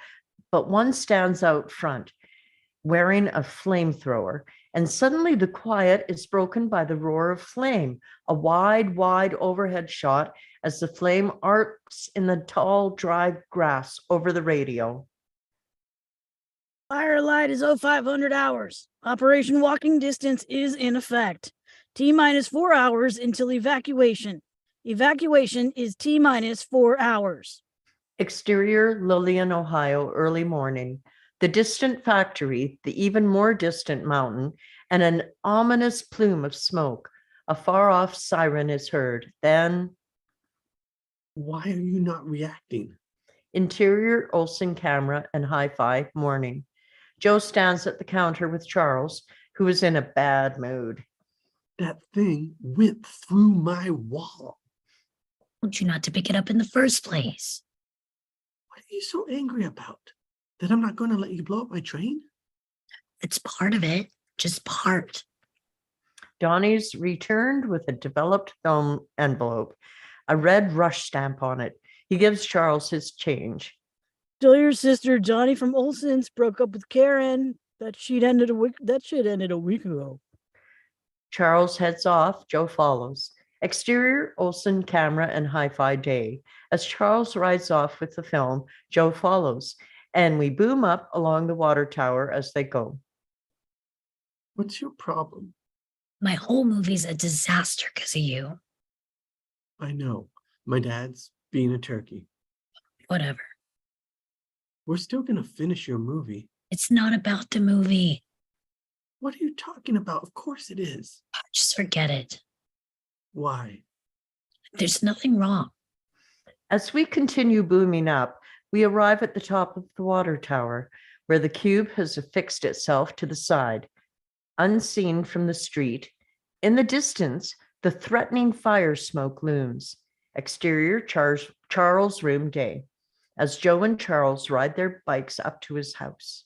but one stands out front wearing a flamethrower, and suddenly the quiet is broken by the roar of flame, a wide overhead shot as the flame arcs in the tall, dry grass over the radio. Firelight is 0500 hours. Operation Walking Distance is in effect. T-minus 4 hours until evacuation. Evacuation is T-minus 4 hours. Exterior, Lillian, Ohio, early morning. The distant factory, the even more distant mountain, and an ominous plume of smoke. A far-off siren is heard. Then, Why are you not reacting? interior, Olsen camera and hi-fi, morning. Joe stands at the counter with Charles, who is in a bad mood. That thing went through my wall. Told you not to pick it up in the first place. What are you so angry about? That I'm not going to let you blow up my train? It's part of it, just part. Donnie's returned with a developed film envelope, a red rush stamp on it. He gives Charles his change. Tell your sister Johnny from Olsen's broke up with Karen. That shit ended a week ago. Charles heads off. Joe follows. Exterior, Olsen camera and hi-fi day. As Charles rides off with the film, Joe follows, and we boom up along the water tower as they go. What's your problem? My whole movie's a disaster because of you. I know. My dad's being a turkey. Whatever. We're still going to finish your movie. It's not about the movie. What are you talking about? Of course it is. Just forget it. Why? There's nothing wrong. As we continue booming up, we arrive at the top of the water tower, where the cube has affixed itself to the side, unseen from the street. In the distance, the threatening fire smoke looms. Exterior, Charles' room, day. as Joe and Charles ride their bikes up to his house.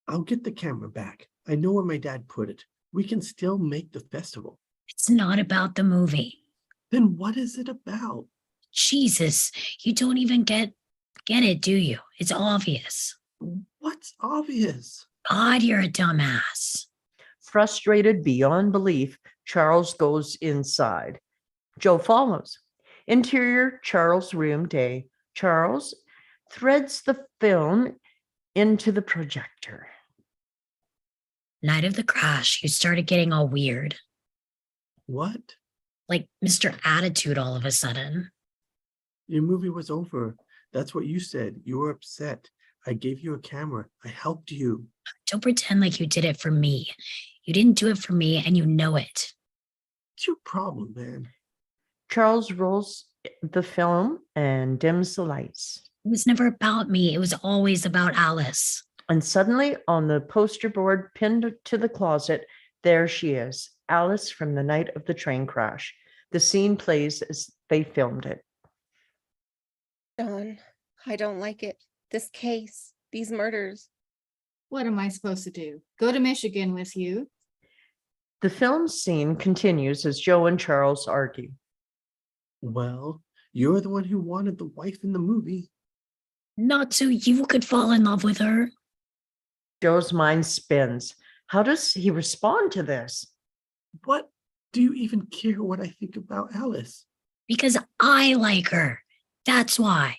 I'll get the camera back. I know where my dad put it. We can still make the festival. It's not about the movie. Then what is it about? Jesus, you don't even get it, do you? It's obvious. What's obvious? God, you're a dumbass. Frustrated beyond belief, Charles goes inside. Joe follows. Interior Charles' room day. Charles threads the film into the projector. Night of the crash, you started getting all weird. What? Like Mr. Attitude all of a sudden. Your movie was over. That's what you said. You were upset. I gave you a camera. I helped you. Don't pretend like you did it for me. You didn't do it for me and you know it. What's your problem, man? Charles rolls the film and dims the lights. It was never about me. It was always about Alice. And suddenly, on the poster board pinned to the closet, there she is, Alice from the night of the train crash. The scene plays as they filmed it. Dawn, I don't like it. This case, these murders. What am I supposed to do? Go to Michigan with you? The film scene continues as Joe and Charles argue. Well, you're the one who wanted the wife in the movie. Not so you could fall in love with her. Joe's mind spins. How does he respond to this? What? Do you even care what I think about Alice? Because I like her. That's why.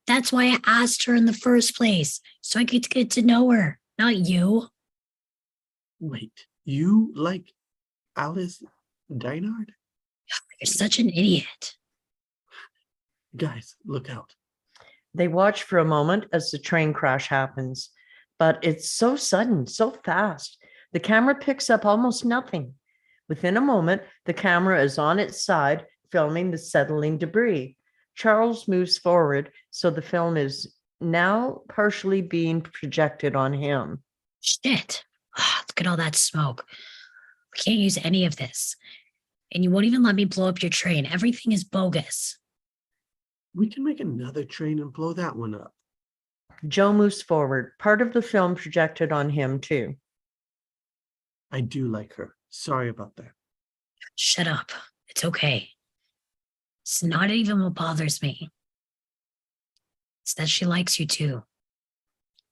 That's why I asked her in the first place. So I could get to know her, not you. Wait, you like Alice Dinard? You're such an idiot. Guys, look out. They watch for a moment as the train crash happens, but it's so sudden, so fast. The camera picks up almost nothing. Within a moment, the camera is on its side, filming the settling debris. Charles moves forward, so the film is now partially being projected on him. Shit. Look at all that smoke. We can't use any of this. And you won't even let me blow up your train. Everything is bogus. We can make another train and blow that one up. Joe moves forward, part of the film projected on him too. I do like her. Sorry about that. Shut up. It's okay. It's not even what bothers me. It's that she likes you too.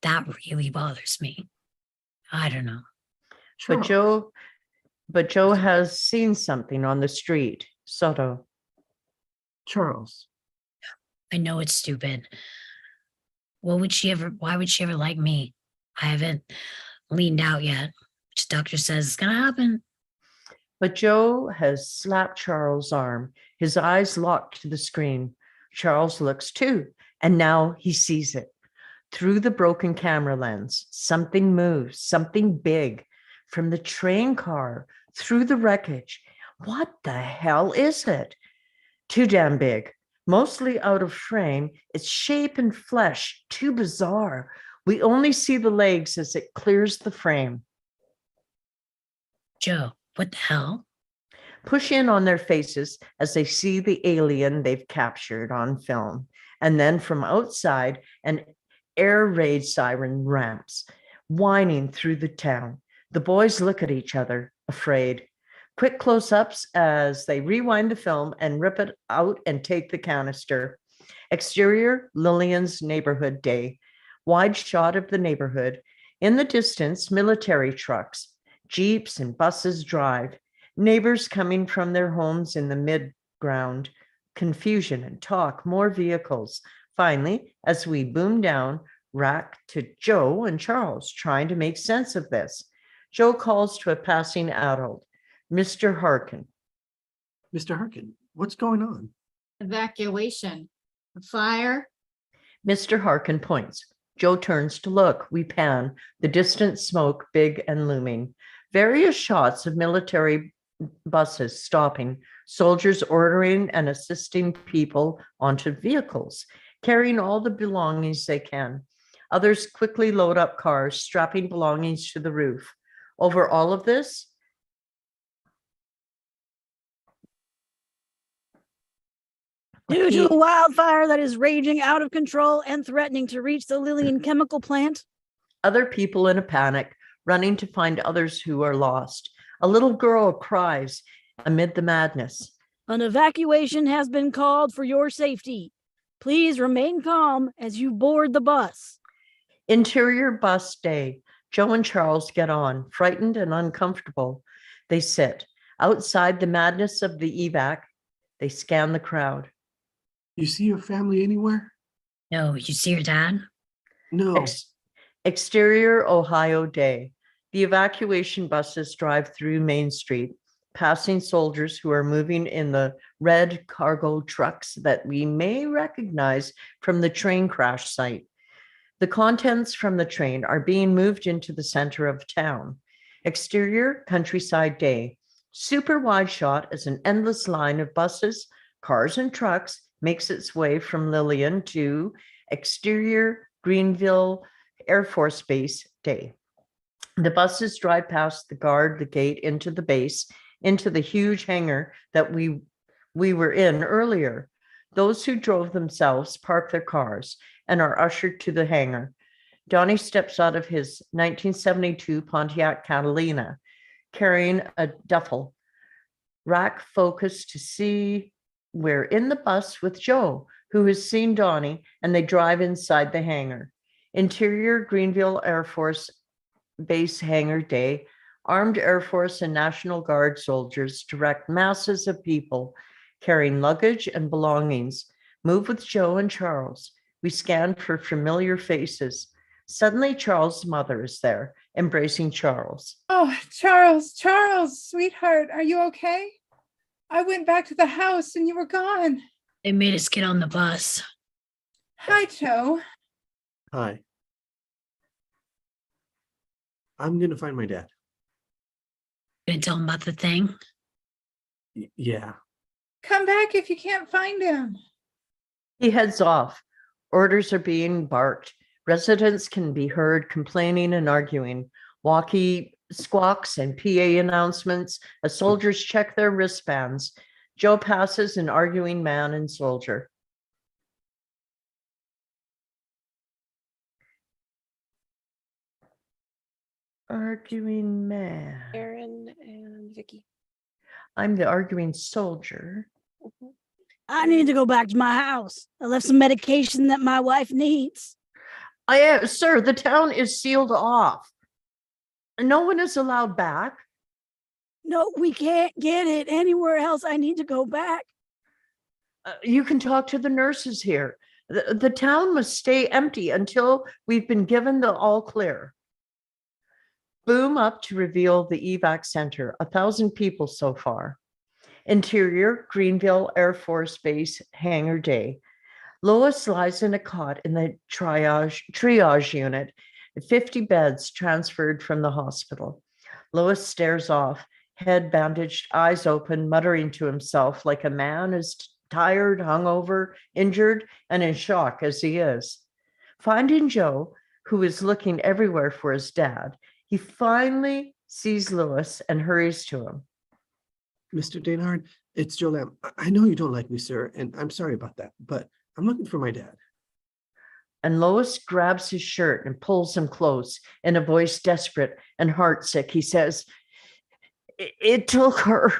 That really bothers me. I don't know. But Joe has seen something on the street. Soto. Charles. I know it's stupid. Why would she ever like me? I haven't leaned out yet, which the doctor says is gonna happen. But Joe has slapped Charles' arm, his eyes locked to the screen. Charles looks too, and now he sees it. Through the broken camera lens, something moves, something big, from the train car, through the wreckage. What the hell is it? Too damn big. Mostly out of frame, its shape and flesh too bizarre. We only see the legs as it clears the frame. Joe, what the hell? Push in on their faces as they see the alien they've captured on film. And then from outside, an air raid siren ramps, whining through the town. The boys look at each other, afraid. Quick close-ups as they rewind the film and rip it out and take the canister. Exterior, Lillian's neighborhood day. Wide shot of the neighborhood. In the distance, military trucks, jeeps and buses drive. Neighbors coming from their homes in the mid-ground. Confusion and talk, more vehicles. Finally, as we boom down, rack to Joe and Charles trying to make sense of this. Joe calls to a passing adult. Mr. Harkin. Mr. Harkin, what's going on? Evacuation. A fire. Mr. Harkin points. Joe turns to look. We pan. The distant smoke, big and looming. Various shots of military buses stopping, soldiers ordering and assisting people onto vehicles, carrying all the belongings they can. Others quickly load up cars, strapping belongings to the roof. Over all of this, Due to He- a wildfire that is raging out of control and threatening to reach the Lillian chemical plant. Other people in a panic, running to find others who are lost. A little girl cries amid the madness. An evacuation has been called for your safety. Please remain calm as you board the bus. Interior bus day. Joe and Charles get on, frightened and uncomfortable. They sit. Outside the madness of the evac, they scan the crowd. You see your family anywhere? No, you see your dad? No. Exterior Ohio day. The evacuation buses drive through Main Street, passing soldiers who are moving in the red cargo trucks that we may recognize from the train crash site. The contents from the train are being moved into the center of town. Exterior countryside day. Super wide shot as an endless line of buses, cars, and trucks makes its way from Lillian to exterior Greenville Air Force Base day. The buses drive past the guard, the gate into the base, into the huge hangar that we were in earlier. Those who drove themselves park their cars and are ushered to the hangar. Donnie steps out of his 1972 Pontiac Catalina, carrying a duffel rack focused to see we're in the bus with Joe, who has seen Donnie, and they drive inside the hangar. Interior Greenville Air Force Base hangar day. Armed Air Force and National Guard soldiers direct masses of people carrying luggage and belongings. Move with Joe and Charles. We scan for familiar faces. Suddenly, Charles' mother is there, embracing Charles. Oh, Charles, sweetheart, are you okay? I went back to the house and you were gone. They made us get on the bus. Hi, Joe. Hi. I'm gonna find my dad. Gonna tell him about the thing? Yeah. Come back if you can't find him. He heads off. Orders are being barked. Residents can be heard complaining and arguing. Walkie squawks and PA announcements as soldiers check their wristbands. Joe passes an arguing man and soldier. Arguing man. Aaron and Vicky. I'm the arguing soldier. I need to go back to my house. I left some medication that my wife needs. I am, sir, the town is sealed off. No one is allowed back. No, we can't get it anywhere else. I need to go back. You can talk to the nurses here. The town must stay empty until we've been given the all clear. Boom up to reveal the evac center, 1,000 people so far. Interior, Greenville Air Force Base hangar day. Lois lies in a cot in the triage unit, 50 beds transferred from the hospital. Lois stares off, head bandaged, eyes open, muttering to himself like a man is tired, hungover, injured, and in shock as he is. Finding Joe, who is looking everywhere for his dad, he finally sees Lois and hurries to him. Mr. Dainard, it's Joe Lamb. I know you don't like me, sir, and I'm sorry about that, but I'm looking for my dad. And Lois grabs his shirt and pulls him close. In a voice desperate and heartsick, he says, It took her.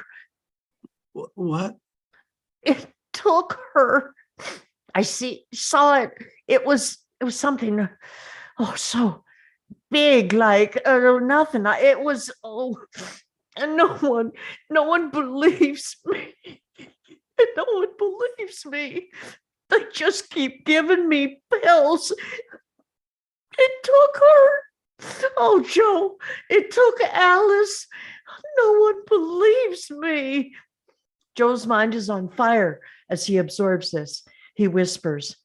What? It took her. I saw it. It was something, so big, like nothing. It was, and no one believes me. No one believes me. They just keep giving me pills. It took her. Oh, Joe, it took Alice. No one believes me. Joe's mind is on fire as he absorbs this. He whispers,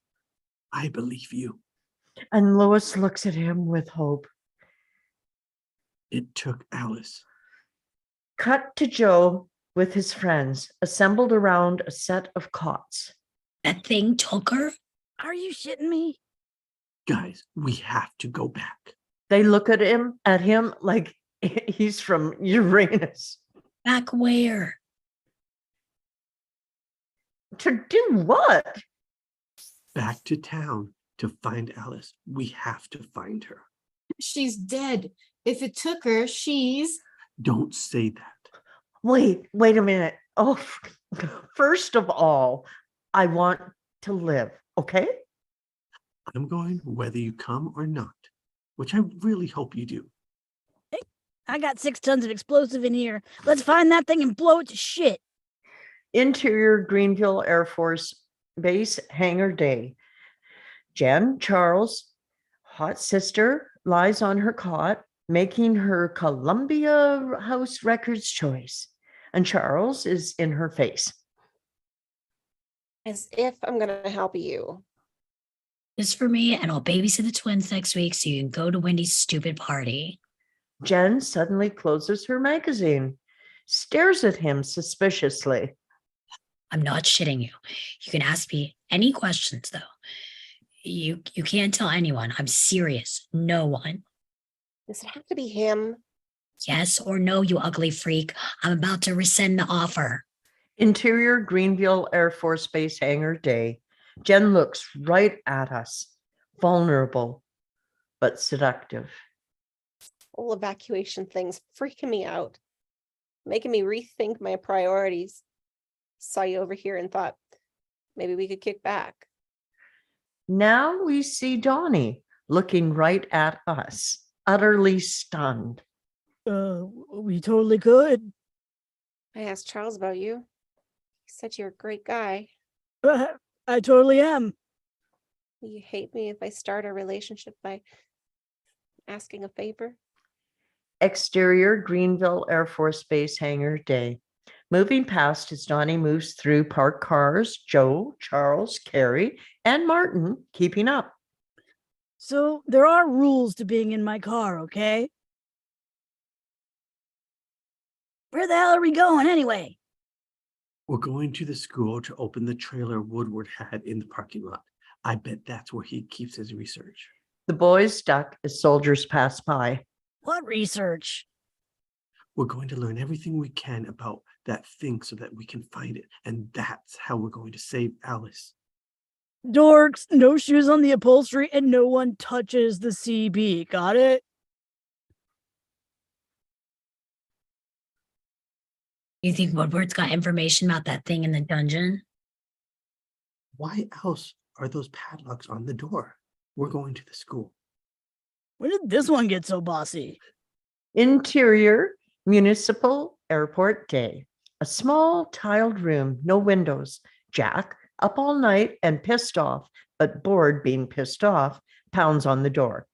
I believe you. and Lois looks at him with hope. It took Alice. Cut to Joe with his friends assembled around a set of cots. That thing took her? Are you shitting me? Guys, we have to go back. They look at him like he's from Uranus. Back where? To do what? Back to town to find Alice. We have to find her. She's dead. If it took her, she's. Don't say that. Wait a minute. Oh, first of all, I want to live, okay? I'm going whether you come or not, which I really hope you do. I got 6 tons of explosive in here. Let's find that thing and blow it to shit. Interior Greenville Air Force Base hangar day. Jen, Charles, hot sister, lies on her cot, making her Columbia House Records choice. And Charles is in her face. As if I'm gonna help you. Just for me, and I'll babysit the twins next week so you can go to Wendy's stupid party. Jen suddenly closes her magazine, stares at him suspiciously. I'm not shitting you. You can ask me any questions though. You can't tell anyone. I'm serious. No one. Does it have to be him? Yes or no, you ugly freak. I'm about to rescind the offer. Interior Greenville Air Force Base hangar day. Jen looks right at us, vulnerable, but seductive. Whole evacuation thing's freaking me out, making me rethink my priorities. Saw you over here and thought maybe we could kick back. Now we see Donnie looking right at us, utterly stunned. We totally could. I asked Charles about you. He said you're a great guy. I totally am. Will you hate me if I start a relationship by asking a favor? Exterior Greenville Air Force Base hangar day. Moving past as Donnie moves through parked cars, Joe, Charles, Carrie, and Martin keeping up. So there are rules to being in my car, okay? Where the hell are we going anyway? We're going to the school to open the trailer Woodward had in the parking lot. I bet that's where he keeps his research. The boys duck as soldiers pass by. What research? We're going to learn everything we can about that thing so that we can find it. And that's how we're going to save Alice. Dorks, no shoes on the upholstery, and no one touches the CB. Got it? You think Woodward's got information about that thing in the dungeon? Why else are those padlocks on the door? We're going to the school. When did this one get so bossy? Interior Municipal Airport day. A small tiled room, no windows. Jack, up all night and pissed off, but bored being pissed off, pounds on the door.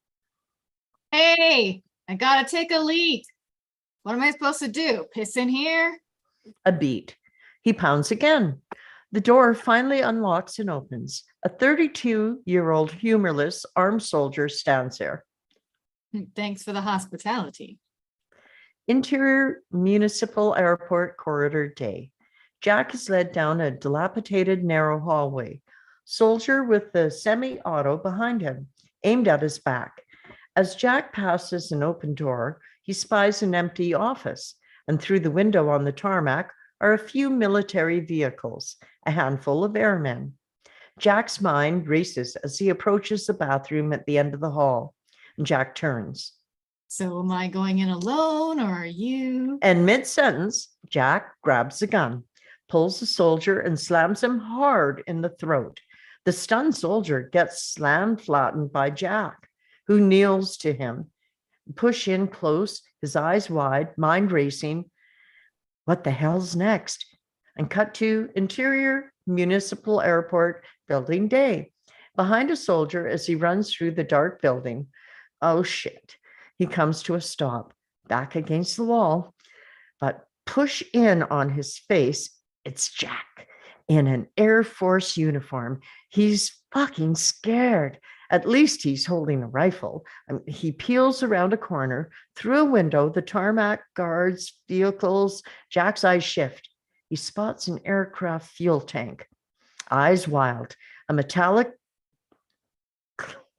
Hey, I gotta take a leak. What am I supposed to do? Piss in here? A beat. He pounds again. The door finally unlocks and opens. A 32-year-old humorless armed soldier stands there. Thanks for the hospitality. Interior Municipal Airport corridor day. Jack is led down a dilapidated narrow hallway. Soldier with the semi-auto behind him, aimed at his back. As Jack passes an open door, he spies an empty office, and through the window on the tarmac are a few military vehicles, a handful of airmen. Jack's mind races as he approaches the bathroom at the end of the hall, and Jack turns. So am I going in alone or are you? And mid-sentence, Jack grabs a gun, pulls the soldier and slams him hard in the throat. The stunned soldier gets slammed flattened by Jack, who kneels to him. Push in close, his eyes wide, mind racing. What the hell's next? And cut to Interior Municipal Airport building day. Behind a soldier as he runs through the dark building. Oh shit. He comes to a stop, back against the wall, but push in on his face. It's Jack in an Air Force uniform. He's fucking scared. At least he's holding a rifle. He peels around a corner, through a window, the tarmac, guards, vehicles. Jack's eyes shift. He spots an aircraft fuel tank. Eyes wild, a metallic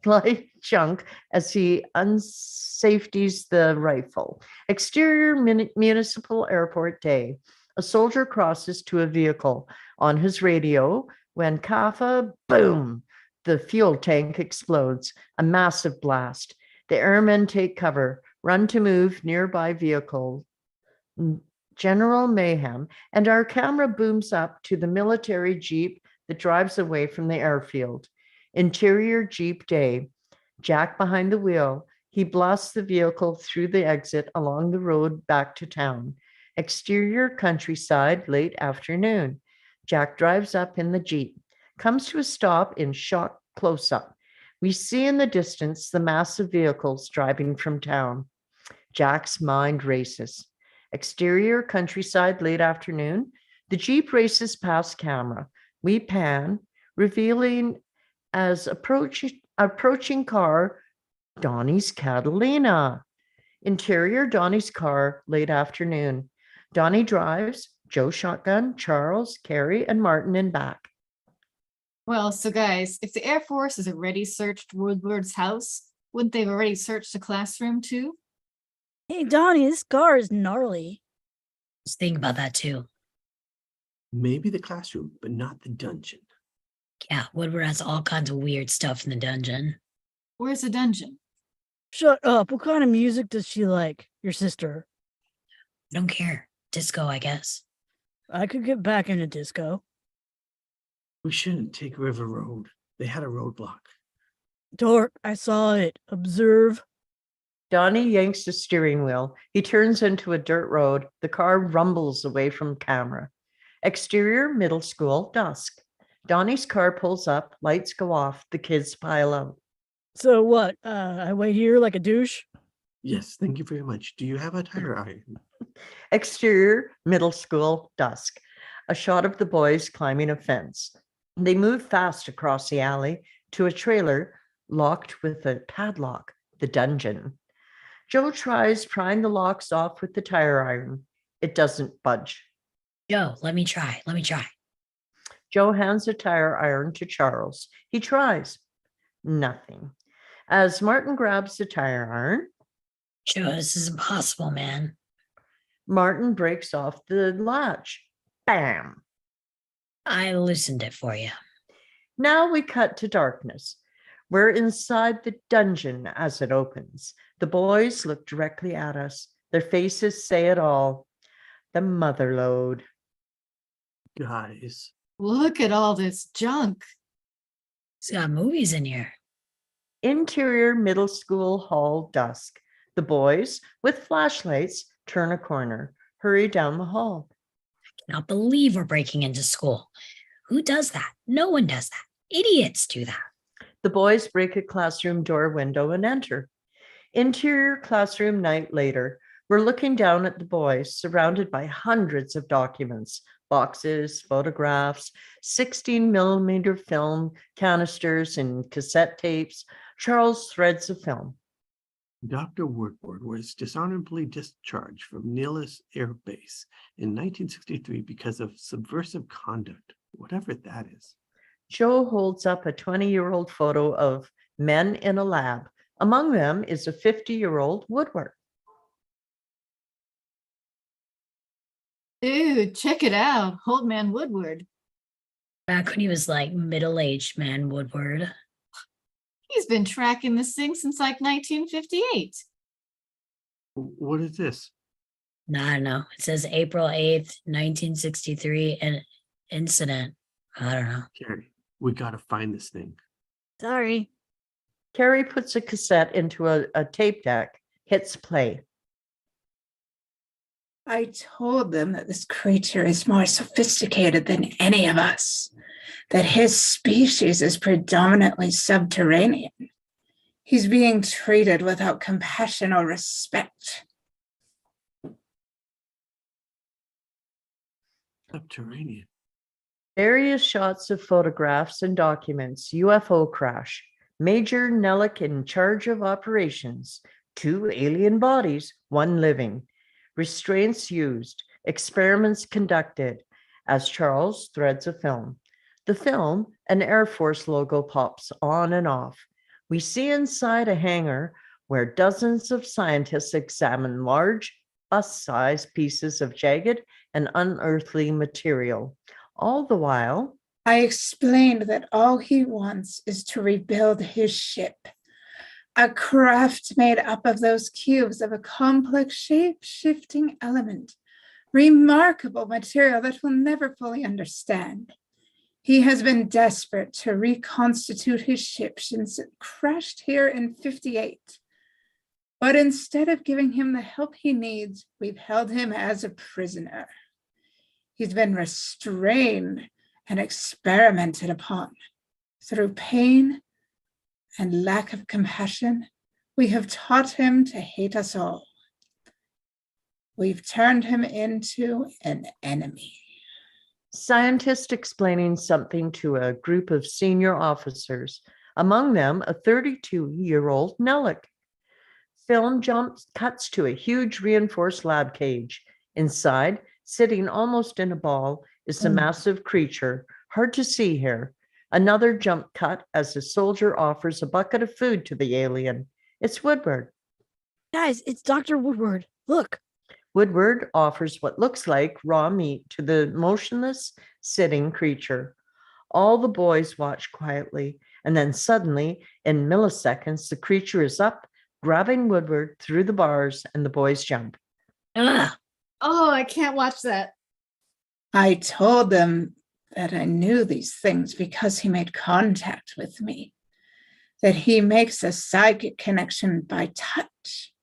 light chunk as he unsafeties the rifle. Exterior Municipal Airport day. A soldier crosses to a vehicle. On his radio, when Kaffa, boom, the fuel tank explodes, a massive blast. The airmen take cover, run to move nearby vehicle. General mayhem, and our camera booms up to the military jeep that drives away from the airfield. Interior Jeep day. Jack behind the wheel. He blasts the vehicle through the exit along the road back to town. Exterior countryside, late afternoon. Jack drives up in the Jeep, comes to a stop in shot close-up. We see in the distance the massive vehicles driving from town. Jack's mind races. Exterior countryside, late afternoon. The Jeep races past camera. We pan, revealing as approaching car, Donnie's Catalina. Interior, Donnie's car, late afternoon. Donnie drives, Joe shotgun, Charles, Carrie, and Martin in back. Well, so guys, if the Air Force has already searched Woodward's house, wouldn't they have already searched the classroom too? Hey, Donnie, this car is gnarly. Just think about that too. Maybe the classroom, but not the dungeon. Yeah, Woodward has all kinds of weird stuff in the dungeon. Where's the dungeon? Shut up. What kind of music does she like? Your sister. I don't care. Disco, I guess. I could get back into disco. We shouldn't take River Road. They had a roadblock. Dork, I saw it. Observe. Donnie yanks the steering wheel. He turns into a dirt road. The car rumbles away from camera. Exterior, middle school, dusk. Donnie's car pulls up, lights go off, the kids pile out. So what? I wait here like a douche? Yes, thank you very much. Do you have a tire iron? Exterior, middle school, dusk. A shot of the boys climbing a fence. They move fast across the alley to a trailer locked with a padlock, the dungeon. Joe tries prying the locks off with the tire iron. It doesn't budge. Joe, let me try. Joe hands a tire iron to Charles. He tries. Nothing. As Martin grabs the tire iron, Joe, this is impossible, man. Martin breaks off the latch. Bam! I loosened it for you. Now we cut to darkness. We're inside the dungeon as it opens. The boys look directly at us. Their faces say it all. The mother lode. Guys, Look at all this junk. It's got movies in here. Interior middle school hall dusk. The boys, with flashlights, turn a corner, hurry down the hall. Cannot believe we're breaking into school. Who does that? No one does that. Idiots do that. The boys break a classroom door window and enter. Interior classroom night later. We're looking down at the boys, surrounded by hundreds of documents, boxes, photographs, 16mm film canisters and cassette tapes. Charles threads a film. Dr. Woodward was dishonorably discharged from Nelis Air Base in 1963 because of subversive conduct, whatever that is. Joe holds up a 20-year-old photo of men in a lab. Among them is a 50-year-old Woodward. Dude, check it out. Old man Woodward. Back when he was like middle-aged man Woodward. He's been tracking this thing since like 1958. What is this? No, I don't know. It says April 8th, 1963, an incident. I don't know. Carrie, we gotta find this thing. Sorry. Carrie puts a cassette into a tape deck, hits play. I told them that this creature is more sophisticated than any of us, that his species is predominantly subterranean. He's being treated without compassion or respect. Subterranean. Various shots of photographs and documents. UFO crash. Major Nellick in charge of operations. 2 alien bodies, 1 living. Restraints used. Experiments conducted. As Charles threads a film. The film, an Air Force logo pops on and off. We see inside a hangar where dozens of scientists examine large bus-sized pieces of jagged and unearthly material. All the while, I explained that all he wants is to rebuild his ship. A craft made up of those cubes of a complex shape-shifting element. Remarkable material that we'll never fully understand. He has been desperate to reconstitute his ship since it crashed here in 58. But instead of giving him the help he needs, we've held him as a prisoner. He's been restrained and experimented upon. Through pain and lack of compassion, we have taught him to hate us all. We've turned him into an enemy. scientist explaining something to a group of senior officers, among them a 32-year-old Nellick. Film cuts to a huge reinforced lab cage. Inside, sitting almost in a ball, is a massive creature, hard to see here. Another jump cut as a soldier offers a bucket of food to the alien. It's Woodward. Guys, it's Dr. Woodward. Look. Woodward offers what looks like raw meat to the motionless, sitting creature. All the boys watch quietly, and then suddenly, in milliseconds, the creature is up, grabbing Woodward through the bars, and the boys jump. Ugh. Oh, I can't watch that. I told them that I knew these things because he made contact with me, that he makes a psychic connection by touch.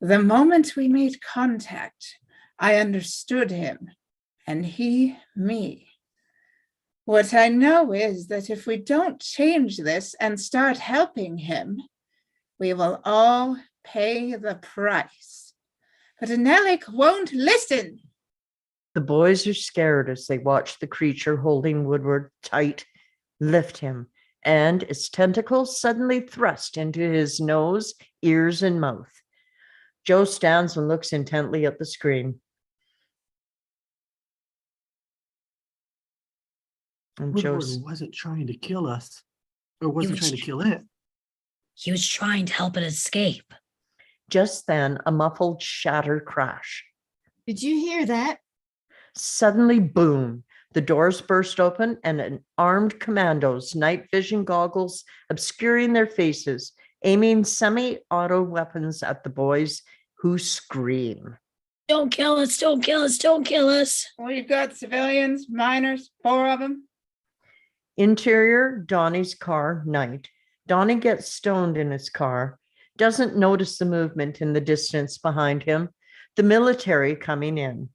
The moment we made contact, I understood him, and he me. What I know is that if we don't change this and start helping him, we will all pay the price. But Nellick won't listen. The boys are scared as they watch the creature holding Woodward tight lift him, and its tentacles suddenly thrust into his nose, ears, and mouth. Joe stands and looks intently at the screen. And Woodward Joe's wasn't trying to kill us, or wasn't was trying to tr- kill it. He was trying to help it escape. just then a muffled shatter crash. Did you hear that? Suddenly, boom, the doors burst open and an armed commandos, night vision goggles obscuring their faces, aiming semi-auto weapons at the boys who scream. Don't kill us, don't kill us, don't kill us. We've got civilians, minors, 4 of them. Interior, Donnie's car, night. Donnie gets stoned in his car, doesn't notice the movement in the distance behind him, the military coming in.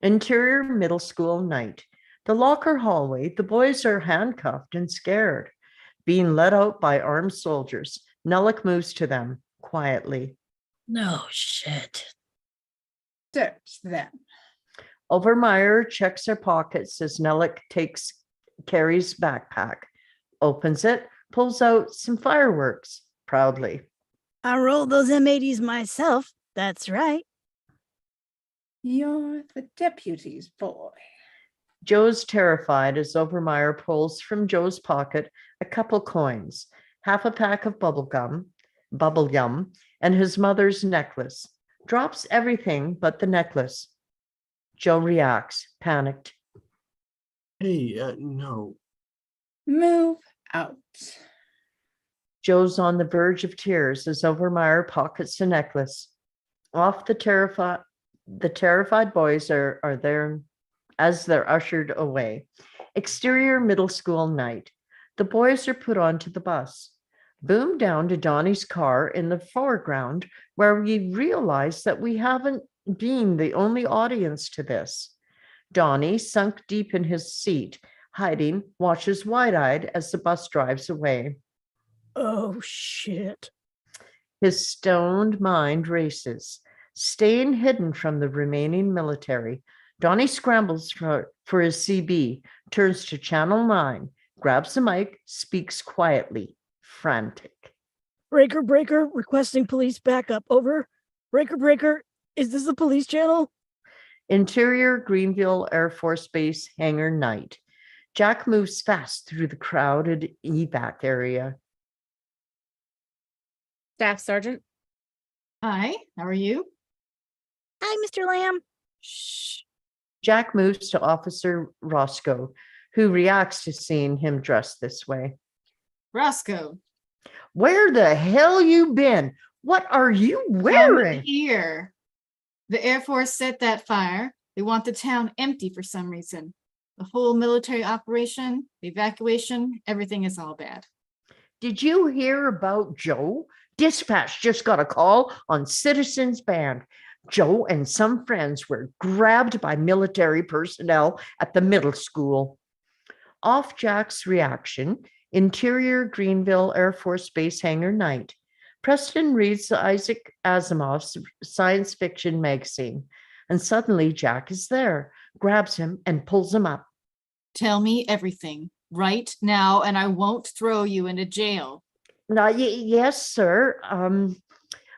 Interior, middle school, night. The locker hallway, the boys are handcuffed and scared. Being led out by armed soldiers, Nellick moves to them quietly. No shit. Search them. Overmeyer checks their pockets as Nellick takes Carrie's backpack, opens it, pulls out some fireworks proudly. I rolled those M80s myself. That's right. You're the deputy's boy. Joe's terrified as Overmeyer pulls from Joe's pocket a couple coins, half a pack of bubble yum, and his mother's necklace. Drops everything but the necklace. Joe reacts, panicked. Hey, no. Move out. Joe's on the verge of tears as Overmeyer pockets the necklace. Off the terrified boys are there as they're ushered away. Exterior middle school night. The boys are put onto the bus. Boom down to Donnie's car in the foreground, where we realize that we haven't been the only audience to this. Donnie, sunk deep in his seat, hiding, watches wide-eyed as the bus drives away. Oh, shit. His stoned mind races. Staying hidden from the remaining military, Donnie scrambles for his CB, turns to Channel 9, grabs the mic, speaks quietly, frantic. Breaker, requesting police backup. Over. Breaker, is this the police channel? Interior Greenville Air Force Base hangar night. Jack moves fast through the crowded evac area. Staff Sergeant. Hi, how are you? Hi, Mr. Lamb. Shh. Jack moves to Officer Roscoe, who reacts to seeing him dressed this way. Roscoe, Where the hell you been? What are you come wearing? here. The Air Force set that fire. They want the town empty for some reason. The whole military operation, the evacuation, everything is all bad. Did you hear about Joe? Dispatch just got a call on Citizens Band. Joe and some friends were grabbed by military personnel at the middle school. Off Jack's reaction, interior Greenville Air Force Base hangar night. Preston reads Isaac Asimov's science fiction magazine, and suddenly Jack is there, grabs him, and pulls him up. Tell me everything right now, and I won't throw you into jail. Now, yes, sir.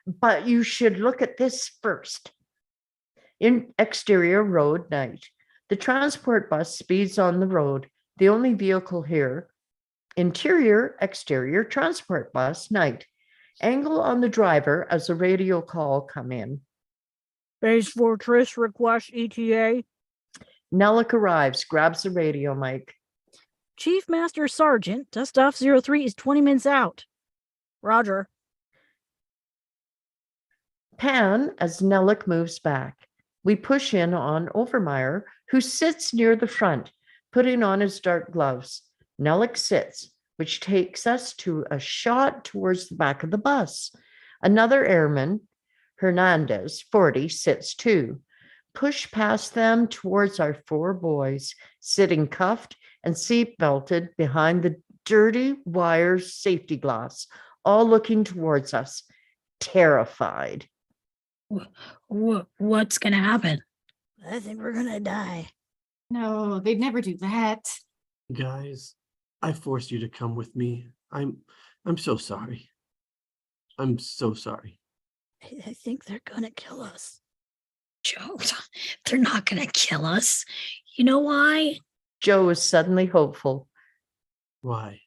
But you should look at this first. In exterior road night, the transport bus speeds on the road, the only vehicle here. Interior, exterior transport bus night. Angle on the driver as a radio call come in. Base Fortress request ETA. Nellick arrives, grabs the radio mic. Chief Master Sergeant, Dust Off 03 is 20 minutes out. Roger. Pan as Nellick moves back. We push in on Overmeyer, who sits near the front, putting on his dark gloves. Nellick sits, which takes us to a shot towards the back of the bus. Another airman, Hernandez, 40, sits too. Push past them towards our four boys, sitting cuffed and seatbelted behind the dirty wire safety glass, all looking towards us, terrified. What's gonna happen? I think we're gonna die. No, they'd never do that. Guys, I forced you to come with me. I'm so sorry. I'm so sorry. I think they're gonna kill us. Joe, they're not gonna kill us. You know why? Joe is suddenly hopeful, Why?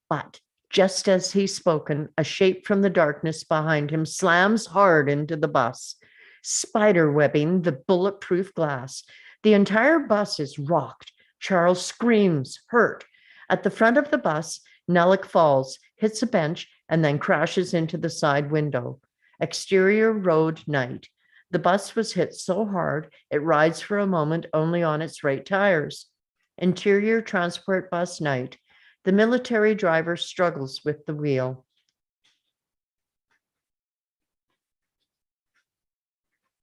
but just as he's spoken, a shape from the darkness behind him slams hard into the bus, spiderwebbing the bulletproof glass. The entire bus is rocked. Charles screams, hurt. At the front of the bus, Nellick falls, hits a bench, and then crashes into the side window. Exterior road night. The bus was hit so hard, it rides for a moment only on its right tires. Interior transport bus night. The military driver struggles with the wheel.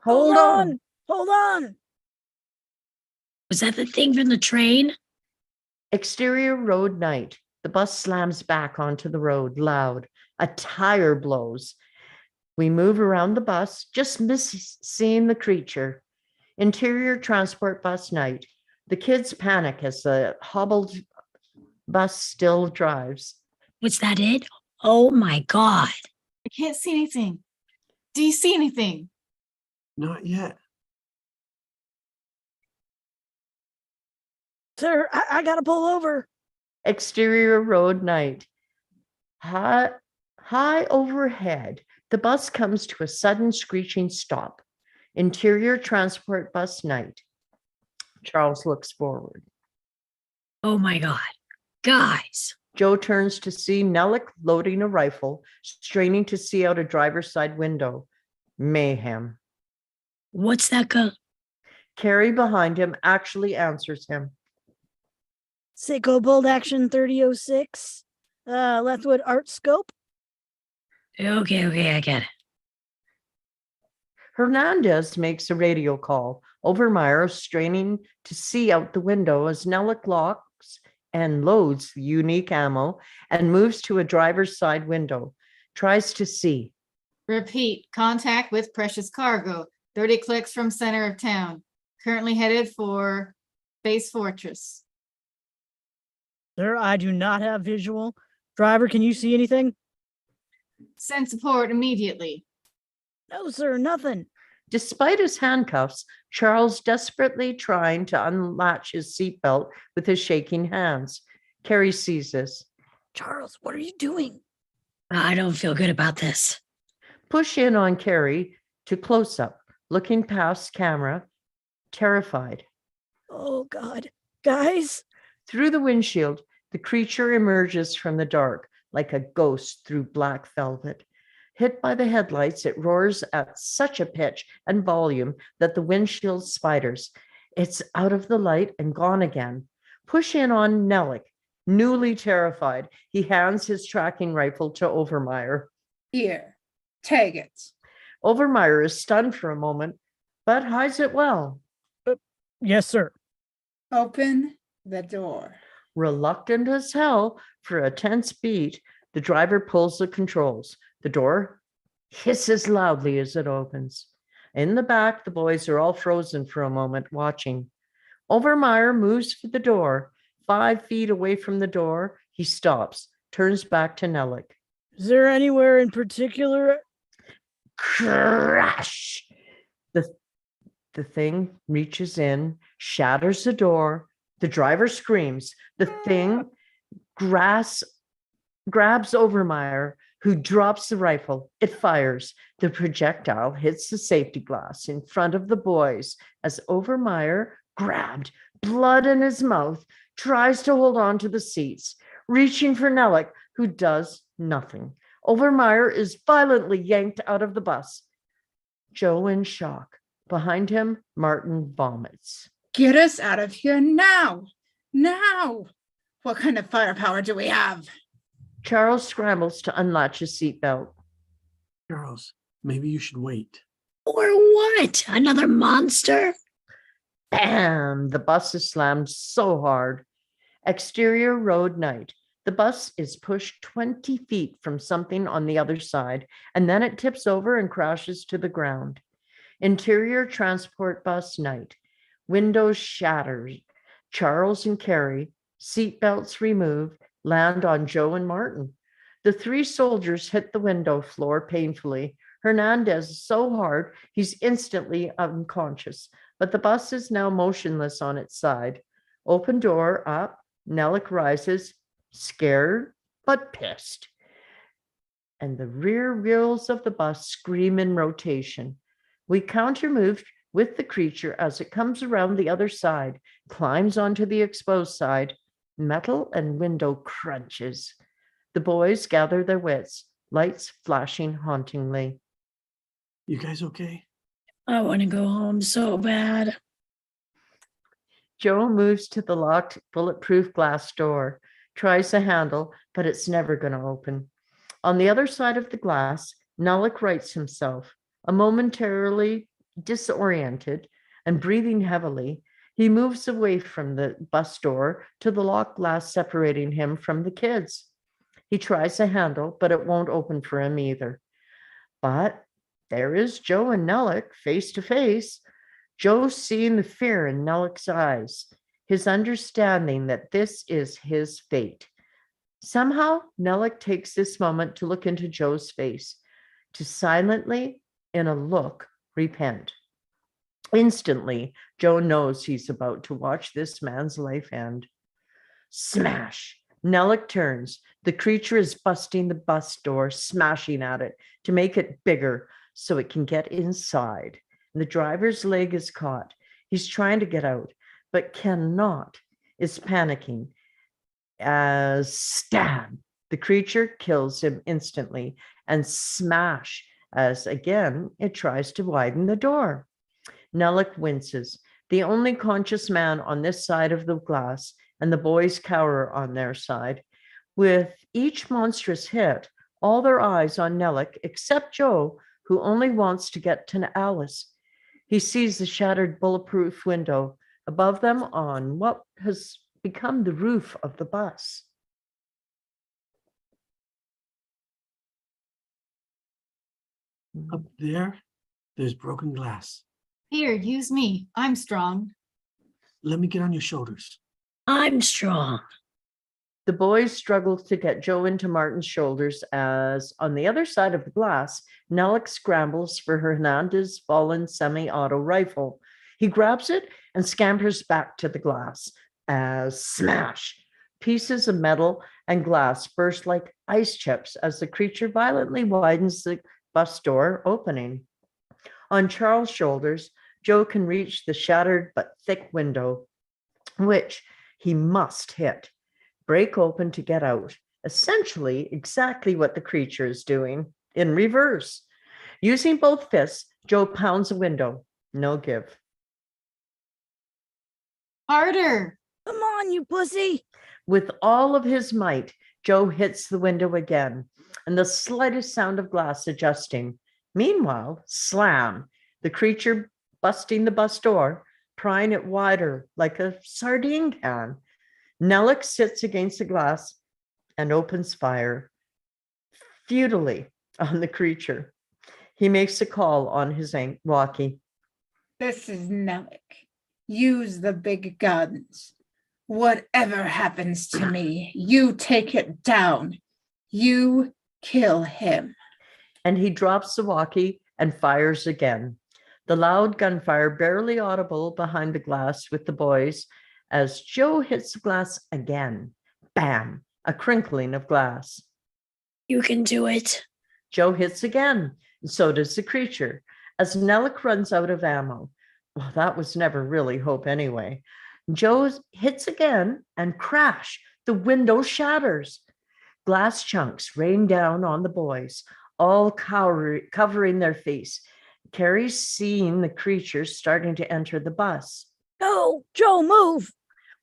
Hold on. Hold on. Was that the thing from the train? Exterior road night. The bus slams back onto the road, loud. A tire blows. We move around the bus, just miss seeing the creature. Interior transport bus night. The kids panic as the hobbled bus still drives. Was that it? Oh my God. I can't see anything. Do you see anything? Not yet. Sir, I gotta pull over. Exterior road night. High overhead, the bus comes to a sudden screeching stop. Interior transport bus night. Charles looks forward. Oh my God. Guys. Joe turns to see Nellick loading a rifle, straining to see out a driver's side window. Mayhem. What's that gun? Carrie behind him actually answers him. Seiko Bold Action 3006. Lethwood Art Scope. Okay, I get it. Hernandez makes a radio call. Overmeyer straining to see out the window as Nellick locks and loads the unique ammo and moves to a driver's side window. Tries to see. Repeat, contact with precious cargo. 30 clicks from center of town. Currently headed for Base Fortress. Sir, I do not have visual. Driver, can you see anything? Send support immediately. No, sir, nothing. Despite his handcuffs, Charles desperately trying to unlatch his seatbelt with his shaking hands. Carrie sees this. Charles, what are you doing? I don't feel good about this. Push in on Carrie to close up. looking past camera, terrified. Oh God, guys. Through the windshield, the creature emerges from the dark like a ghost through black velvet. Hit by the headlights, it roars at such a pitch and volume that the windshield spiders. It's out of the light and gone again. Push in on Nellick. Newly terrified, he hands his tracking rifle to Overmeyer. Here, take it. Overmeyer is stunned for a moment, but hides it well. Yes, sir. Open the door. Reluctant as hell for a tense beat, the driver pulls the controls. The door hisses loudly as it opens. In the back, the boys are all frozen for a moment, watching. Overmeyer moves for the door. 5 feet away from the door, he stops, turns back to Nellick. Is there anywhere in particular? Crash! The thing reaches in, shatters the door. The driver screams. The thing grabs Overmeyer, who drops the rifle. It fires. The projectile hits the safety glass in front of the boys as Overmeyer, grabbed, blood in his mouth, tries to hold on to the seats, reaching for Nellick, who does nothing. Overmeyer is violently yanked out of the bus. Joe in shock. Behind him, Martin vomits. Get us out of here now. Now. What kind of firepower do we have? Charles scrambles to unlatch his seatbelt. Charles, maybe you should wait. Or what? Another monster? Bam! The bus is slammed so hard. Exterior road night. The bus is pushed 20 feet from something on the other side, and then it tips over and crashes to the ground. Interior transport bus night. Windows shattered. Charles and Carrie, seatbelts removed, land on Joe and Martin. The 3 soldiers hit the window floor painfully. Hernandez so hard he's instantly unconscious, but the bus is now motionless on its side. Open door up. Nellick rises, scared but pissed. And the rear wheels of the bus scream in rotation. We counter-move with the creature as it comes around the other side, climbs onto the exposed side. Metal and window crunches. The boys gather their wits, lights flashing hauntingly. You guys okay? I want to go home so bad. Joe moves to the locked, bulletproof glass door, tries the handle, but it's never going to open. On the other side of the glass, Nellick rights himself. Momentarily disoriented and breathing heavily, he moves away from the bus door to the locked glass separating him from the kids. He tries the handle, but it won't open for him either. But there is Joe and Nellick face to face. Joe seeing the fear in Nellick's eyes, his understanding that this is his fate. Somehow, Nellick takes this moment to look into Joe's face, to silently, in a look, repent. Instantly, Joe knows he's about to watch this man's life end. Smash! Nellick turns. The creature is busting the bus door, smashing at it to make it bigger so it can get inside. The driver's leg is caught. He's trying to get out, but cannot, is panicking. As stab, the creature kills him instantly, and smash, as again it tries to widen the door. Nellick winces, the only conscious man on this side of the glass, and the boys cower on their side. With each monstrous hit, all their eyes on Nellick, except Joe, who only wants to get to Alice. He sees the shattered bulletproof window above them on what has become the roof of the bus. Up there, there's broken glass. Here, use me. I'm strong. Let me get on your shoulders. I'm strong. The boys struggle to get Joe into Martin's shoulders as, on the other side of the glass, Nellick scrambles for Hernandez's fallen semi-auto rifle. He grabs it and scampers back to the glass as smash! Pieces of metal and glass burst like ice chips as the creature violently widens the bus door opening. On Charles' shoulders, Joe can reach the shattered but thick window, which he must hit, break open to get out. Essentially, exactly what the creature is doing in reverse. Using both fists, Joe pounds a window. No give. Harder. Come on, you pussy. With all of his might, Joe hits the window again, and the slightest sound of glass adjusting. Meanwhile, slam, the creature busting the bus door, prying it wider like a sardine can. Nellick sits against the glass and opens fire futilely on the creature. He makes a call on his walkie. This is Nellick. Use the big guns. Whatever happens to me, you take it down. You kill him. And he drops the walkie and fires again. The loud gunfire barely audible behind the glass with the boys as Joe hits the glass again. Bam, a crinkling of glass. You can do it. Joe hits again, and so does the creature. As Nellick runs out of ammo, well, that was never really hope anyway. Joe hits again and crash, the window shatters. Glass chunks rain down on the boys, all covering their face. Carrie's seeing the creature starting to enter the bus. Go, Joe, move.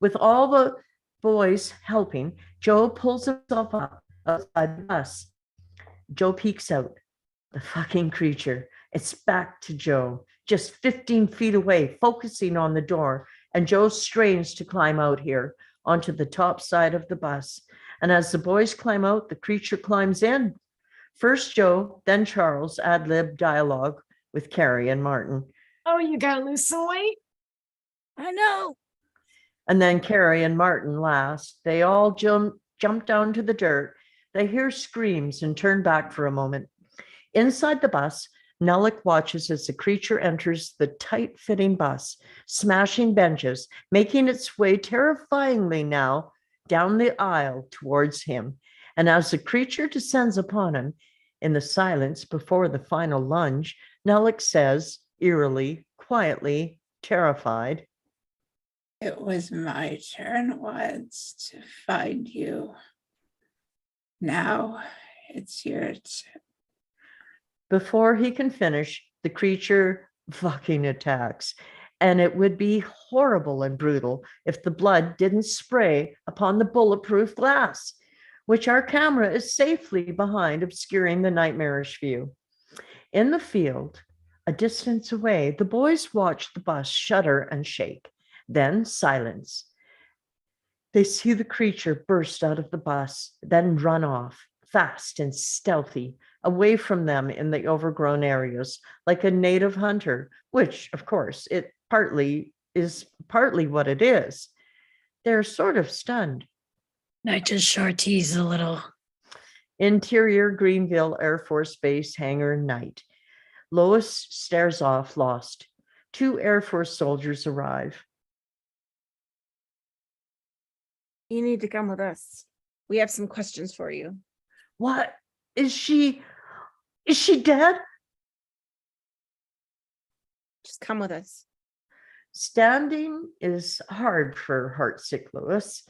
With all the boys helping, Joe pulls himself up outside the bus. Joe peeks out. The fucking creature. It's back to Joe, just 15 feet away, focusing on the door. And Joe strains to climb out here onto the top side of the bus. And as the boys climb out, the creature climbs in. First Joe, then Charles ad-lib dialogue with Carrie and Martin. Oh, you gotta lose some weight. I know. And then Carrie and Martin last. They all jump down to the dirt. They hear screams and turn back for a moment. Inside the bus, Nellick watches as the creature enters the tight-fitting bus, smashing benches, making its way terrifyingly now down the aisle towards him. And as the creature descends upon him, in the silence before the final lunge, Nellick says, eerily, quietly, terrified, It was my turn once to find you. Now it's your turn. Before he can finish, the creature fucking attacks. And it would be horrible and brutal if the blood didn't spray upon the bulletproof glass, which our camera is safely behind, obscuring the nightmarish view. In the field, a distance away, the boys watch the bus shudder and shake, then silence. They see the creature burst out of the bus, then run off, fast and stealthy, away from them in the overgrown areas, like a native hunter, which, of course, it is partly what it is. They're sort of stunned. I just short tease a little. Interior Greenville Air Force Base hangar night. Lois stares off, lost. 2 Air Force soldiers arrive. You need to come with us. We have some questions for you. What? Is she dead? Just come with us. Standing is hard for heartsick Lois.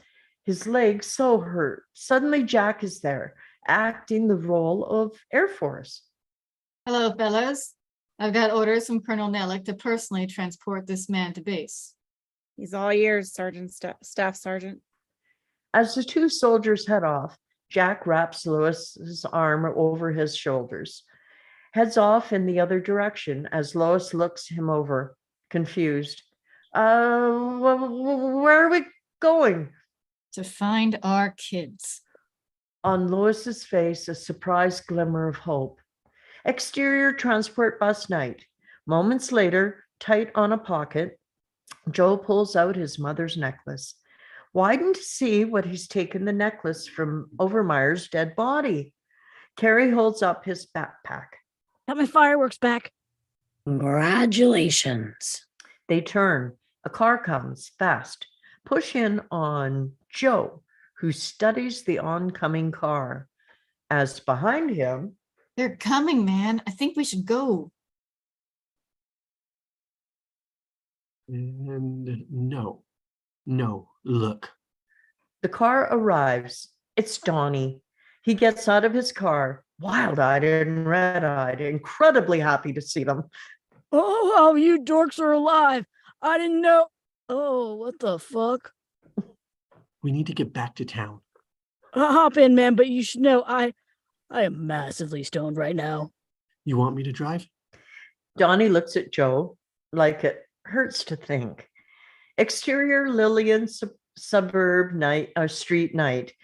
His legs so hurt. Suddenly Jack is there, acting the role of Air Force. Hello, fellas. I've got orders from Colonel Nellick to personally transport this man to base. He's all yours, Sergeant, Staff Sergeant. As the 2 soldiers head off, Jack wraps Lois's arm over his shoulders, heads off in the other direction as Lois looks him over, confused. Where are we going? To find our kids. On Lois's face, a surprised glimmer of hope. Exterior transport bus night. Moments later, tight on a pocket, Joe pulls out his mother's necklace. Widen to see what he's taken the necklace from Overmeyer's dead body. Carrie holds up his backpack. Got my fireworks back. Congratulations. They turn. A car comes fast. Push in on Joe, who studies the oncoming car. As behind him, They're coming, man. I think we should go. And no, look. The car arrives. It's Donnie. He gets out of his car, wild-eyed and red-eyed, incredibly happy to see them. Oh, you dorks are alive. I didn't know. Oh, what the fuck? We need to get back to town. Hop in, man, but you should know I am massively stoned right now. You want me to drive? Donnie looks at Joe like it hurts to think. Exterior Lillian suburb night or street night.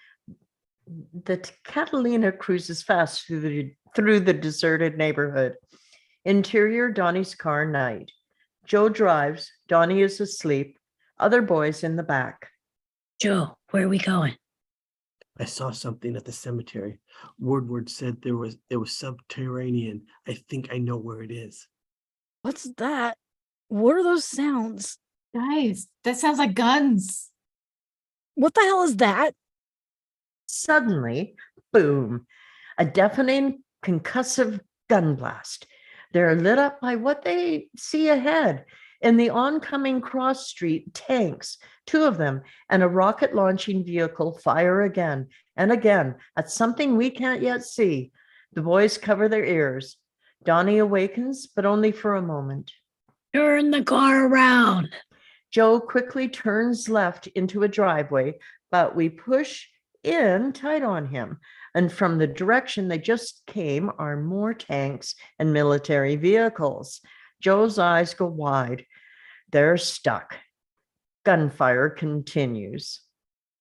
The Catalina cruises fast through the deserted neighborhood. Interior Donnie's car night. Joe drives. Donnie is asleep. Other boys in the back. Joe, where are we going? I saw something at the cemetery. Woodward said it was subterranean. I think I know where it is. What's that? What are those sounds? Guys, that sounds like guns. What the hell is that? Suddenly, boom, a deafening concussive gun blast. They're lit up by what they see ahead. In the oncoming cross street, tanks, 2 of them, and a rocket launching vehicle fire again and again at something we can't yet see. The boys cover their ears. Donnie awakens, but only for a moment. Turn the car around. Joe quickly turns left into a driveway, but we push in tight on him. And from the direction they just came are more tanks and military vehicles. Joe's eyes go wide. They're stuck. Gunfire continues.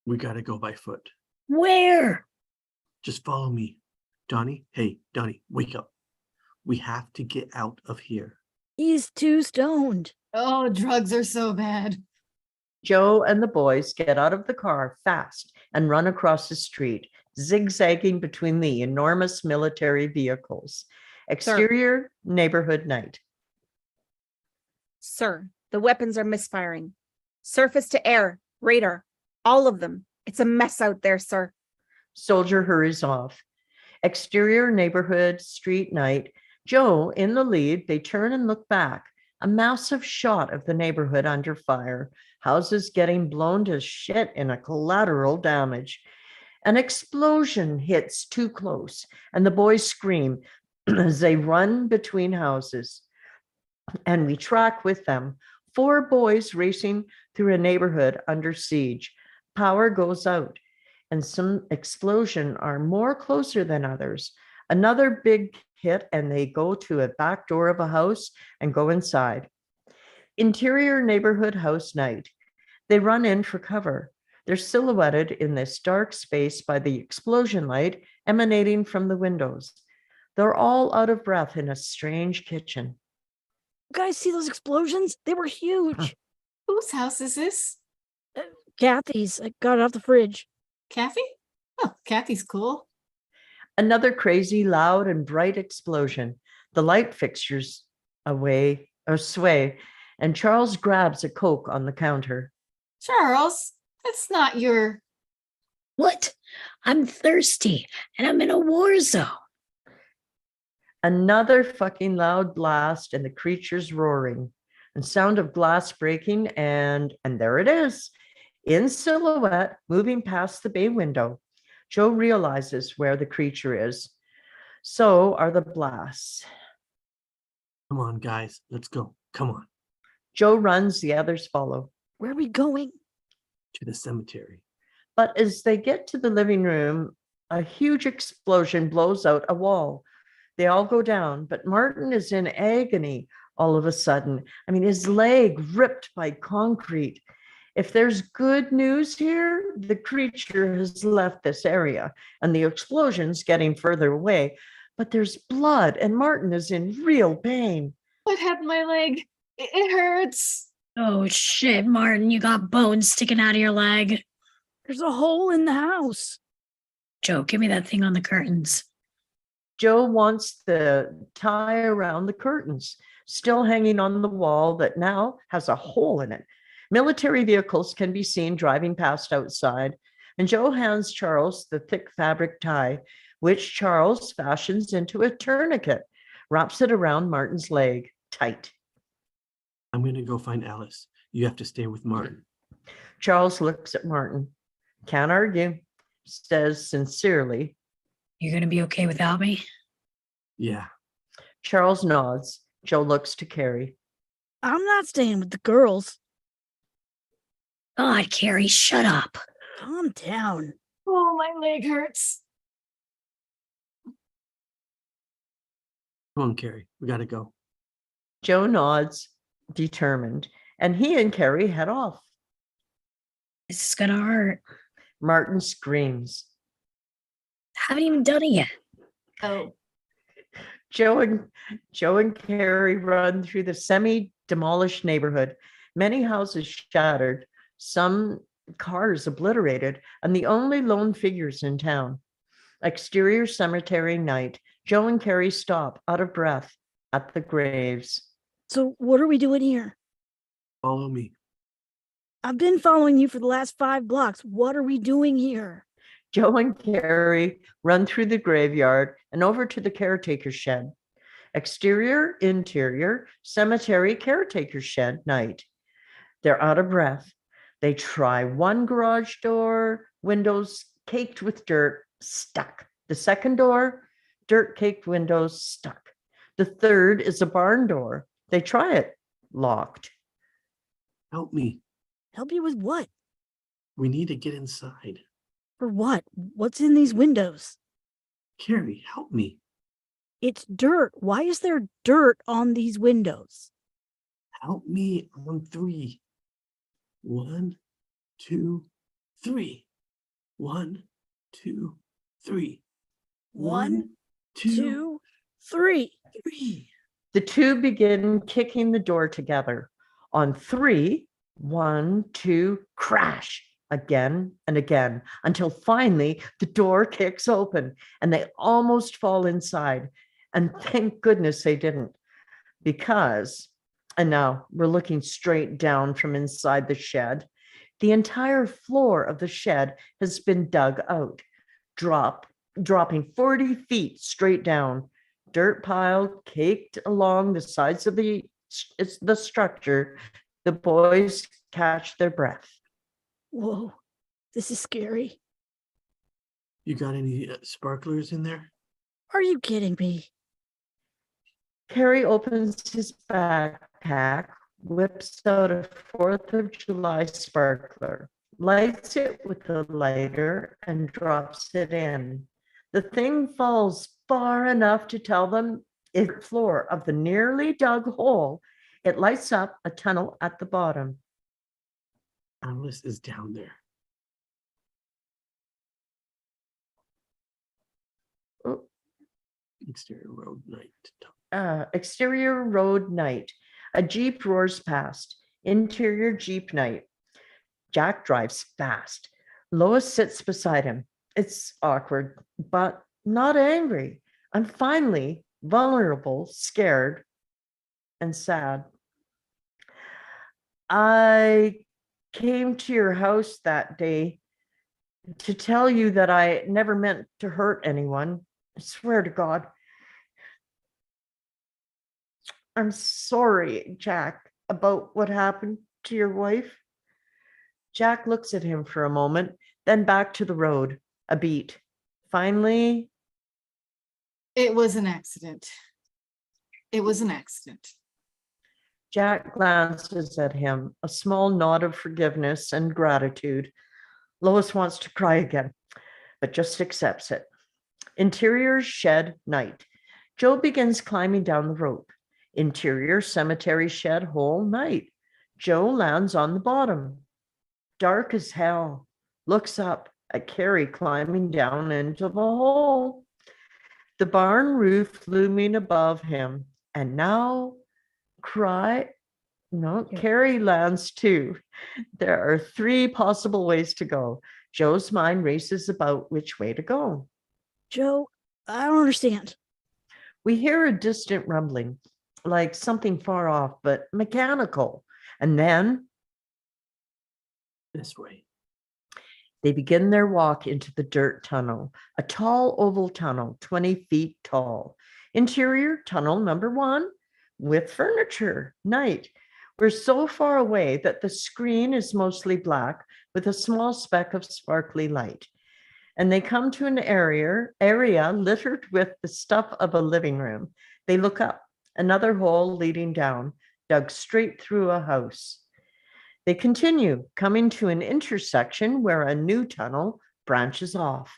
We gotta go by foot. Where? Just follow me. Donnie, hey, Donnie, wake up. We have to get out of here. He's too stoned. Oh, drugs are so bad. Joe and the boys get out of the car fast and run across the street, zigzagging between the enormous military vehicles. Exterior neighborhood night. Sir, the weapons are misfiring. Surface to air, radar, all of them. It's a mess out there, sir. Soldier hurries off. Exterior neighborhood street night. Joe in the lead. They turn and look back. A massive shot of the neighborhood under fire. Houses getting blown to shit in a collateral damage. An explosion hits too close, and the boys scream as they run between houses. And we track with them. 4 boys racing through a neighborhood under siege. Power goes out, and some explosion are more closer than others. Another big hit, and they go to a back door of a house and go inside. Interior neighborhood house night. They run in for cover. They're silhouetted in this dark space by the explosion light emanating from the windows. They're all out of breath in a strange kitchen. You guys see those explosions? They were huge. Whose house is this? Kathy's. I got it off the fridge. Kathy? Oh, Kathy's cool. Another crazy, loud, and bright explosion. The light fixtures sway, and Charles grabs a Coke on the counter. Charles, that's not your... What? I'm thirsty and I'm in a war zone. Another fucking loud blast and the creatures roaring and sound of glass breaking, and there it is, in silhouette, moving past the bay window. Joe realizes where the creature is. So are the blasts. Come on, guys, let's go. Come on. Joe runs, the others follow. Where are we going? To the cemetery. But as they get to the living room, a huge explosion blows out a wall. They all go down, but Martin is in agony all of a sudden. I mean, his leg ripped by concrete. If there's good news here, the creature has left this area and the explosion's getting further away, but there's blood and Martin is in real pain. What happened to my leg? It hurts. Oh shit, Martin, you got bones sticking out of your leg. There's a hole in the house. Joe, give me that thing on the curtains. Joe wants the tie around the curtains, still hanging on the wall that now has a hole in it. Military vehicles can be seen driving past outside, and Joe hands Charles the thick fabric tie, which Charles fashions into a tourniquet, wraps it around Martin's leg tight. I'm going to go find Alice. You have to stay with Martin. Charles looks at Martin. Can't argue. Says sincerely. You're going to be okay without me? Yeah. Charles nods. Joe looks to Carrie. I'm not staying with the girls. God, Carrie, shut up. Calm down. Oh, my leg hurts. Come on, Carrie. We got to go. Joe nods, determined, and he and Carrie head off. This is going to hurt. Martin screams. Haven't even done it yet. Oh, Joe and Carrie run through the semi-demolished neighborhood. Many houses shattered, some cars obliterated, and the only lone figures in town. Exterior cemetery night. Joe and Carrie stop, out of breath, at the graves. So what are we doing here? Follow me. I've been following you for the last 5 blocks. What are we doing here? Joe and Carrie run through the graveyard and over to the caretaker's shed. Exterior, interior, cemetery caretaker's shed night. They're out of breath. They try one garage door, windows caked with dirt, stuck. The second door, dirt caked windows, stuck. The third is a barn door. They try it, locked. Help me. Help you with what? We need to get inside. For what? What's in these windows? Carrie, help me. It's dirt. Why is there dirt on these windows? Help me on 3. 1, 2, 3. 1, 2, 3. 1, 2, 2, 3. 3. The two begin kicking the door together. On 3, 1, 2, crash again and again until finally the door kicks open and they almost fall inside. And thank goodness they didn't, because, and now we're looking straight down from inside the shed. The entire floor of the shed has been dug out, dropping 40 feet straight down. Dirt pile caked along the sides of the structure. The boys catch their breath. Whoa, this is scary. You got any sparklers in there? Are you kidding me? Carrie opens his backpack, whips out a 4th of July sparkler, lights it with a lighter, and drops it in. The thing falls far enough to tell them it's the floor of the nearly dug hole. It lights up a tunnel at the bottom. Alice is down there. Oh, Exterior road night. exterior road night. A Jeep roars past. Interior Jeep night. Jack drives fast. Lois sits beside him. It's awkward, but not angry. I'm finally vulnerable, scared, and sad. I came to your house that day to tell you that I never meant to hurt anyone. I swear to God. I'm sorry, Jack, about what happened to your wife. Jack looks at him for a moment, then back to the road, a beat. Finally, it was an accident. It was an accident. Jack glances at him, a small nod of forgiveness and gratitude. Lois wants to cry again, but just accepts it. Interior shed night. Joe begins climbing down the rope. Interior cemetery shed hole night. Joe lands on the bottom. Dark as hell. Looks up at Carrie climbing down into the hole. The barn roof looming above him. And now Carrie lands too. There are 3 possible ways to go. Joe's mind races about which way to go. Joe, I don't understand. We hear a distant rumbling, like something far off, but mechanical. And then This way. they begin their walk into the dirt tunnel, a tall oval tunnel, 20 feet tall. Interior tunnel number 1 with furniture, night. We're so far away that the screen is mostly black with a small speck of sparkly light. And they come to an area littered with the stuff of a living room. They look up, another hole leading down, dug straight through a house. They continue, coming to an intersection where a new tunnel branches off.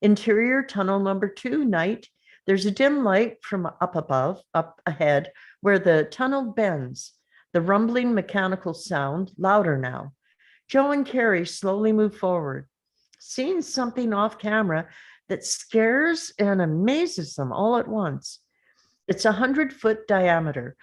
Interior tunnel number 2, night. There's a dim light from up ahead, where the tunnel bends. The rumbling mechanical sound, louder now. Joe and Carrie slowly move forward, seeing something off camera that scares and amazes them all at once. It's 100-foot diameter,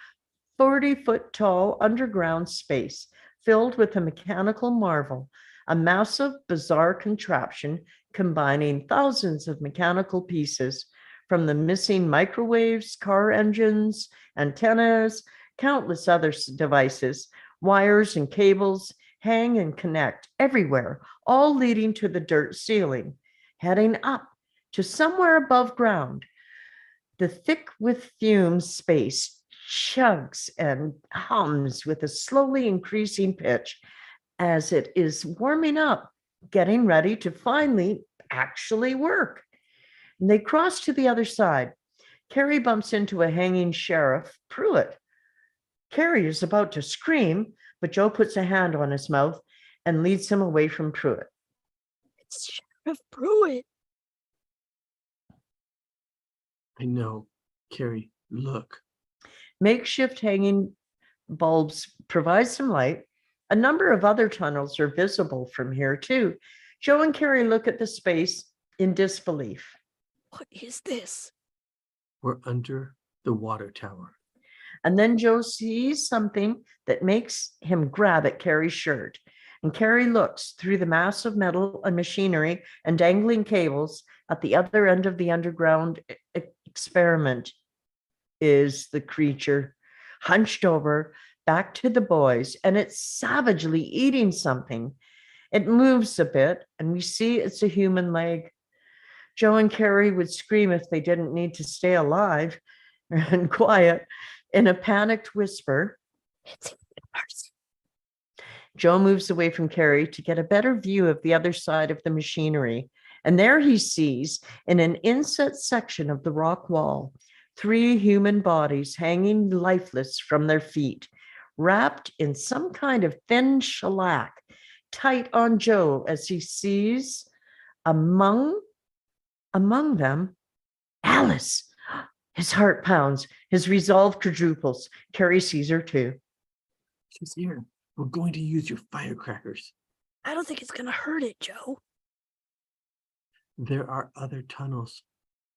40-foot tall underground space filled with a mechanical marvel, a massive, bizarre contraption combining thousands of mechanical pieces from the missing microwaves, car engines, antennas, countless other devices, wires and cables hang and connect everywhere, all leading to the dirt ceiling, heading up to somewhere above ground. The thick with fumes space chugs and hums with a slowly increasing pitch as it is warming up, getting ready to finally actually work. And they cross to the other side. Carrie bumps into a hanging sheriff, Pruitt. Carrie is about to scream, but Joe puts a hand on his mouth and leads him away from Pruitt. It's Sheriff Pruitt. I know. Carrie, look. Makeshift hanging bulbs provide some light. A number of other tunnels are visible from here, too. Joe and Carrie look at the space in disbelief. What is this? We're under the water tower. And then Joe sees something that makes him grab at Carrie's shirt. And Carrie looks through the mass of metal and machinery and dangling cables at the other end of the underground experiment is the creature, hunched over, back to the boys, and it's savagely eating something. It moves a bit, and we see it's a human leg. Joe and Carrie would scream if they didn't need to stay alive and quiet. In a panicked whisper, It's a person. Joe moves away from Carrie to get a better view of the other side of the machinery. And there he sees, in an inset section of the rock wall, 3 human bodies hanging lifeless from their feet, wrapped in some kind of thin shellac, tight on Joe as he sees among them Alice. His heart pounds, his resolve quadruples. Carrie sees her too. She's here. We're going to use your firecrackers. I don't think it's gonna hurt it, Joe. There are other tunnels.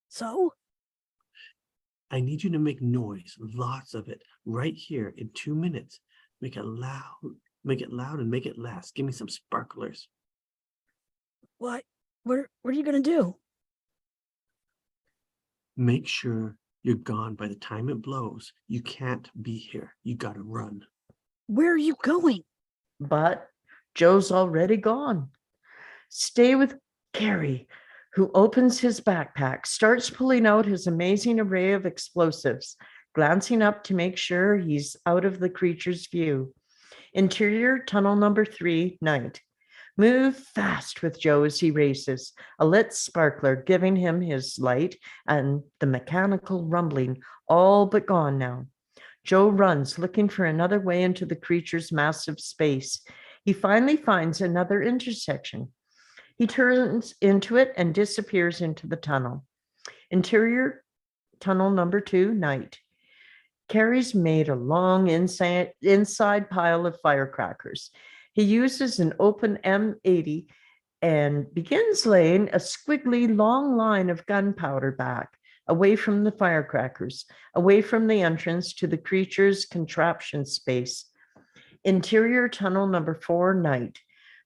So? I need you to make noise, lots of it, right here in 2 minutes. Make it loud and make it last. Give me some sparklers. What are you gonna do? Make sure you're gone by the time it blows. You can't be here. You gotta run. Where are you going? But Joe's already gone. Stay with Carrie, who opens his backpack, starts pulling out his amazing array of explosives, glancing up to make sure he's out of the creature's view. Interior tunnel number 3, night. Move fast with Joe as he races, a lit sparkler giving him his light and the mechanical rumbling all but gone now. Joe runs, looking for another way into the creature's massive space. He finally finds another intersection. He turns into it and disappears into the tunnel. Interior tunnel number 2, night. Carrie's made a long inside pile of firecrackers. He uses an open M80 and begins laying a squiggly long line of gunpowder back, away from the firecrackers, away from the entrance to the creature's contraption space. Interior tunnel number 4, night.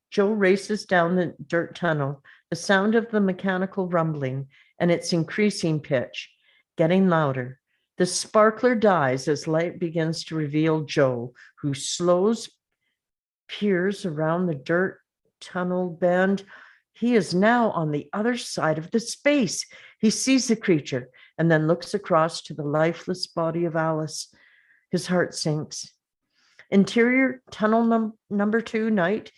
Joe races down the dirt tunnel, the sound of the mechanical rumbling and its increasing pitch, getting louder. The sparkler dies as light begins to reveal Joe, who peers around the dirt tunnel bend. He is now on the other side of the space. He sees the creature and then looks across to the lifeless body of Alice. His heart sinks. Interior tunnel number 2 night.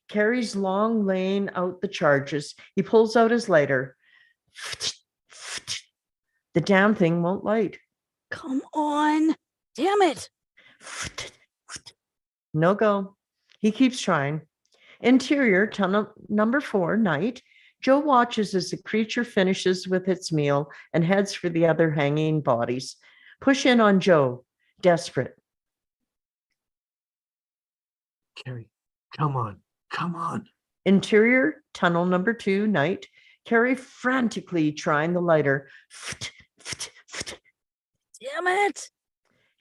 Carrie's long laying out the charges. He pulls out his lighter. The damn thing won't light. Come on. Damn it. No go. He keeps trying. Interior tunnel number 4 night. Joe watches as the creature finishes with its meal and heads for the other hanging bodies. Push in on Joe, desperate. Carrie, come on, come on. Interior tunnel number 2 night. Carrie frantically trying the lighter. Damn it.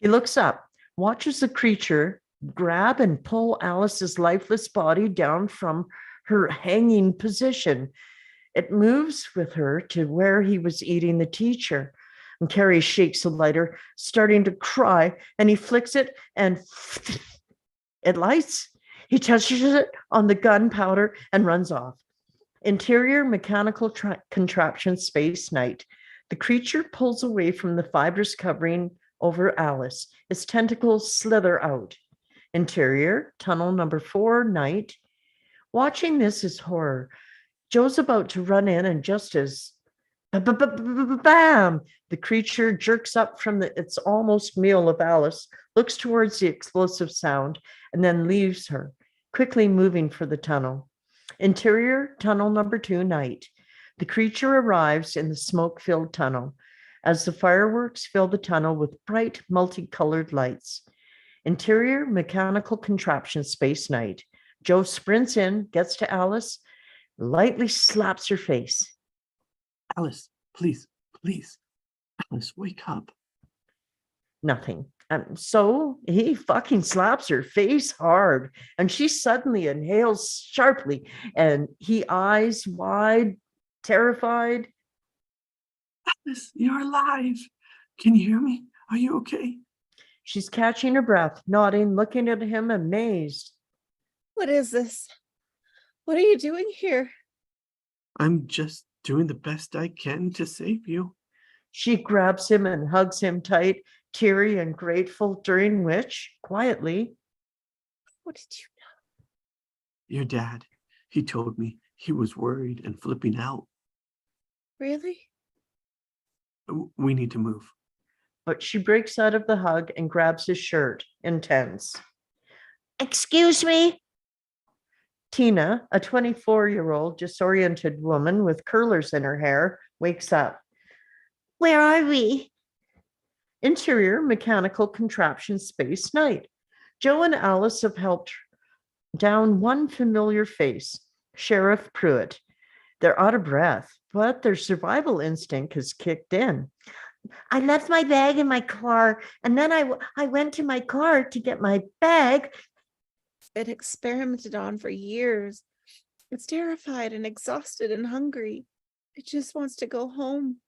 He looks up, watches the creature grab and pull Alice's lifeless body down from her hanging position. It moves with her to where he was eating the teacher. And Carrie shakes the lighter, starting to cry, and he flicks it and it lights. He touches it on the gunpowder and runs off. Interior mechanical contraption space night. The creature pulls away from the fibrous covering over Alice. Its tentacles slither out. Interior tunnel number 4 night. Watching this is horror. Joe's about to run in, and just as bam, the creature jerks up from its almost meal of Alice, looks towards the explosive sound, and then leaves her, quickly moving for the tunnel. Interior tunnel number 2 night. The creature arrives in the smoke-filled tunnel as the fireworks fill the tunnel with bright, multicolored lights. Interior mechanical contraption space night. Joe sprints in, gets to Alice, lightly slaps her face. Alice, please, please. Alice, wake up. Nothing. So he fucking slaps her face hard, and she suddenly inhales sharply, and he eyes wide, terrified. Alice, you're alive. Can you hear me? Are you okay? She's catching her breath, nodding, looking at him amazed. What is this? What are you doing here? I'm just doing the best I can to save you. She grabs him and hugs him tight, teary and grateful, during which, quietly, What did you Your dad, he told me he was worried and flipping out. really? We need to move. but she breaks out of the hug and grabs his shirt, intense. Excuse me? Tina, a 24-year-old disoriented woman with curlers in her hair, wakes up. Where are we? Interior mechanical contraption space night. Joe and Alice have helped down one familiar face, Sheriff Pruitt. They're out of breath, but their survival instinct has kicked in. I left my bag in my car, and then I went to my car to get my bag. It experimented on for years. It's terrified and exhausted and hungry. It just wants to go home.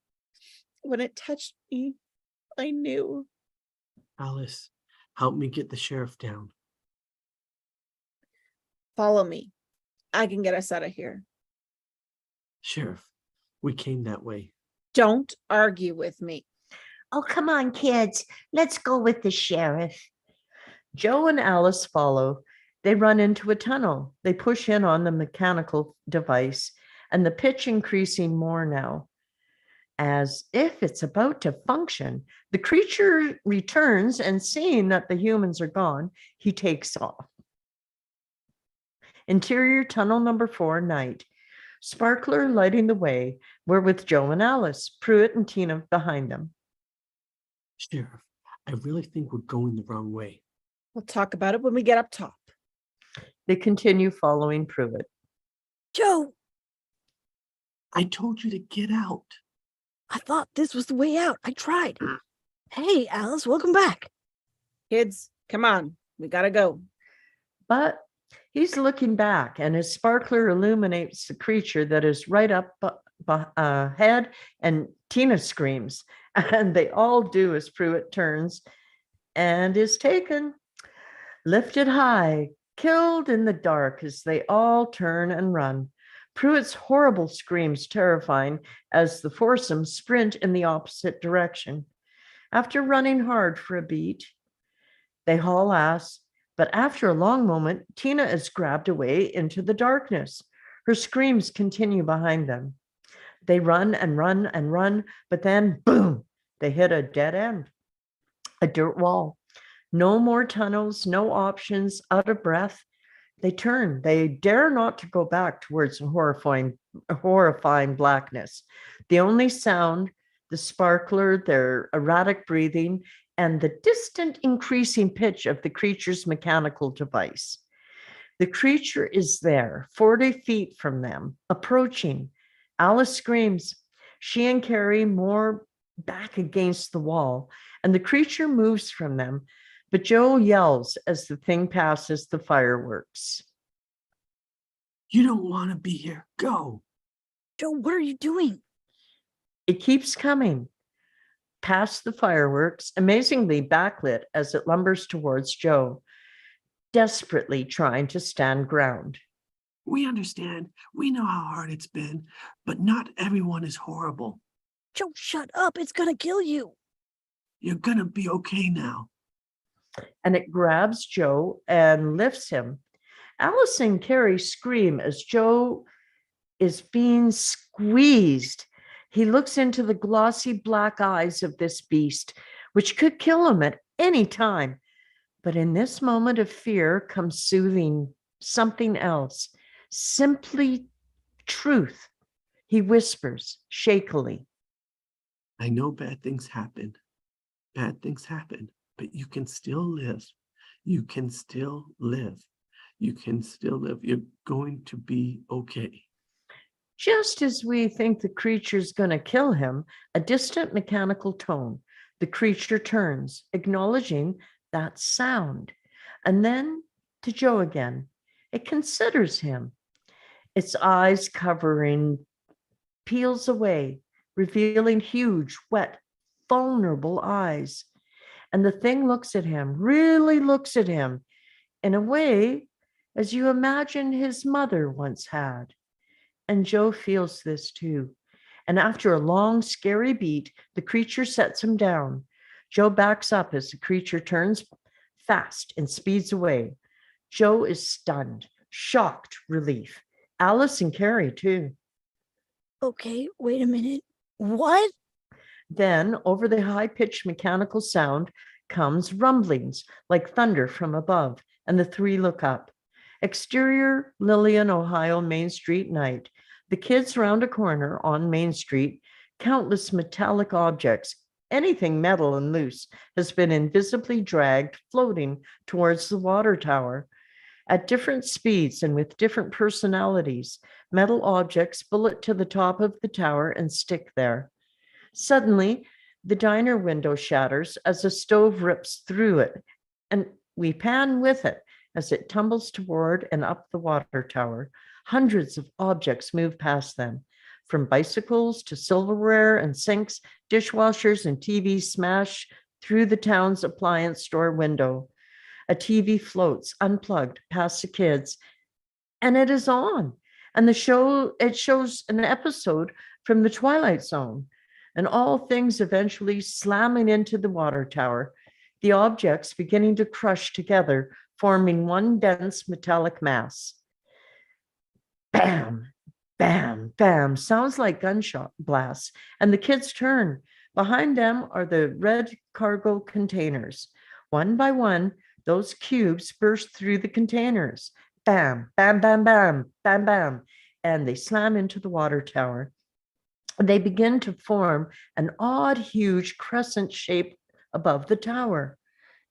When it touched me, I knew. Alice, help me get the sheriff down. Follow me. I can get us out of here. Sheriff, we came that way. Don't argue with me. Oh, come on, kids. Let's go with the sheriff. Joe and Alice follow. They run into a tunnel. They push in on the mechanical device, and the pitch increasing more now. As if it's about to function, the creature returns, and seeing that the humans are gone, he takes off. Interior tunnel number 4, night. Sparkler lighting the way. We're with Joe and Alice, Pruitt and Tina behind them. Sheriff, I really think we're going the wrong way. We'll talk about it when we get up top. They continue following Pruitt. Joe, I told you to get out. I thought this was the way out. I tried. Hey, Alice, welcome back. Kids, come on. We gotta go. But he's looking back, and his sparkler illuminates the creature that is right up ahead, and Tina screams. And they all do as Pruitt turns and is taken, lifted high, killed in the dark as they all turn and run. Pruitt's horrible screams terrifying as the foursomes sprint in the opposite direction. After running hard for a beat, they haul ass, But after a long moment, Tina is grabbed away into the darkness. Her screams continue behind them. They run and run and run, but then boom, they hit a dead end, a dirt wall. No more tunnels, no options, out of breath. They turn. They dare not to go back towards the horrifying blackness. The only sound, the sparkler, their erratic breathing, and the distant increasing pitch of the creature's mechanical device. The creature is there, 40 feet from them, approaching. Alice screams. She and Carrie more back against the wall, and the creature moves from them. But Joe yells as the thing passes the fireworks. You don't want to be here. Go. Joe, what are you doing? It keeps coming past the fireworks, amazingly backlit as it lumbers towards Joe, desperately trying to stand ground. We understand. We know how hard it's been, but not everyone is horrible. Joe, shut up. It's gonna kill you. You're gonna be okay now. And it grabs Joe and lifts him. Alice and Carrie scream as Joe is being squeezed. He looks into the glossy black eyes of this beast, which could kill him at any time. But in this moment of fear comes soothing, something else, simply truth. He whispers shakily. I know bad things happen. Bad things happen, but you can still live. You can still live. You can still live. You're going to be okay. Just as we think the creature's going to kill him, a distant mechanical tone. The creature turns, acknowledging that sound. And then to Joe again. It considers him. Its eyes covering peels away, revealing huge, wet, vulnerable eyes. And the thing looks at him, really looks at him, in a way as you imagine his mother once had. And Joe feels this too. And after a long, scary beat, the creature sets him down. Joe backs up as the creature turns fast and speeds away. Joe is stunned, shocked, relief. Alice and Carrie too. Okay, wait a minute. What? Then, over the high-pitched mechanical sound, comes rumblings like thunder from above, and the three look up. Exterior, Lillian, Ohio, Main Street night. The kids round a corner on Main Street. Countless metallic objects, anything metal and loose, has been invisibly dragged, floating towards the water tower. At different speeds and with different personalities, metal objects bullet to the top of the tower and stick there. Suddenly, the diner window shatters as a stove rips through it, and we pan with it as it tumbles toward and up the water tower. Hundreds of objects move past them, from bicycles to silverware and sinks, dishwashers and TVs smash through the town's appliance store window. A TV floats unplugged past the kids, and it is on. And it shows an episode from the Twilight Zone, and all things eventually slamming into the water tower, the objects beginning to crush together, forming one dense metallic mass. Bam, bam, bam, sounds like gunshot blasts, and the kids turn. Behind them are the red cargo containers. One by one, those cubes burst through the containers. Bam, bam, bam, bam, bam, bam, and they slam into the water tower. They begin to form an odd, huge crescent shape above the tower.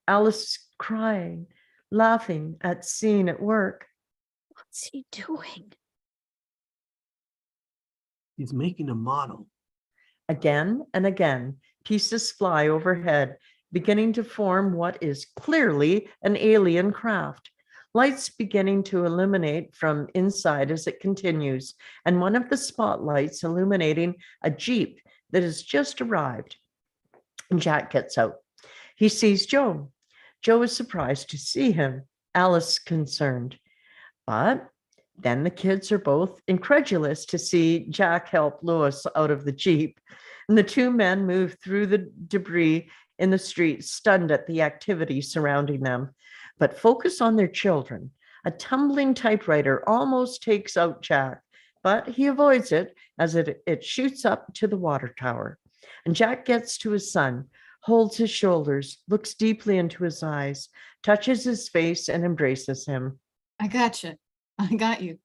Alice crying, laughing at seeing it work. What's he doing? He's making a model. Again and again, pieces fly overhead, beginning to form what is clearly an alien craft. Lights beginning to illuminate from inside as it continues, and one of the spotlights illuminating a Jeep that has just arrived. Jack gets out. He sees Joe. Joe is surprised to see him. Alice concerned. But then the kids are both incredulous to see Jack help Lois out of the Jeep. And the two men move through the debris in the street, stunned at the activity surrounding them. but focus on their children. A tumbling typewriter almost takes out Jack, but he avoids it as it shoots up to the water tower. And Jack gets to his son, holds his shoulders, looks deeply into his eyes, touches his face, and embraces him. I got you. I got you.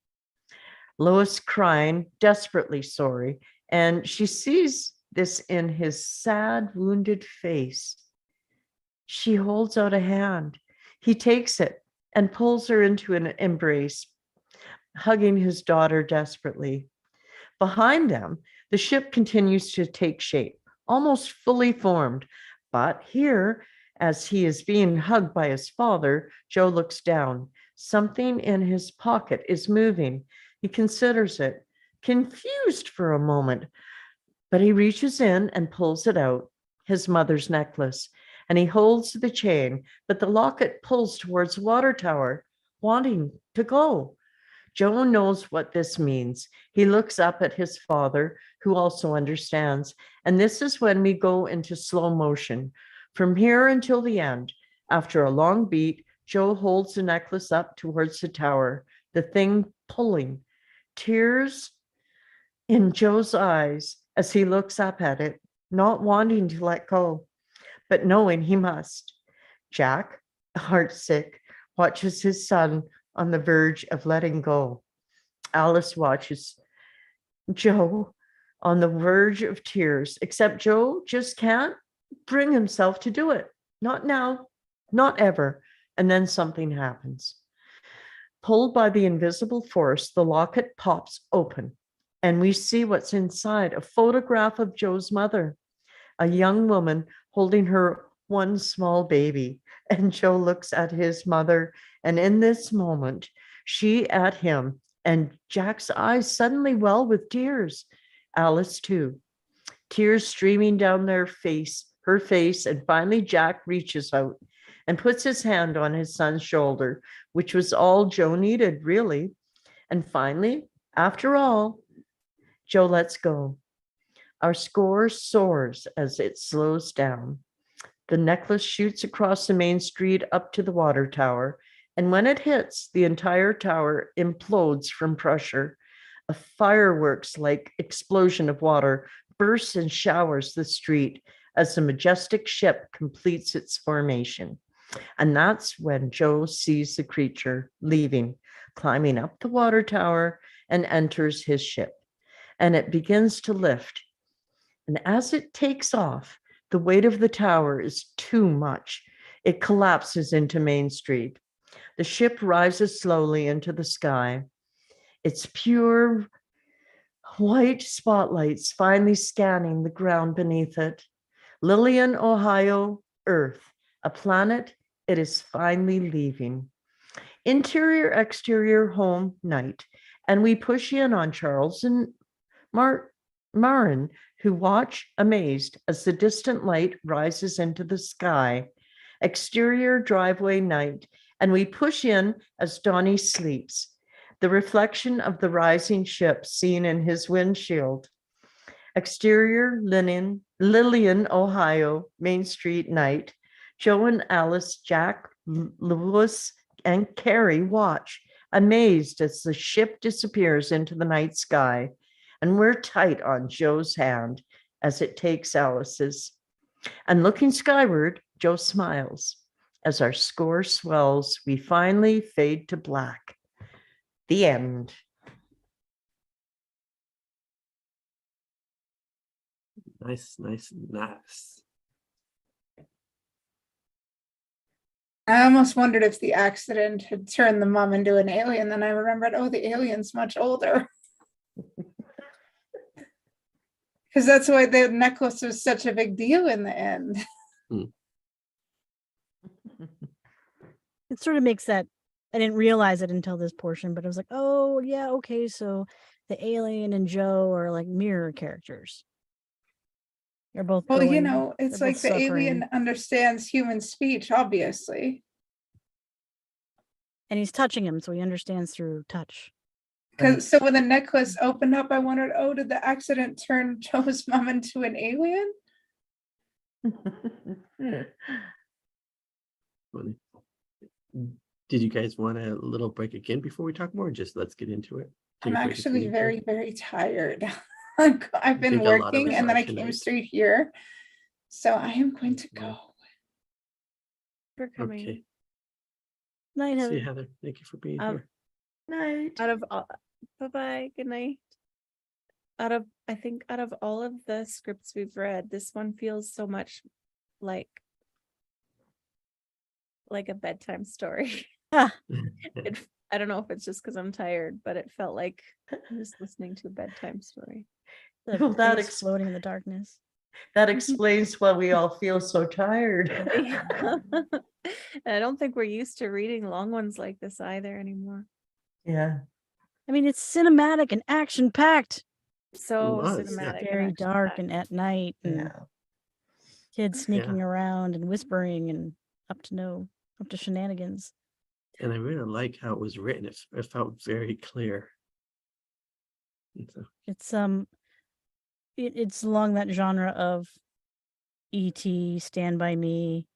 Lois crying, desperately sorry, and she sees this in his sad, wounded face. She holds out a hand. He takes it and pulls her into an embrace, hugging his daughter desperately. Behind them, the ship continues to take shape, almost fully formed. But here, as he is being hugged by his father, Joe looks down. Something in his pocket is moving. He considers it, confused for a moment, but he reaches in and pulls it out, his mother's necklace, and he holds the chain, but the locket pulls towards the water tower, wanting to go. Joe knows what this means. He looks up at his father, who also understands, and this is when we go into slow motion. From here until the end, after a long beat, Joe holds the necklace up towards the tower, the thing pulling. Tears in Joe's eyes as he looks up at it, not wanting to let go, but knowing he must. Jack, heartsick, watches his son on the verge of letting go. Alice watches Joe on the verge of tears, except Joe just can't bring himself to do it. Not now, not ever. And then something happens. Pulled by the invisible force, the locket pops open, and we see what's inside, a photograph of Joe's mother, a young woman holding her one small baby. And Joe looks at his mother, and in this moment, she at him, and Jack's eyes suddenly well with tears. Alice too. Tears streaming down her face, and finally Jack reaches out and puts his hand on his son's shoulder, which was all Joe needed, really. And finally, after all, Joe lets go. Our score soars as it slows down. The necklace shoots across the main street up to the water tower, and when it hits, the entire tower implodes from pressure. A fireworks-like explosion of water bursts and showers the street as the majestic ship completes its formation. And that's when Joe sees the creature leaving, climbing up the water tower, and enters his ship. And it begins to lift. And as it takes off, the weight of the tower is too much. It collapses into Main Street. The ship rises slowly into the sky. Its pure white spotlights finally scanning the ground beneath it. Lillian, Ohio, Earth, a planet it is finally leaving. Interior, exterior, home, night. And we push in on Charles and Marin, who watch amazed as the distant light rises into the sky. Exterior, driveway, night. And we push in as Donnie sleeps, the reflection of the rising ship seen in his windshield. Exterior, Lillian, Ohio, Main Street, night. Joe and Alice, Jack, Lewis, and Carrie watch, amazed as the ship disappears into the night sky. And we're tight on Joe's hand as it takes Alice's. And looking skyward, Joe smiles. As our score swells, we finally fade to black. The end. Nice, nice, nice. I almost wondered if the accident had turned the mom into an alien. Then I remembered, oh, the alien's much older. Because that's why the necklace was such a big deal in the end. It sort of makes that. I didn't realize it until this portion, but I was like, oh yeah, okay, so the alien and Joe are like mirror characters. They're both Well, you going- know, it's they're like both the alien suffering. understands human speech, obviously. And he's touching him, so he understands through touch. Because so when the necklace opened up, I wondered, oh, did the accident turn Joe's mom into an alien? Funny. Did you guys want a little break again before we talk more? Or just let's get into it. Take I'm a break if you actually need to. very, very tired. I've been think a lot of working us and then are I came tonight. straight here. So I am going to Well, go. For coming. Okay. Night, See Heather. you, Heather. Thank you for being Um, here. Night. Out of all, bye-bye, good night. I think out of all of the scripts we've read, this one feels so much like a bedtime story. I don't know if it's just because I'm tired, but it felt like I'm just listening to a bedtime story. The Well, that face floating in the darkness. That explains why we all feel so tired. I don't think we're used to reading long ones like this either anymore. Yeah. I mean, it's cinematic and action packed. So was, yeah. cinematic. and Very dark action-packed. and at night, and Yeah. kids sneaking around and whispering and up to shenanigans. And I really like how it was written. It felt very clear. And so, It's it's along that genre of E.T., Stand By Me,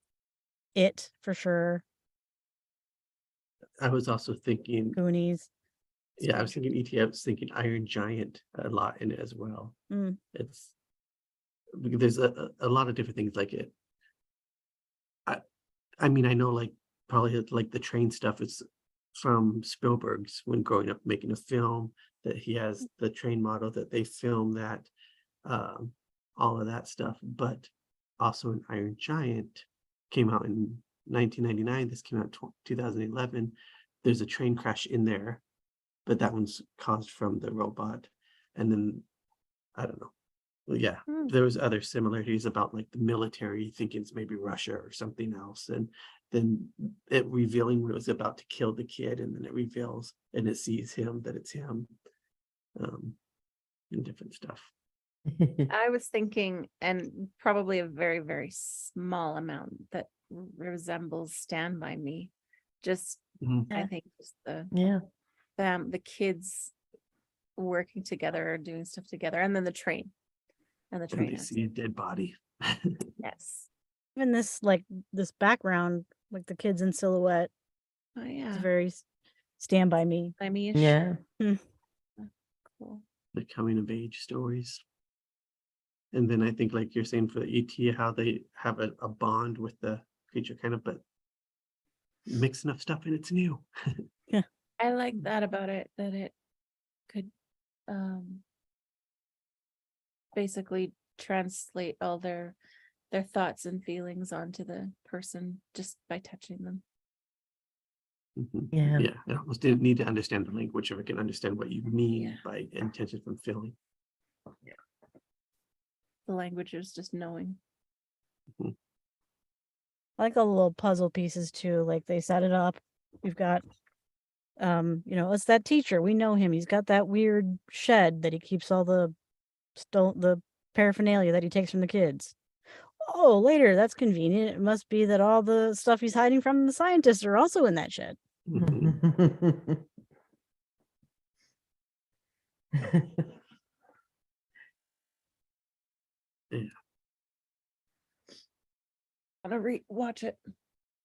It for sure, I was also thinking, Goonies. yeah, I was thinking ET. I was thinking Iron Giant a lot in it as well. Mm. It's because there's a lot of different things like it. I mean, I know like probably like the train stuff is from Spielberg's when growing up making a film that he has the train model that they film that, all of that stuff. But also in Iron Giant came out in 1999. This came out 2011. There's a train crash in there, but that one's caused from the robot. And then I don't know. Well, yeah, Hmm. there was other similarities about like the military thinking it's maybe Russia or something else, and then it revealing when it was about to kill the kid, and then it reveals and it sees him that it's him, and different stuff. I was thinking, and probably a very, very small amount that resembles Stand By Me. Just, Mhm. I Yeah. think just Yeah. the kids working together or doing stuff together, and then the train. And the And train. they see a dead body. Yes. Even this background, like the kids in silhouette, Oh is yeah. very Stand By Me. I mean, Yeah. cool. The coming of age stories. And then I think like you're saying for the ET, how they have a bond with the creature kind of, but mix enough stuff in, it's new. I like that about it, that it could basically translate all their thoughts and feelings onto the person just by touching them. Mhm. Yeah. Yeah, I almost didn't need to understand the language if I can understand what you mean Yeah. by intention from feeling. The language is just knowing. I like all the little puzzle pieces too. Like they set it up. We've got, it's that teacher. We know him. He's got that weird shed that he keeps all the paraphernalia that he takes from the kids. Oh, later, that's convenient. It must be that all the stuff he's hiding from the scientists are also in that shed. Mhm. I'm gonna watch it.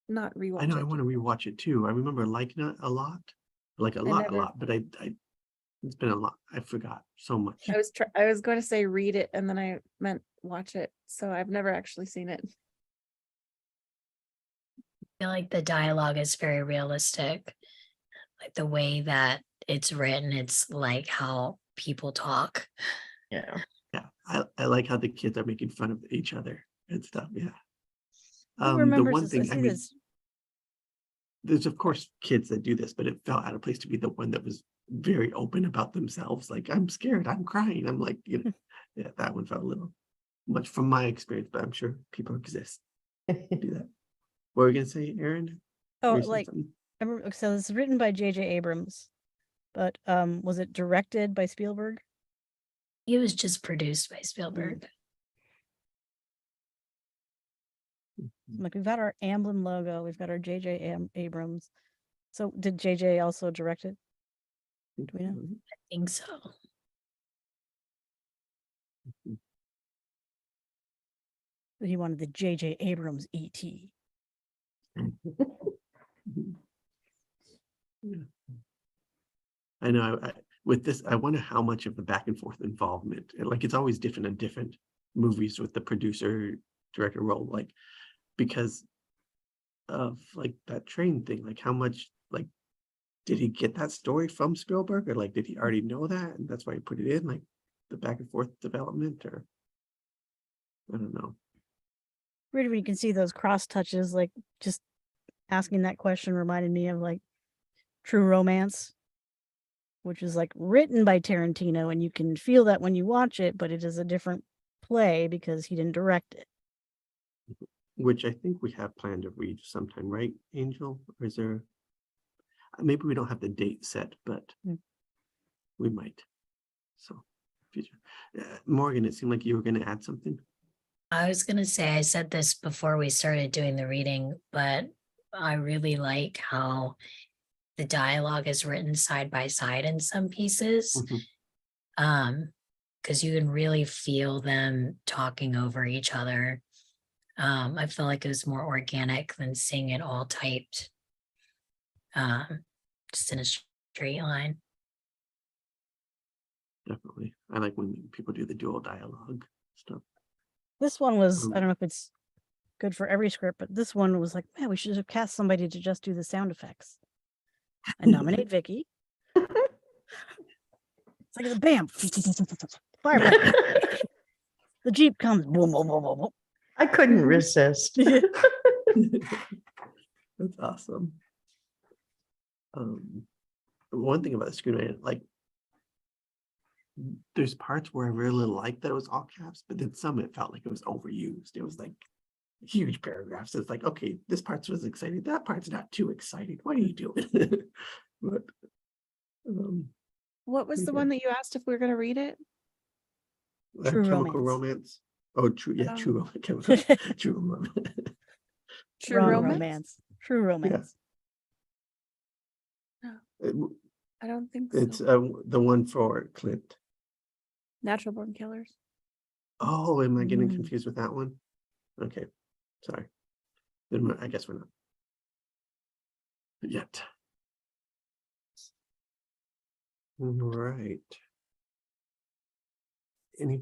Not rewatch I know I it. want to rewatch it too. I remember liking it a lot, like a lot, never- but I it's been a lot. I forgot so much. I was going to say read it, and then I meant watch it. So I've never actually seen it. I feel like the dialogue is very realistic. Like the way that it's written, it's like how people talk. Yeah. Yeah, I like how the kids are making fun of each other and stuff. Yeah. Who The remembers one this? thing, I I see mean, this. there's of course kids that do this, but it felt out of place to be the one that was very open about themselves. Like, I'm scared, I'm crying. I'm like, yeah, that one felt a little much from my experience, but I'm sure people exist who do that. What were you gonna say, Aaron? Oh, Were you saying like something? I remember, so it's written by J.J. Abrams, but was it directed by Spielberg? It was just produced by Spielberg. Like we've got our Amblin logo, we've got our J.J. Abrams. So did J.J. also direct it? Do we know? I think so. He wanted the J.J. Abrams E.T. Yeah. I know. With this, I wonder how much of the back and forth involvement. Like it's always different in different movies with the producer director role. Like because of like that train thing. Like how much like did he get that story from Spielberg, or like did he already know that and that's why he put it in, like the back and forth development, or I don't know. Weird when you can see those cross touches, like just asking that question reminded me of like True Romance, which is like written by Tarantino, and you can feel that when you watch it, but it is a different play because he didn't direct it. Which I think we have planned to read sometime, right, Angel? Or is there maybe we don't have the date set, but Mm. we might. So future. Morgan, it seemed like you were going to add something. I was gonna say, I said this before we started doing the reading, but I really like how the dialogue is written side by side in some pieces. Mhm. Because you can really feel them talking over each other. I feel like it was more organic than seeing it all typed, just in a straight line. Definitely. I like when people do the dual dialogue stuff. This one was, I Um, don't know if it's good for every script, but this one was like, man, we should have cast somebody to just do the sound effects. I nominate Vicky. It's like the bam, firefight. The Jeep comes, boom, boom, boom, boom, boom. I couldn't resist. That's awesome. One thing about the screenwriting, like there's parts where I really liked that it was all caps, but then some it felt like it was overused. It was like huge paragraphs. It's like, okay, this part was exciting. That part's not too exciting. What are you doing? But What was the Okay. one that you asked if we were gonna read it? True Chemical Romance. Romance. Oh, true. Yeah, Oh. true. Chemical, true romance. True Wrong Romance? True Romance. I don't think It's so. the one for Clint. Natural Born Killers. Oh, am I getting Mm. confused with that one? Okay, sorry. Then I guess we're not yet. Right. Any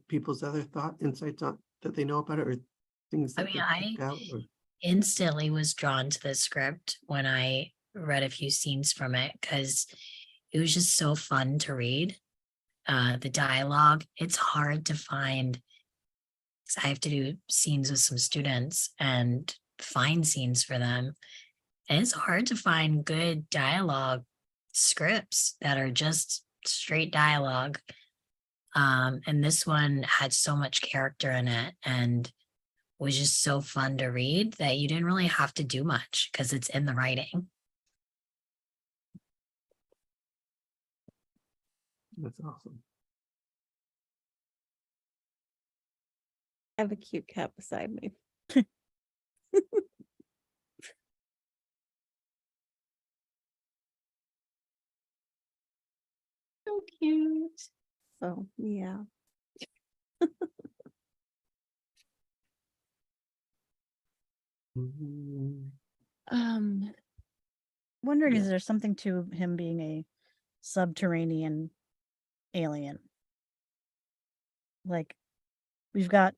people's other insights on that they know about it, or things I that mean, they picked out? Or instantly was drawn to the script when I read a few scenes from it because it was just so fun to read. The dialogue, it's hard to find. 'Cause I have to do scenes with some students and find scenes for them. And it's hard to find good dialogue scripts that are just straight dialogue. And this one had so much character in it and was just so fun to read that you didn't really have to do much because it's in the writing. that's awesome. I have a cute cat beside me. So cute. So, yeah. Mm, Wondering, Yeah. is there something to him being a subterranean alien? Like, we've got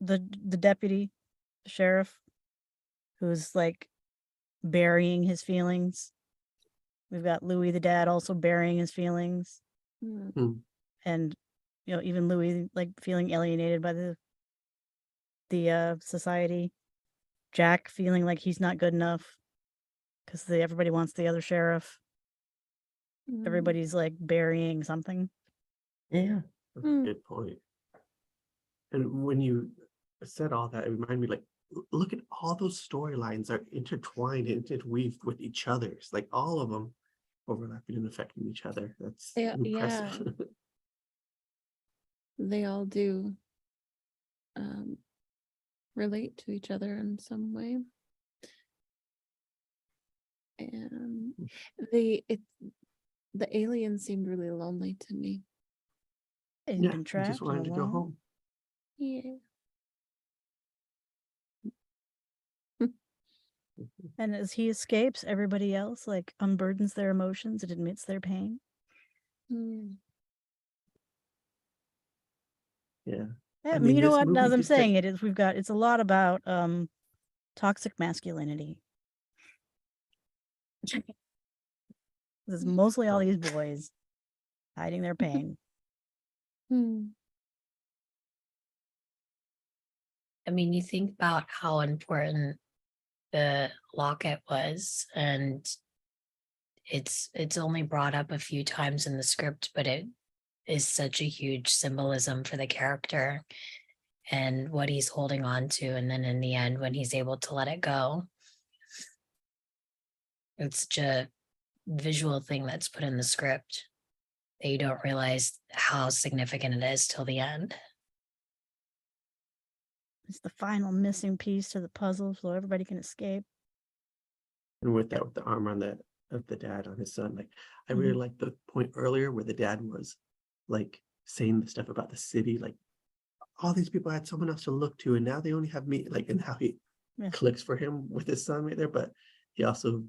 the deputy, the sheriff, who's like burying his feelings. We've got Louis the dad also burying his feelings, Mm. and even Louis like feeling alienated by the society. Jack feeling like he's not good enough because everybody wants the other sheriff. Mm. Everybody's like burying something. Yeah. That's a Mm. good point. And when you said all that, it reminded me, like, look at all those storylines are intertwined and interweaved with each other. It's like all of them overlapping and affecting each other. That's Yeah, impressive. They all do relate to each other in some way. And the alien seemed really lonely to me. He's Yeah, been he trapped just and wanted to go alone. home. Yeah. And as he escapes, everybody else like unburdens their emotions and admits their pain. Hmm. Yeah. Yeah, I mean, you know this what? Now movie that I'm did that- saying it, it's a lot about toxic masculinity. This is mostly all these boys hiding their pain. Hmm. I mean, you think about how important the locket was, and it's only brought up a few times in the script, but it is such a huge symbolism for the character and what he's holding on to. And then in the end, when he's able to let it go, it's such a visual thing that's put in the script that you don't realize how significant it is till the end. It's the final missing piece to the puzzle so everybody can escape. And with that, with the arm on the of the dad on his son, like I really like the point earlier where the dad was like saying the stuff about the city, like all these people had someone else to look to, and now they only have me. Like, and how he Yeah. clicks for him with his son right there, but he also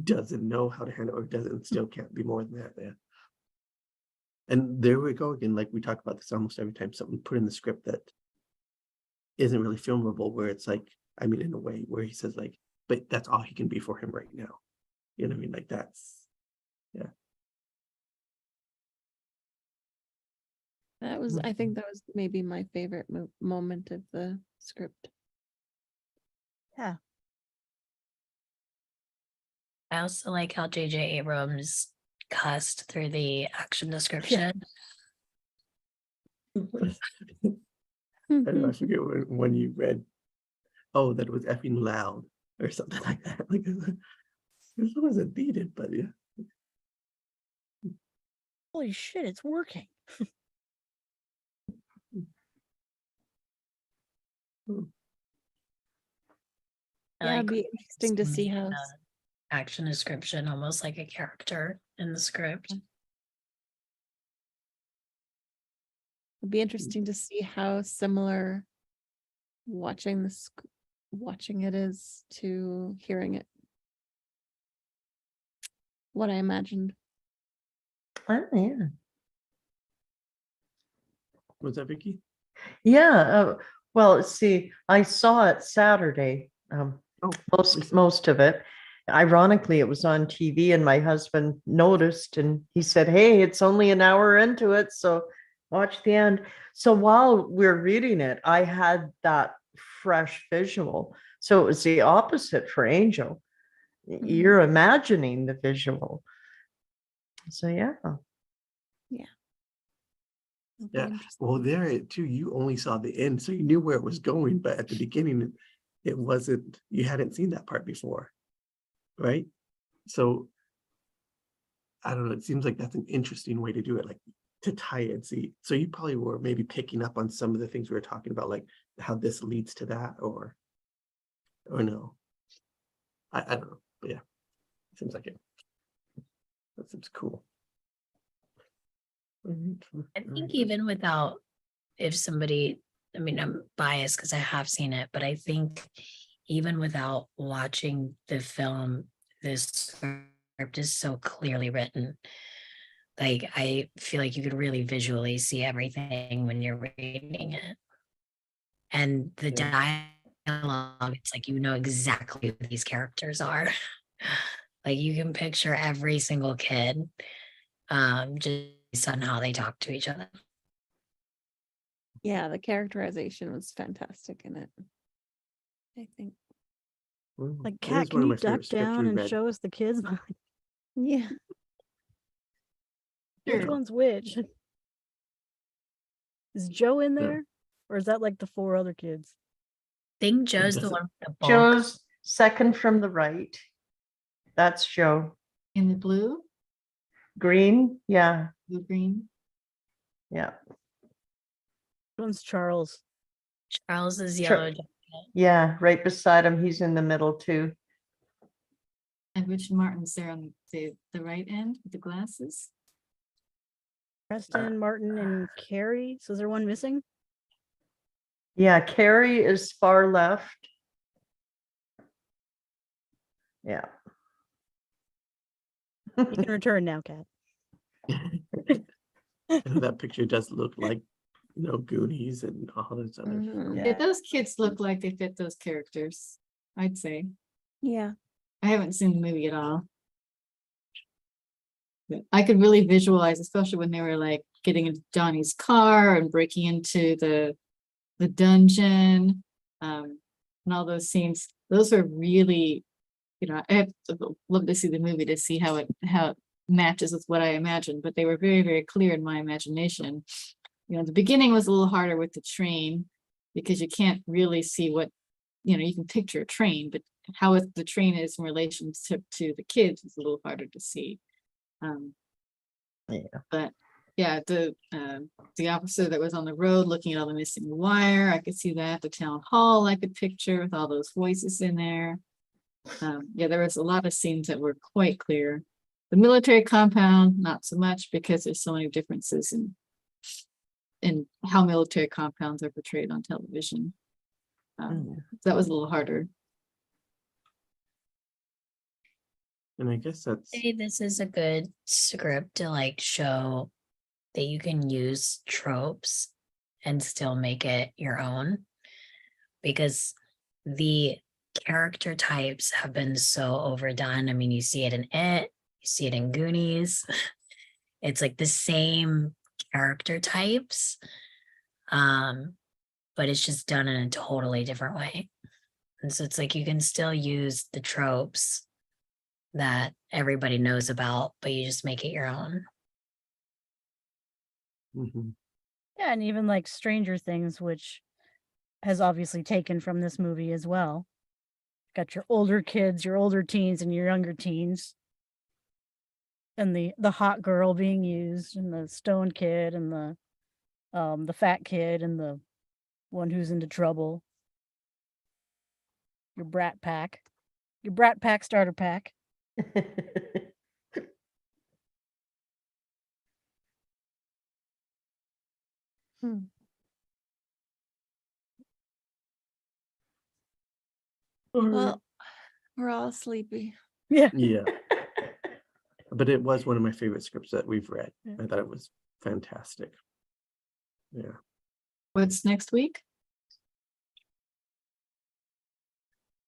doesn't know how to handle, or doesn't, still can't be more than that. Yeah. And there we go again. Like we talk about this almost every time, something put in the script that isn't really filmable, where it's like, I mean, in a way where he says like, but that's all he can be for him right now. You know what I mean? Like that's, yeah. That was, I think that was maybe my favorite moment of the script. Yeah. I also like how J.J. Abrams cussed through the action description. I don't know, I forget when you read, oh, that it was effing loud or something like that. Like this wasn't needed, but yeah. Holy shit, it's working. I Yeah, like it'd be interesting to see made how. the action description almost like a character in the script. It'd be interesting to see how similar watching watching it is to hearing it. What I imagined. Oh, yeah. Was that Vicky? Yeah. Well, see, I saw it Saturday. Oh, Most of it. Ironically, it was on TV, and my husband noticed, and he said, "Hey, it's only an hour into it, so watch the end." So while we're reading it, I had that fresh visual. So it was the opposite for Angel. You're imagining the visual. So yeah. It'll be yeah. interesting. Well, there too, you only saw the end, so you knew where it was going, but at the beginning, it wasn't, you hadn't seen that part before, right? So I don't know, it seems like that's an interesting way to do it, like to tie it. See, so you probably were maybe picking up on some of the things we were talking about, like how this leads to that, or no. I don't know, but yeah, seems like it. That seems cool. I think even without, if somebody, I mean, I'm biased because I have seen it, but I think even without watching the film, this script is so clearly written. Like, I feel like you could really visually see everything when you're reading it. And the dialogue, it's like, you know exactly who these characters are. Like, you can picture every single kid, just based on how they talk to each other. Yeah, the characterization was fantastic in it. I think. Like, It Cat, is can one of you my favorite duck scripts down we and read. show us the kids? Yeah. Which one's which? Is Joe in Yeah. there? Or is that like the 4 other kids? I think Joe's the doesn't- one with the bulk. Joe's second from the right. That's Joe. In the blue, Green. Yeah. blue, green. Yeah. Which one's Charles? Charles is Sure. yellow jacket. Yeah. Right beside him. He's in the middle too. And Richard Martin's there on the right end with the glasses. Preston, Martin, and Carrie. So is there one missing? Yeah. Carrie is far left. Yeah. You can return now, Kat. That picture does look like, Goonies and all those other Mhm. films. Yeah, those kids look like they fit those characters, I'd say. Yeah. I haven't seen the movie at all. But I could really visualize, especially when they were like getting into Johnny's car and breaking into the dungeon. And all those scenes, those are really, I have to love to see the movie to see how it matches with what I imagined, but they were very, very clear in my imagination. The beginning was a little harder with the train because you can't really see what, you can picture a train, but how the train is in relationship to the kids is a little harder to see. Yeah. But yeah, the officer that was on the road looking at all the missing wire, I could see that. The town hall I could picture with all those voices in there. Yeah, there was a lot of scenes that were quite clear. The military compound, not so much, because there's so many differences in how military compounds are portrayed on television. That was a little harder. And I guess that's Say this is a good script to like show that you can use tropes and still make it your own, because the character types have been so overdone. I mean, you see it in It, you see it in Goonies. It's like the same character types, but it's just done in a totally different way. And so it's like you can still use the tropes that everybody knows about, but you just make it your own. Mhm. Yeah, and even like Stranger Things, which has obviously taken from this movie as well. Got your older kids, your older teens, and your younger teens. And the hot girl being used, and the stone kid, and the fat kid, and the one who's into trouble. Your brat pack. Your brat pack starter pack. Well, we're all sleepy. Yeah. Yeah, but it was one of my favorite scripts that we've read. Yeah. I thought it was fantastic. Yeah. What's next week?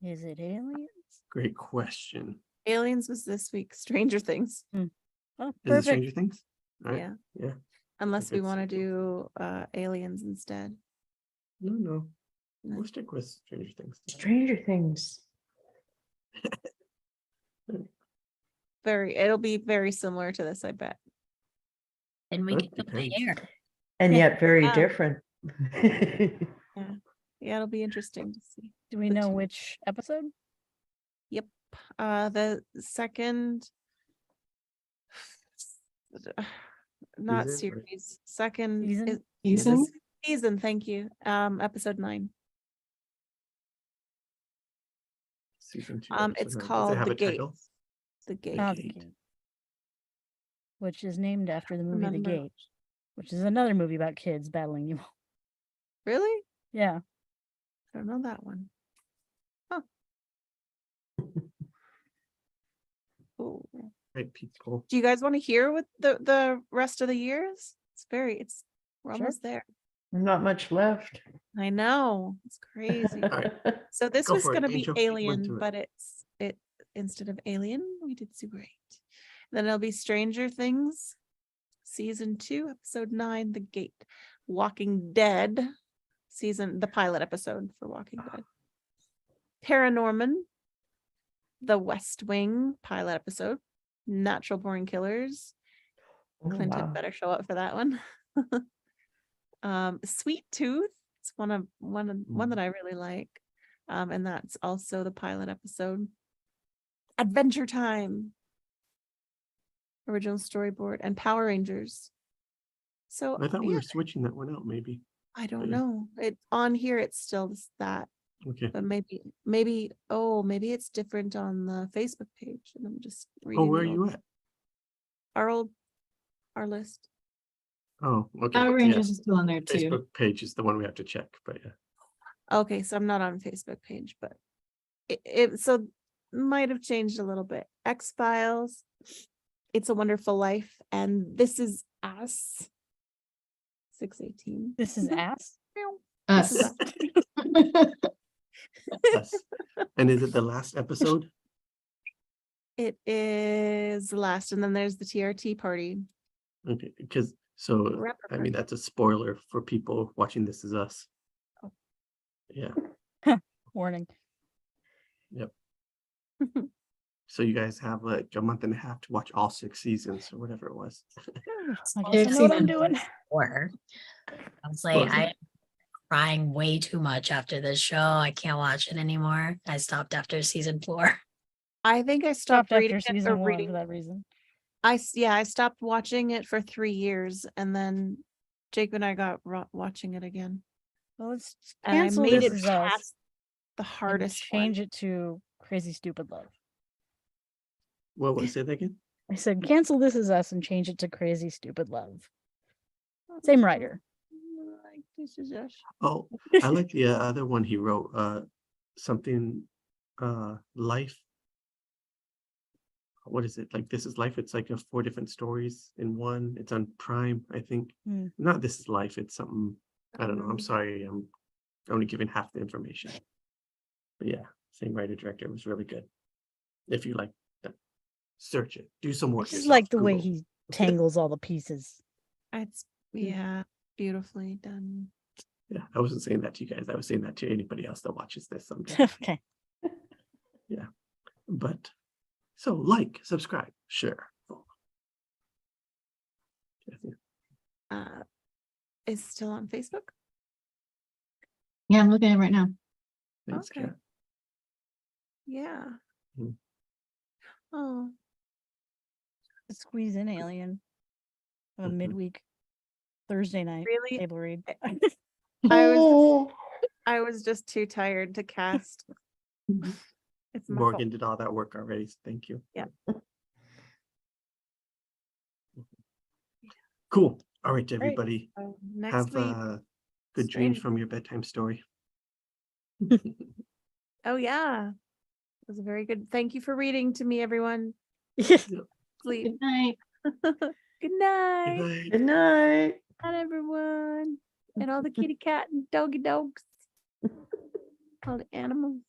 Is it aliens? Great question. Aliens was this week. Stranger Things. Oh, Is it perfect. Stranger Things? All right. Yeah. Yeah. Unless we it's want to cool. do Aliens instead. No. No. We'll stick with Stranger Things. Stranger Things. It'll be very similar to this, I bet. And we That can compare. depends. And yet very Yeah. different. Yeah, it'll be interesting to see. Do we the know two. which episode? The second not Season, or- series, second Season? Season? season, thank you. Episode 9. Season 2. It's episode 9. Does it called have The a title? Gate. The Gate. Oh, The Gate. Gate. Which is named after the movie The Remember. Gate, which is another movie about kids battling evil. Really? Yeah. I don't know that one. Huh. Ooh. Right, people. Do you guys want to hear what the rest of the years? We're Sure. almost there. Not much left. I know. It's crazy. right. So this Go was for it, gonna be Angel. Run Alien, through it. but it instead of Alien, we did Super 8. Then it'll be Stranger Things, season 2, episode 9, The Gate. Walking Dead, the pilot episode for Walking Dead. Paranorman, The West Wing pilot episode. Natural Born Killers. Oh, Clinton wow. better show up for that one. Sweet Tooth. It's one that I really like. And that's also the pilot episode. Adventure Time. Original storyboard and Power Rangers. So I thought we yeah, were switching that one out, maybe. I don't yeah. know. It on here it's still that, Okay. but maybe it's different on the Facebook page. And I'm just reading Oh, where are the you old- at? our list. Oh, okay. Power yeah. Rangers is still on there too. Facebook page is the one we have to check, but yeah. Okay, so I'm not on Facebook page, but so might have changed a little bit. X-Files, It's a Wonderful Life, and This Is Us. 618. This is ass. This is Us. Us. And is it the last episode? It is the last, and then there's the TRT party. Okay, because so Wrap I up mean party. that's a spoiler for people watching This Is Us. Oh. Yeah. Warning. So you guys have like a month and a half to watch all 6 seasons or whatever it was. I I've guess I know seen what I'm it. doing. Or I was What like, was it? I am crying way too much after this show. I can't watch it anymore. I stopped after season 4. I think I stopped Stopped reading after it season or 1 reading. for that reason. I stopped watching it for 3 years, and then Jake and I got watching it again. Well, let's And I cancel made This it Is Us past the and hardest change it to Crazy Stupid Love. What was it again? I said cancel This Is Us and change it to Crazy Stupid Love. Same writer. Like, This Is Us. Oh, I like the other one he wrote. Something. Life. What is it? Like This Is Life. It's like 4 different stories in one. It's on Prime, I think. Hmm. Not This Is Life. It's something. I don't know. I'm Um, sorry. I'm only giving half the information. But yeah, same writer director. It was really good. If you like that, search it. Do some I work. just yourself, like the way Google. he tangles all the pieces. It's yeah, beautifully done. Yeah, I wasn't saying that to you guys. I was saying that to anybody else that watches this someday. Okay. But so like, subscribe, share. Is still on Facebook. Yeah, I'm looking at it right now. Thanks, Okay. Kat. Yeah. Mhm. Oh, Squeeze in Alien. Have a Mhm. midweek Thursday night really? table read. I was just too tired to cast. It's my fault. Morgan did all that work already. So thank you. Yeah. Cool. All right, Great. everybody. So next Have week. good dreams Stranger from your bedtime story. Oh yeah. It was a very good. Thank you for reading to me, everyone. Sleep. Good night. Good Good night. night. Good night. Not everyone. And all the kitty cat and doggy dogs. All the animals.